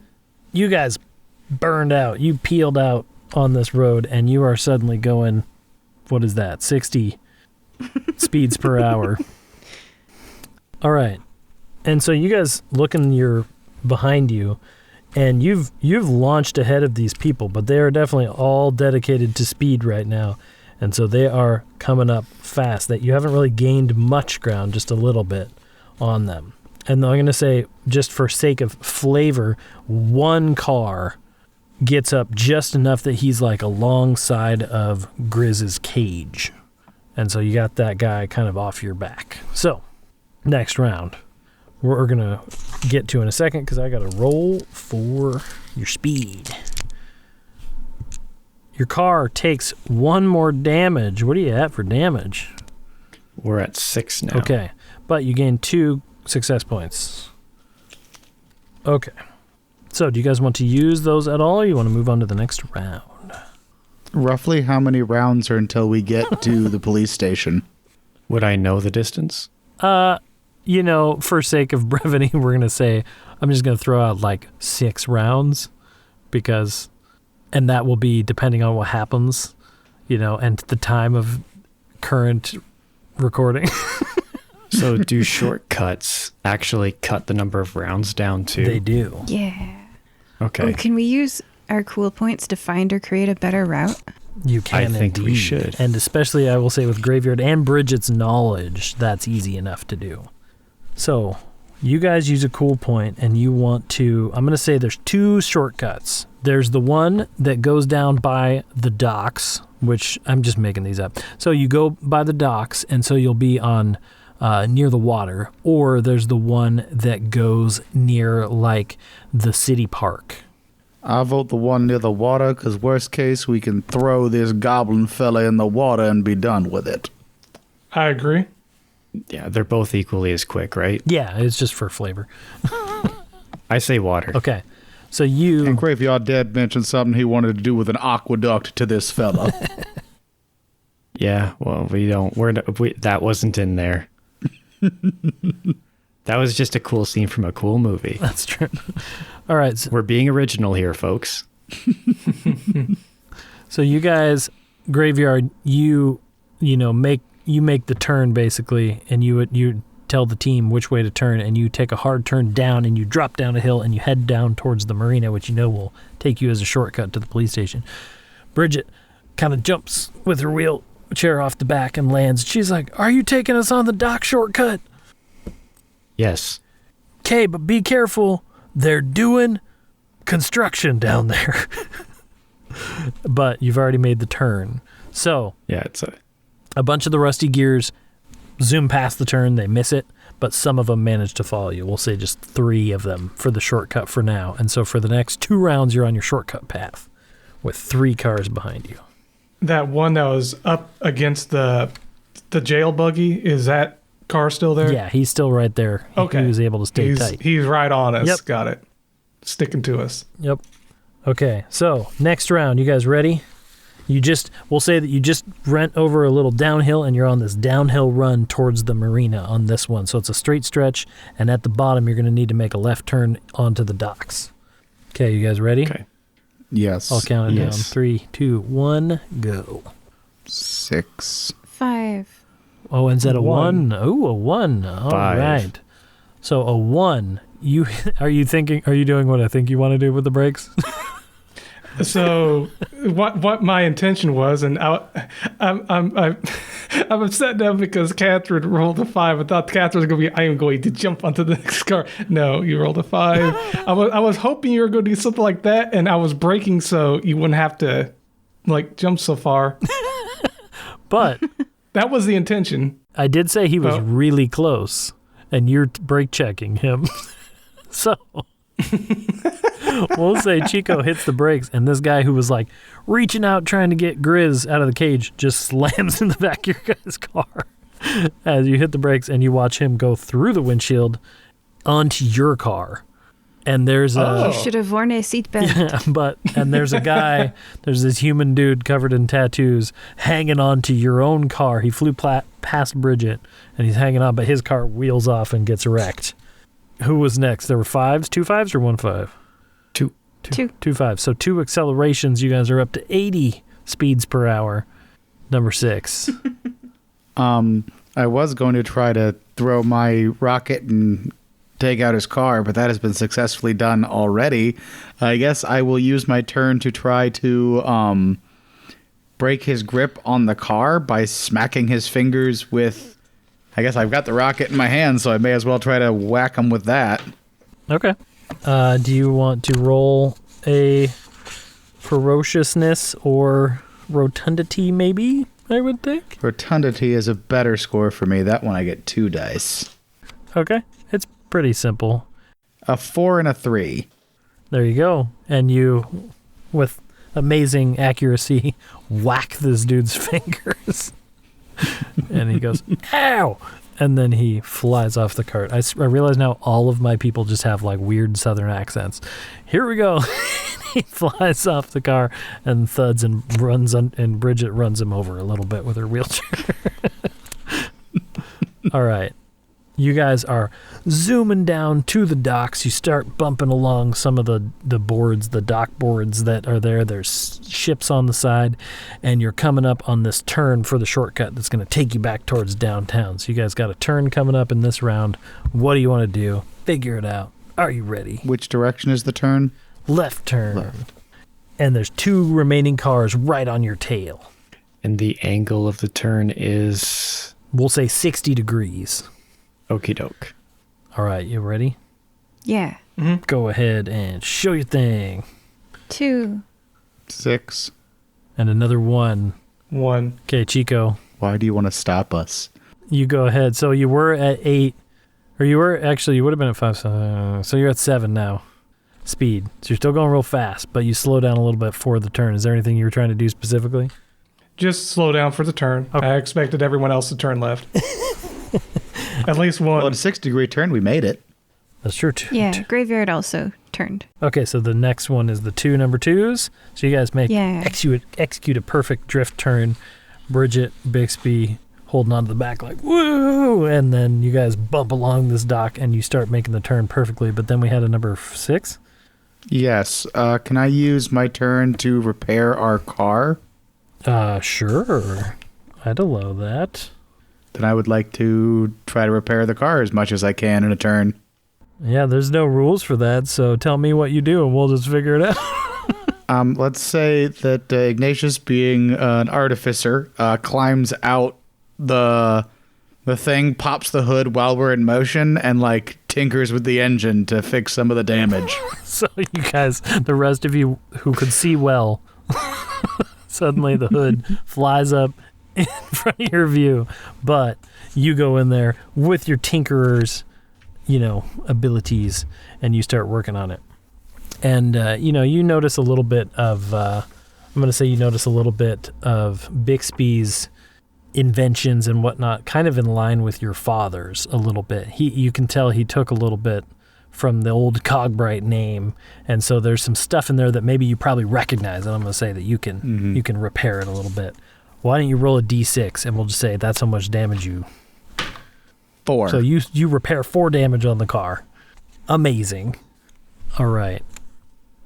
burned out. You peeled out on this road, and you are suddenly going, what is that, 60 speeds per hour. All right. And so you guys look in your behind you, and you've launched ahead of these people, but they are definitely all dedicated to speed right now. And so they are coming up fast. That you haven't really gained much ground, just a little bit on them. And I'm going to say, just for sake of flavor, one car gets up just enough that he's like alongside of Grizz's cage. And so you got that guy kind of off your back. So, next round, we're going to get to in a second because I got to roll for your speed. Your car takes 1 more damage. What are you at for damage? We're at 6 now. Okay, but you gain 2 success points. Okay. So, do you guys want to use those at all, or you want to move on to the next round? Roughly how many rounds are until we get to the police station? Would I know the distance? You know, for sake of brevity, we're going to say, I'm just going to throw out like 6 rounds because, and that will be depending on what happens, you know, and the time of current recording. So do shortcuts actually cut the number of rounds down too? They do. Yeah. Okay. Oh, can we use our cool points to find or create a better route? You can I think indeed. we should. And especially, I will say, with Graveyard and Bridget's knowledge, that's easy enough to do. So, you guys use a cool point, and you want to... I'm going to say there's 2 shortcuts. There's the one that goes down by the docks, which I'm just making these up. So, you go by the docks, and so you'll be on... near the water, or there's the one that goes near, like, the city park. I vote the one near the water, because worst case, we can throw this goblin fella in the water and be done with it. I agree. Yeah, they're both equally as quick, right? Yeah, it's just for flavor. I say water. Okay, so you... And Graveyard Dead mentioned something he wanted to do with an aqueduct to this fella. Yeah, well, that wasn't in there. That was just a cool scene from a cool movie. That's true. All right. So, we're being original here, folks. so you guys, Graveyard, you make the turn basically, and you tell the team which way to turn, and you take a hard turn down, and you drop down a hill, and you head down towards the marina, which you know will take you as a shortcut to the police station. Bridget kind of jumps with her wheelchair off the back and lands. She's like, "Are you taking us on the dock shortcut?" Yes. Okay, but be careful. They're doing construction down there. But you've already made the turn. So, yeah, it's a bunch of the rusty gears zoom past the turn. They miss it, but some of them manage to follow you. We'll say just 3 of them for the shortcut for now. And so for the next 2 rounds, you're on your shortcut path with 3 cars behind you. That one that was up against the jail buggy, is that car still there? Yeah, he's still right there. Okay. He was able to stay tight. He's right on us. Yep. Got it. Sticking to us. Yep. Okay, so next round, you guys ready? We'll say that you just went over a little downhill, and you're on this downhill run towards the marina on this one. So it's a straight stretch, and at the bottom, you're going to need to make a left turn onto the docks. Okay, you guys ready? okay. Yes. I'll count it down. Yes. 3, 2, 1, go. 6. 5. Oh, and is that a 1? One. Oh, a 1. All 5. right. So a 1. Are you doing what I think you want to do with the brakes? So what my intention was, and I'm upset now because Catherine rolled a 5. I thought Catherine was going to be, I am going to jump onto the next car. No, you rolled a 5. I was hoping you were going to do something like that, and I was braking so you wouldn't have to like jump so far. But That was the intention. I did say he was really close, and you're brake checking him. So we'll say Chico hits the brakes, and this guy who was like reaching out trying to get Grizz out of the cage just slams in the back of your guy's car as you hit the brakes, and you watch him go through the windshield onto your car. And there's You should have worn a seatbelt. and there's a guy, there's this human dude covered in tattoos hanging on to your own car. He flew past Bridget, and he's hanging on, but his car wheels off and gets wrecked. Who was next? There were 5s, 2 5s, or 1 5? 2. Two. 2.5. So 2 accelerations. You guys are up to 80 speeds per hour. Number 6. I was going to try to throw my rocket and take out his car, but that has been successfully done already. I guess I will use my turn to try to break his grip on the car by smacking his fingers with... I guess I've got the rocket in my hand, so I may as well try to whack him with that. Okay. Do you want to roll a ferociousness or rotundity, maybe, I would think? Rotundity is a better score for me. That one I get 2 dice. Okay. It's pretty simple. A 4 and a 3. There you go. And you, with amazing accuracy, whack this dude's fingers. And he goes, ow! And then he flies off the cart. I realize now all of my people just have like weird southern accents. Here we go. He flies off the car and thuds and runs and Bridget runs him over a little bit with her wheelchair. All right. You guys are zooming down to the docks. You start bumping along some of the boards, the dock boards that are there. There's ships on the side, and you're coming up on this turn for the shortcut that's going to take you back towards downtown. So you guys got a turn coming up in this round. What do you want to do? Figure it out. Are you ready? Which direction is the turn? Left turn. Left. And there's 2 remaining cars right on your tail. And the angle of the turn is... We'll say 60 degrees. Okie doke. All right, you ready? Yeah. Go ahead and show your thing. 2. 6. And another 1. 1. Okay, Chico, Why do you want to stop us? you go ahead. So you were at 8, or you would have been at 5. So you're at 7 now. Speed. So you're still going real fast, but you slow down a little bit for the turn. Is there anything you were trying to do specifically? Just slow down for the turn. Okay. I expected everyone else to turn left. At least one. Well, at a 6-degree turn, we made it. That's true, too. Yeah. Graveyard also turned. Okay, so the next one is the 2 number 2s. So you guys execute a perfect drift turn. Bridget, Bixby holding on to the back like, woo! And then you guys bump along this dock and you start making the turn perfectly. But then we had a number 6. Yes. Can I use my turn to repair our car? Sure. I'd allow that. Then I would like to try to repair the car as much as I can in a turn. Yeah, there's no rules for that, so tell me what you do and we'll just figure it out. Let's say that Ignatius, being an artificer, climbs out the thing, pops the hood while we're in motion, and like tinkers with the engine to fix some of the damage. So you guys, the rest of you who could see well, suddenly the hood flies up in front of your view, but you go in there with your tinkerer's, abilities, and you start working on it. And, you notice a little bit of, you notice a little bit of Bixby's inventions and whatnot, kind of in line with your father's a little bit. You can tell he took a little bit from the old Cogbright name, and so there's some stuff in there that maybe you probably recognize, and I'm going to say that you can repair it a little bit. Why don't you roll a d6, and we'll just say that's how much damage you... 4. So you repair 4 damage on the car. Amazing. All right.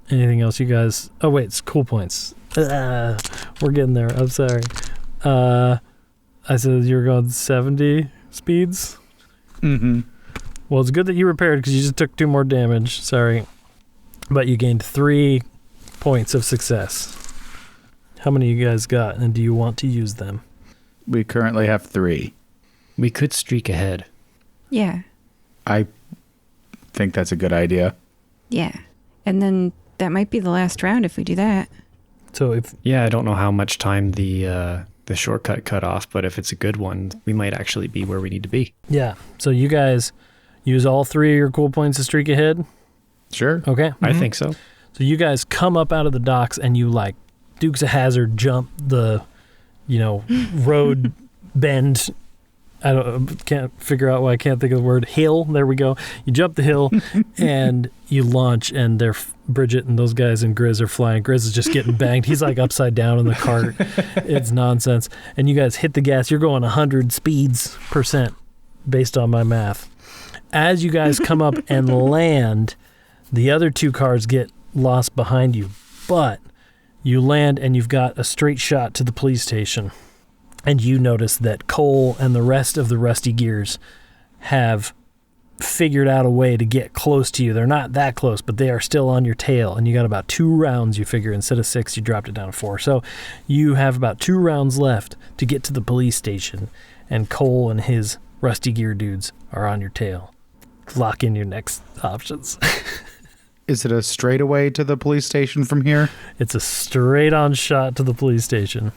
Anything else you guys... Oh, wait, it's cool points. We're getting there. I'm sorry. I said you were going 70 speeds? Mm-hmm. Well, it's good that you repaired because you just took 2 more damage. Sorry. But you gained 3 points of success. How many you guys got, and do you want to use them? We currently have 3. We could streak ahead. Yeah. I think that's a good idea. Yeah. And then that might be the last round if we do that. So if... Yeah, I don't know how much time the shortcut cut off, but if it's a good one, we might actually be where we need to be. Yeah. So you guys use all 3 of your cool points to streak ahead? Sure. Okay. I think so. So you guys come up out of the docks and you like Dukes of Hazzard jump the, road bend. Can't figure out why I can't think of the word hill. There we go. You jump the hill and you launch, and Bridget and those guys and Grizz are flying. Grizz is just getting banged. He's like upside down in the cart. It's nonsense. And you guys hit the gas. You're going 100 speeds% based on my math. As you guys come up and land, the other 2 cars get lost behind you, but you land and you've got a straight shot to the police station. And you notice that Cole and the rest of the Rusty Gears have figured out a way to get close to you. They're not that close, but they are still on your tail. And you got about 2 rounds, you figure. Instead of 6, you dropped it down to 4. So you have about 2 rounds left to get to the police station. And Cole and his Rusty Gear dudes are on your tail. Lock in your next options. Is it a straightaway to the police station from here? It's a straight-on shot to the police station.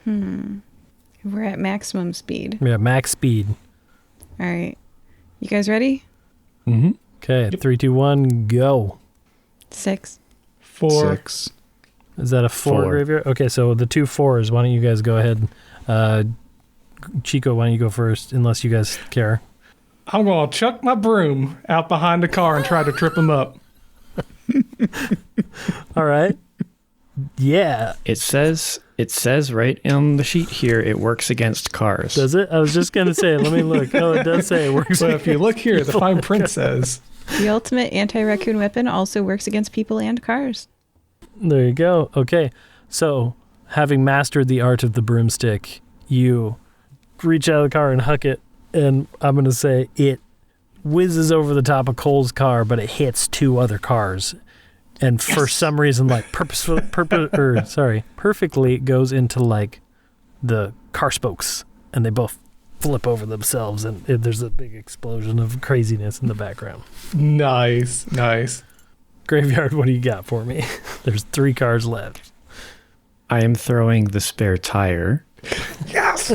We're at maximum speed. Yeah, max speed. All right. You guys ready? Mm-hmm. Okay, 3, 2, 1, go. 6. 4. 6. Is that a 4 4. graveyard? Okay, so the 2 4s, why don't you guys go ahead? Chico, why don't you go first, unless you guys care? I'm going to chuck my broom out behind the car and try to trip him up. All right. Yeah. It says right on the sheet here, it works against cars. Does it? I was just going to say, let me look. Oh, it does say it works. So if you look here, the fine print says, The ultimate anti-raccoon weapon also works against people and cars. There you go. Okay. So, having mastered the art of the broomstick, you reach out of the car and huck it, and I'm going to say it whizzes over the top of Cole's car, but it hits 2 other cars. And for some reason, like perfectly goes into like the car spokes, and they both flip over themselves, and there's a big explosion of craziness in the background. nice. Graveyard, what do you got for me? There's 3 cars left. I am throwing the spare tire. Yes.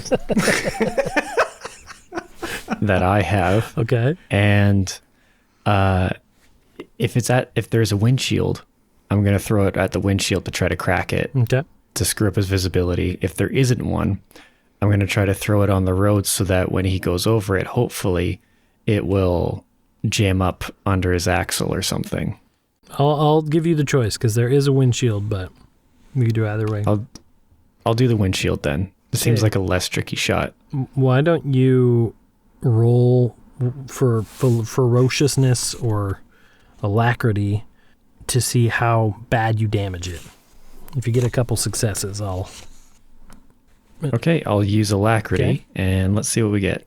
That I have. Okay. And if there's a windshield, I'm going to throw it at the windshield to try to crack it, Okay. to screw up his visibility. If there isn't one, I'm going to try to throw it on the road so that when he goes over it, hopefully it will jam up under his axle or something. I'll give you the choice because there is a windshield, but we can do either way. I'll do the windshield then. It seems Okay. like a less tricky shot. Why don't you roll for ferociousness or alacrity to see how bad you damage it? If you get a couple successes, I'll... Okay, I'll use alacrity, Okay. and let's see what we get.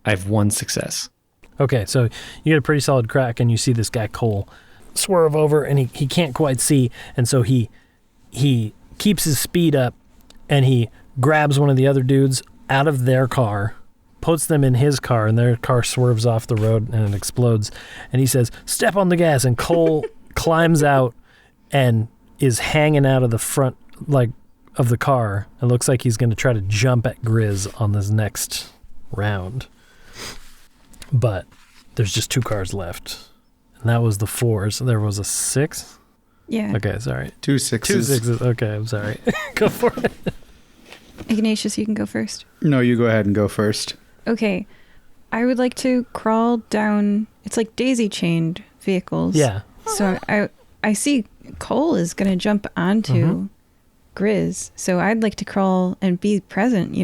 I have 1 success. Okay, so you get a pretty solid crack, and you see this guy Cole swerve over, and he can't quite see, and so he keeps his speed up, and he grabs one of the other dudes out of their car, puts them in his car, and their car swerves off the road, and it explodes, and he says, "Step on the gas," and Cole climbs out and is hanging out of the front, like, of the car. It looks like he's going to try to jump at Grizz on this next round. But there's just 2 cars left. And that was the 4s. There was a 6? Yeah. Okay, sorry. 2 2 6s. 6s. Okay, I'm sorry. Go for it. Ignatius, you can go first. No, you go ahead and go first. Okay. I would like to crawl down. It's like daisy-chained vehicles. Yeah. So I see Cole is going to jump onto Grizz. So I'd like to crawl and be present,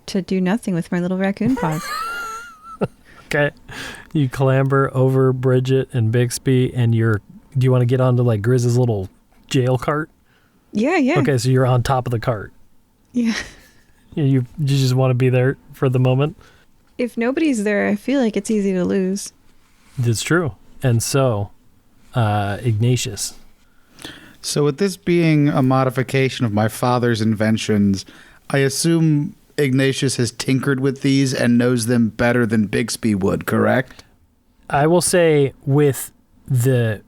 to do nothing with my little raccoon paws. Okay. You clamber over Bridget and Bixby, and do you want to get onto like Grizz's little jail cart? Yeah. Okay, so you're on top of the cart. Yeah. You just want to be there for the moment? If nobody's there, I feel like it's easy to lose. It's true. And so, Ignatius. So with this being a modification of my father's inventions, I assume Ignatius has tinkered with these and knows them better than Bixby would, correct? I will say with the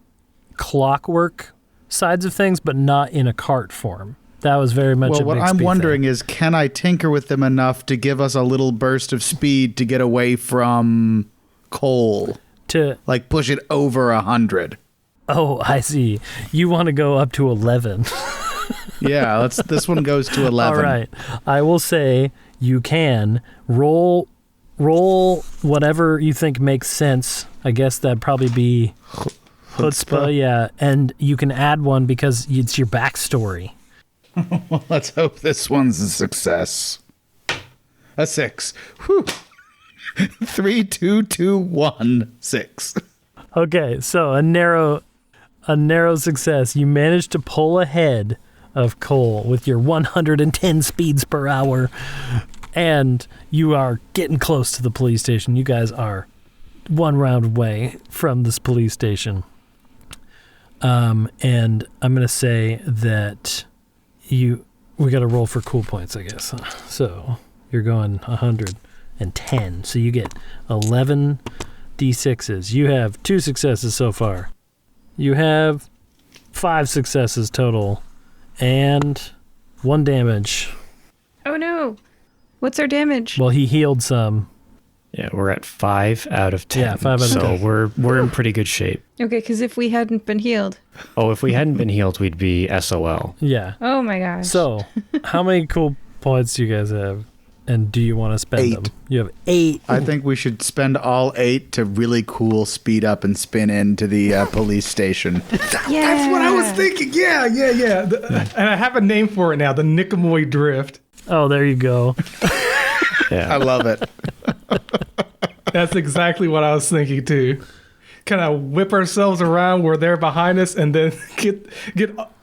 clockwork sides of things, but not in a cart form. That was very much Well, what I'm wondering is, can I tinker with them enough to give us a little burst of speed to get away from Cole? Like push it over 100. Oh, I see. You want to go up to 11. Yeah, this one goes to 11. All right. I will say you can roll whatever you think makes sense. I guess that'd probably be chutzpah, yeah. And you can add one because it's your backstory. Well, let's hope this one's a success. A 6. Whew. 3, 2, 2, 1, 6. Okay, so a narrow a narrow success. You managed to pull ahead of Cole with your 110 speeds per hour, and you are getting close to the police station. You guys are one round away from this police station. And I'm going to say that we got to roll for cool points, I guess. So you're going 110. So you get 11 D6s. You have 2 successes so far. You have 5 successes total and 1 damage. Oh no. What's our damage? Well, he healed some. Yeah, we're at 5 out of 10. Yeah, 5 out of 10. So we're in pretty good shape. Okay, because if we hadn't been healed. Oh, if we hadn't been healed, we'd be SOL. Yeah. Oh my gosh. So, how many cool points do you guys have? And do you want to spend 8. them? You have 8. I think we should spend all 8 to really cool speed up and spin into the police station. Yeah. That's what I was thinking. Yeah. And I have a name for it now, the Niqamui Drift. Oh, there you go. Yeah. I love it. That's exactly what I was thinking too. Kind of whip ourselves around where they're behind us, and then get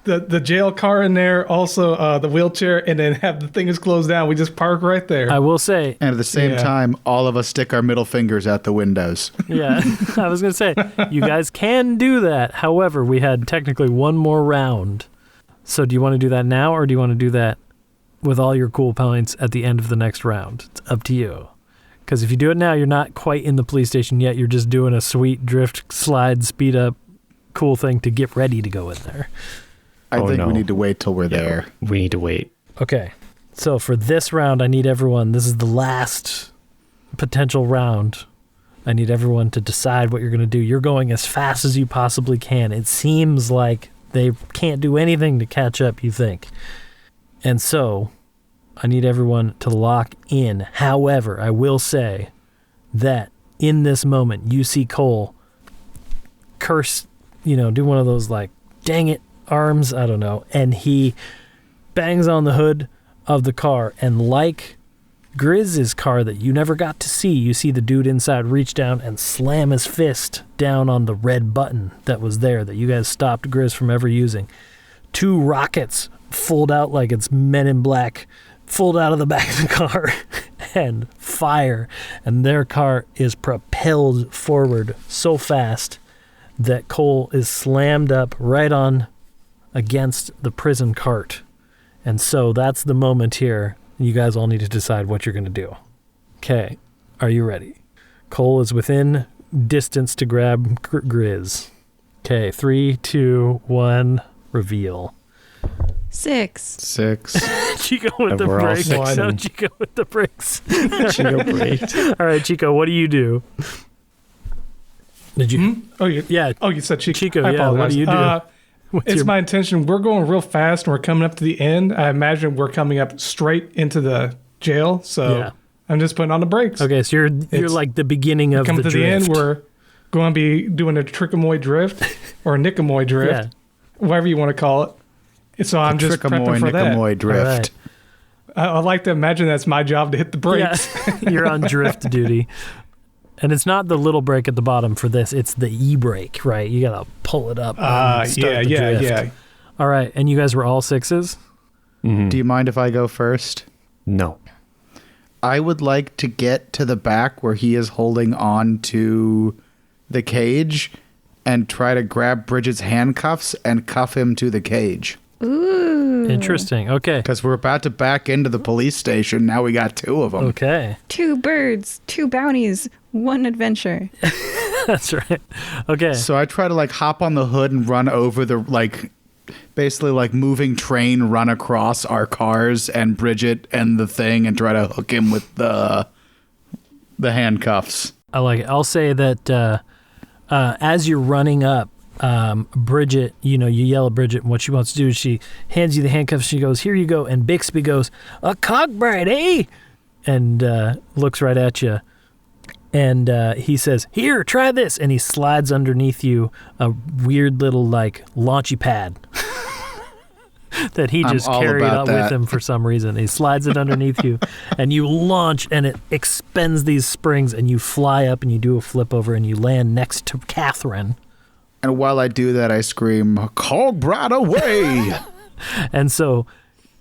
the jail car in there, also the wheelchair, and then have the thing is closed down. We just park right there. I will say, And at the same Yeah. time, all of us stick our middle fingers out the windows. yeah, I was going to say, you guys can do that. However, we had technically one more round. So do you want to do that now, or do you want to do that with all your cool points at the end of the next round? It's up to you. Because if you do it now, you're not quite in the police station yet. You're just doing a sweet drift, slide, speed up, cool thing to get ready to go in there. I Oh, think no. we need to wait till we're there. We need to wait. Okay. So for this round, I need everyone. This is the last potential round. I need everyone to decide what you're going to do. You're going as fast as you possibly can. It seems like they can't do anything to catch up, you think. And so I need everyone to lock in. However, I will say that in this moment, you see Cole curse, do one of those like, dang it, arms, I don't know. And he bangs on the hood of the car. And like Grizz's car that you never got to see, you see the dude inside reach down and slam his fist down on the red button that was there that you guys stopped Grizz from ever using. 2 rockets fold out like it's Men in Black, fold out of the back of the car and fire, and their car is propelled forward so fast that Cole is slammed up right on against the prison cart. And so that's the moment here. You guys all need to decide what you're going to do. Okay, are you ready? Cole is within distance to grab Grizz. Okay, 3, 2, 1, reveal. 6. 6. Chico with And the we're all brakes. six. No, Chico with the brakes. Chico braked. All right, Chico, what do you do? Did you? Oh, you Yeah. Oh, you said Chico. Chico, I yeah, what apologize. do you do? What's It's your- my intention. We're going real fast, and we're coming up to the end. I imagine we're coming up straight into the jail. So Yeah. I'm just putting on the brakes. Okay, so you're It's- like the beginning of Coming the to drift. the end, we're going to be doing a Trickamui Drift or a Niqamui Drift, Yeah. whatever you want to call it. So I'm just prepping for that. Niqamui Drift. All I like to imagine that's my job to hit the brakes. Yeah, you're on drift duty. And it's not the little brake at the bottom for this. It's the e-brake, right? You got to pull it up. and start the drift. yeah. All right. And you guys were all 6s? Do you mind if I go first? No. I would like to get to the back where he is holding on to the cage and try to grab Bridget's handcuffs and cuff him to the cage. Ooh. Interesting. Okay. Because we're about to back into the police station. Now we got 2 of them. Okay. 2 birds, 2 bounties, 1 adventure. That's right. Okay. So I try to like hop on the hood and run over the basically like moving train, run across our cars and Bridget and the thing and try to hook him with the handcuffs. I like it. I'll say that as you're running up, Bridget, you yell at Bridget, and what she wants to do is she hands you the handcuffs. She goes, "Here you go." And Bixby goes, "A Cogbright, eh?" And looks right at you. And he says, "Here, try this." And he slides underneath you a weird little like launchy pad that he just all carried about out with that. him for some reason. He slides it underneath you, and you launch, and it expends these springs, and you fly up, and you do a flip over, and you land next to Catherine And while I do that, I scream, Cogbrat away! And so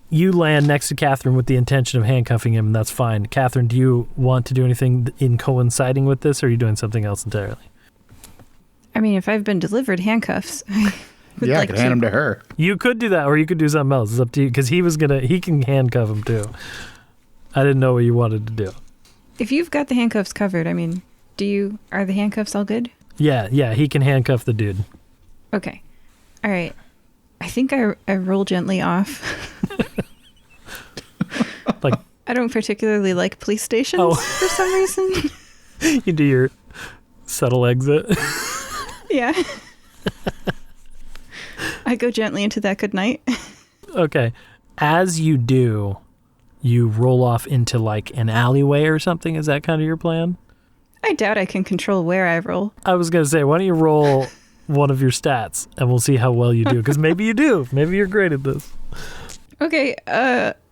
you land next to Catherine with the intention of handcuffing him, and that's fine. Catherine, do you want to do anything in coinciding with this, or are you doing something else entirely? I mean, if I've been delivered handcuffs, I would I like could hand them to her. You could do that, or you could do something else. It's up to you, because he can handcuff him too. I didn't know what you wanted to do. If you've got the handcuffs covered, I mean, are the handcuffs all good? Yeah, he can handcuff the dude. Okay. All right. I think I roll gently off. Like, I don't particularly like police stations for some reason. you do your subtle exit. Yeah. I go gently into that good night. Okay. As you do, you roll off into like an alleyway or something. Is that kind of your plan? I doubt I can control where I roll. I was going to say, why don't you roll one of your stats and we'll see how well you do. Because maybe you do. Maybe you're great at this. Okay.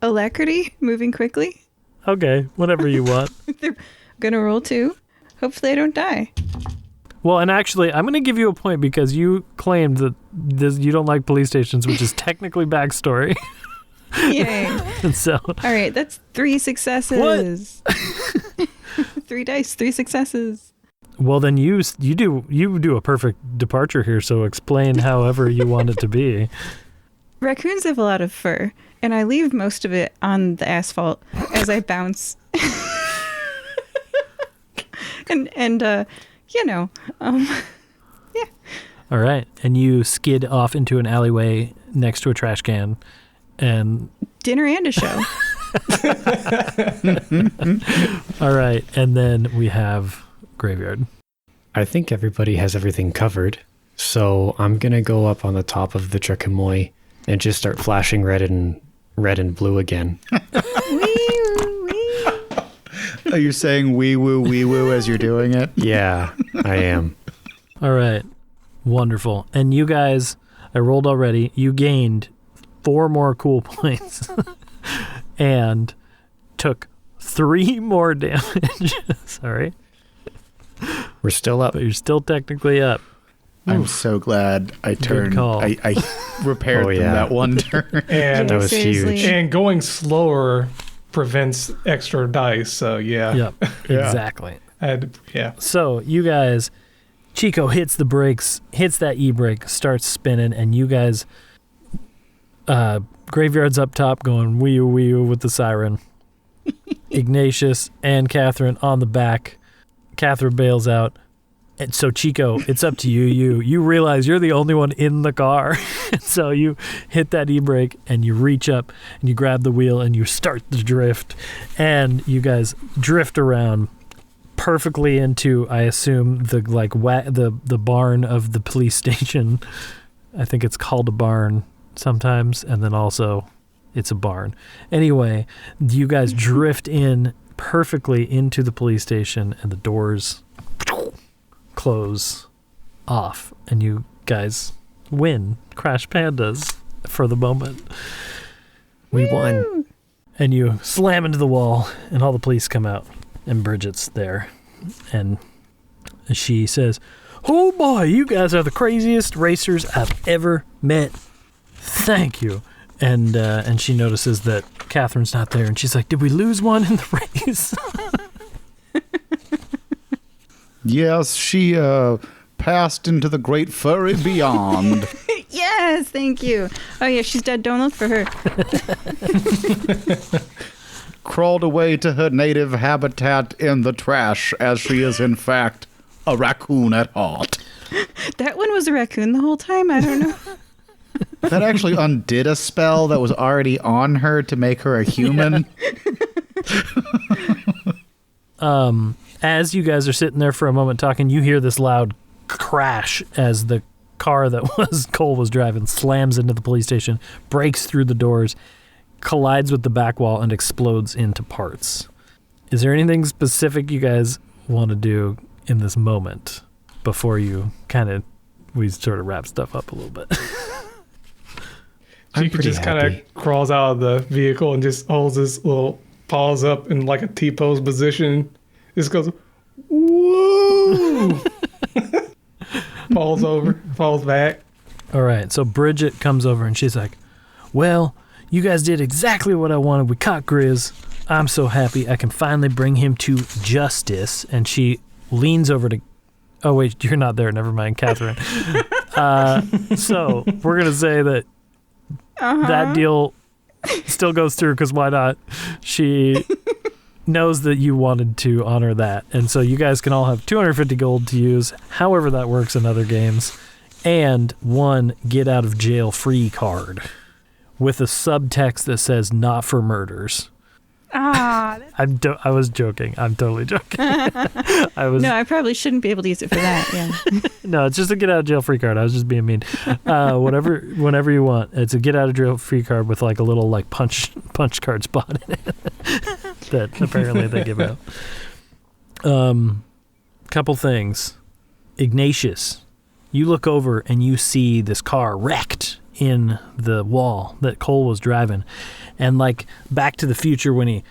Alacrity, moving quickly. Okay. Whatever you want. They're going to roll 2. Hopefully I don't die. Well, and actually, I'm going to give you a point because you claimed that you don't like police stations, which is technically backstory. Yay. And so, All right, that's 3 successes. What? 3 dice, 3 successes. Well, then you do a perfect departure here. So explain however you want it to be. Raccoons have a lot of fur, and I leave most of it on the asphalt as I bounce. and yeah. All right, and you skid off into an alleyway next to a trash can, and dinner and a show. All right, and then we have graveyard. I think everybody has everything covered, so I'm gonna go up on the top of the Trickamui and just start flashing red and blue again. Are you saying wee woo as you're doing it? Yeah, I am. All right, wonderful. And you guys, I rolled already. You gained 4 more cool points and took 3 more damage. Sorry. We're still up. But you're still technically up. I'm so glad I turned. call. I repaired them that one turn. And That was seriously. huge. and going slower prevents extra dice. So yeah. Yep, Yeah. exactly. Yeah. So you guys, Chico hits the brakes, hits that e-brake, starts spinning, and you guys, Graveyard's up top going wee-oo with the siren. Ignatius and Catherine on the back. Catherine bails out. And so Chico, it's up to you. You realize you're the only one in the car. And so you hit that e-brake and you reach up and you grab the wheel and you start the drift. And you guys drift around perfectly into, I assume, the barn of the police station. I think it's called a barn sometimes, and then also it's a barn. Anyway, you guys drift in perfectly into the police station, and the doors close off, and you guys win. Crash Pandas for the moment. We won. And you slam into the wall, and all the police come out, and Bridget's there, and she says, "Oh boy, you guys are the craziest racers I've ever met. Thank you." And she notices that Catherine's not there, and she's like, "Did we lose one in the race?" Yes, she passed into the great furry beyond. Yes, thank you. Oh yeah, she's dead. Don't look for her. Crawled away to her native habitat in the trash, as she is in fact a raccoon at heart. That one was a raccoon the whole time. I don't know. That actually undid a spell that was already on her to make her a human. As you guys are sitting there for a moment talking, you hear this loud crash as the car that Cole was driving slams into the police station, breaks through the doors, collides with the back wall, and explodes into parts. Is there anything specific you guys want to do in this moment before we sort of wrap stuff up a little bit? I'm Chico pretty just kind happy. of crawls out of the vehicle and just holds his little paws up in like a T-pose position. Just goes, woo! falls back. All right, so Bridget comes over and she's like, well, you guys did exactly what I wanted. We caught Grizz. I'm so happy I can finally bring him to justice. And she leans over to... Oh, wait, you're not there. Never mind, Catherine. So we're going to say that that deal still goes through because why not? She knows that you wanted to honor that. And so you guys can all have 250 gold to use, however that works in other games, and one get out of jail free card with a subtext that says not for murders. I was joking. I'm totally joking. No, I probably shouldn't be able to use it for that. Yeah. No, it's just a get out of jail free card. I was just being mean. Whenever you want. It's a get out of jail free card with like a little like punch card spot in it that apparently they give out. Couple things. Ignatius, you look over and you see this car wrecked in the wall that Cole was driving. And like Back to the Future when he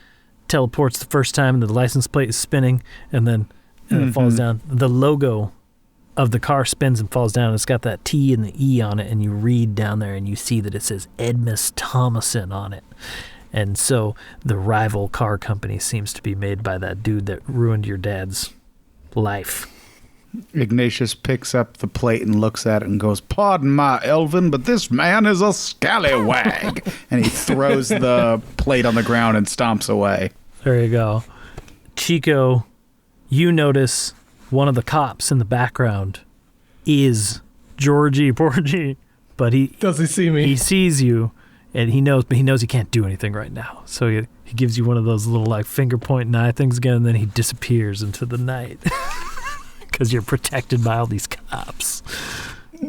teleports the first time and the license plate is spinning and then it falls down. The logo of the car spins and falls down. It's got that T and the E on it, and you read down there and you see that it says Edmus Thomason on it. And so the rival car company seems to be made by that dude that ruined your dad's life. Ignatius picks up the plate and looks at it and goes, pardon my Elvin, but this man is a scallywag. And he throws the plate on the ground and stomps away. There you go. Chico, you notice one of the cops in the background is Georgie Porgy, but does he see me? He sees you, and he knows he can't do anything right now. So he gives you one of those little like finger point and eye things again, and then he disappears into the night. Because you're protected by all these cops. I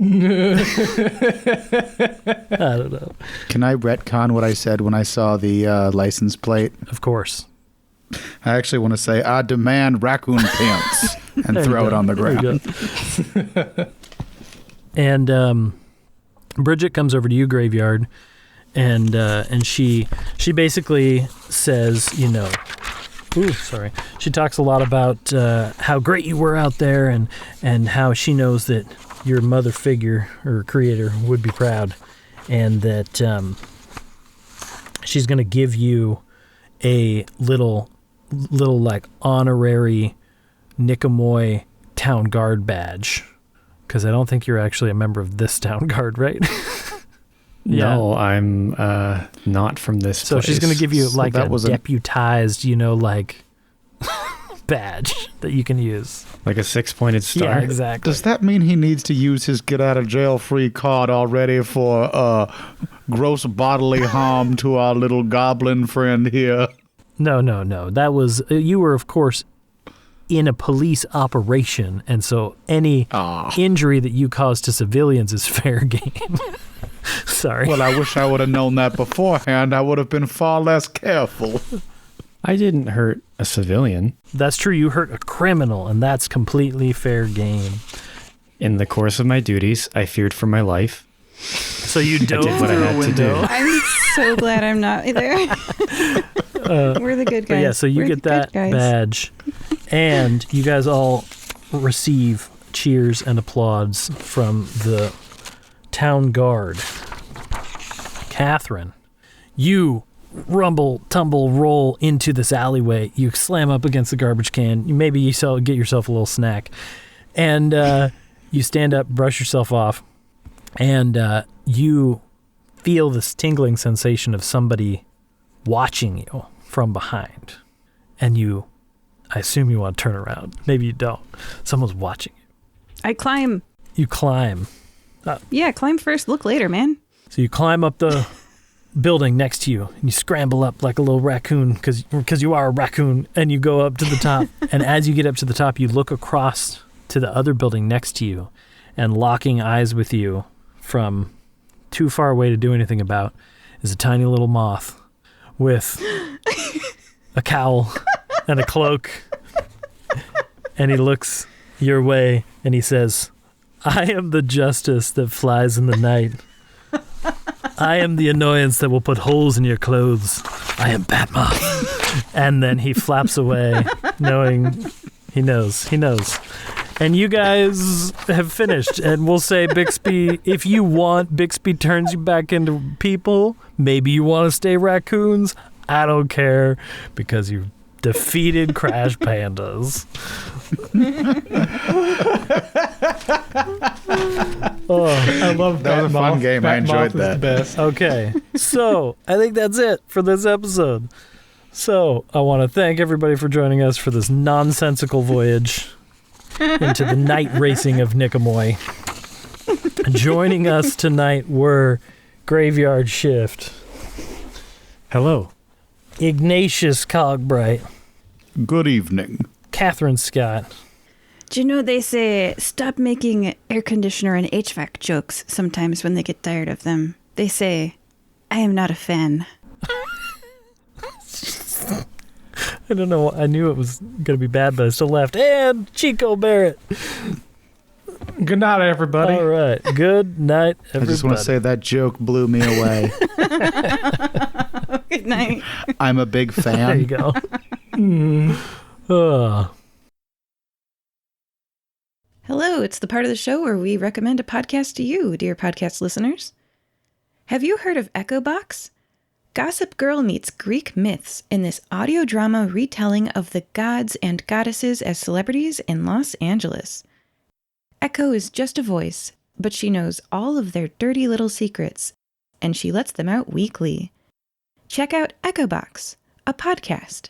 don't know. Can I retcon what I said when I saw the license plate? Of course. I actually want to say, I demand raccoon pants and throw it on the ground. And Bridget comes over to you, Graveyard, and she basically says, you know, she talks a lot about how great you were out there and how she knows that your mother figure or creator would be proud, and that she's going to give you a little like honorary Niqamui town guard badge, because I don't think you're actually a member of this town guard, right? No, I'm not from this place. So she's going to give you like a deputized, like badge that you can use. Like a 6-pointed star? Yeah, exactly. Does that mean he needs to use his get out of jail free card already for gross bodily harm to our little goblin friend here? No. That was, you were of course in a police operation, and so any injury that you cause to civilians is fair game. Sorry. Well, I wish I would have known that beforehand. I would have been far less careful. I didn't hurt a civilian. That's true. You hurt a criminal, and that's completely fair game. In the course of my duties, I feared for my life. So you dove through a window. I'm so glad I'm not there. We're the good guys. Yeah, so you get that badge, and you guys all receive cheers and applause from the town guard. Catherine, you rumble, tumble, roll into this alleyway. You slam up against the garbage can. Maybe you get yourself a little snack. And you stand up, brush yourself off, and you feel this tingling sensation of somebody watching you from behind. And I assume you want to turn around. Maybe you don't. Someone's watching you. I climb. You climb. Yeah, climb first, look later, man. So you climb up the building next to you, and you scramble up like a little raccoon, because you are a raccoon, and you go up to the top. And as you get up to the top, you look across to the other building next to you, and locking eyes with you from too far away to do anything about is a tiny little moth with a cowl and a cloak. And he looks your way, and he says, I am the justice that flies in the night. I am the annoyance that will put holes in your clothes. I am Batman. And then he flaps away, knowing he knows. And you guys have finished. And we'll say, Bixby, if you want, Bixby turns you back into people. Maybe you want to stay raccoons. I don't care, because you defeated Crash Pandas. I love That was a fun game. I enjoyed Moth is that. the best. Okay, so I think that's it for this episode. So I want to thank everybody for joining us for this nonsensical voyage into the night racing of Niqamui. Joining us tonight were Graveyard Shift, Hello. Ignatius Cogbright, Good evening. Catherine Scott, Do you know they say stop making air conditioner and HVAC jokes sometimes when they get tired of them? They say, I am not a fan. I don't know, I knew it was going to be bad, but I still laughed, and Chico Barrett. Good night, everybody. All right, good night, everybody. I just want to say that joke blew me away. Good night. I'm a big There you fan. go. Hello, it's the part of the show where we recommend a podcast to you, dear podcast listeners. Have you heard of Echo Box? Gossip Girl meets Greek myths in this audio drama retelling of the gods and goddesses as celebrities in Los Angeles. Echo is just a voice, but she knows all of their dirty little secrets, and she lets them out weekly. Check out Echo Box, a podcast.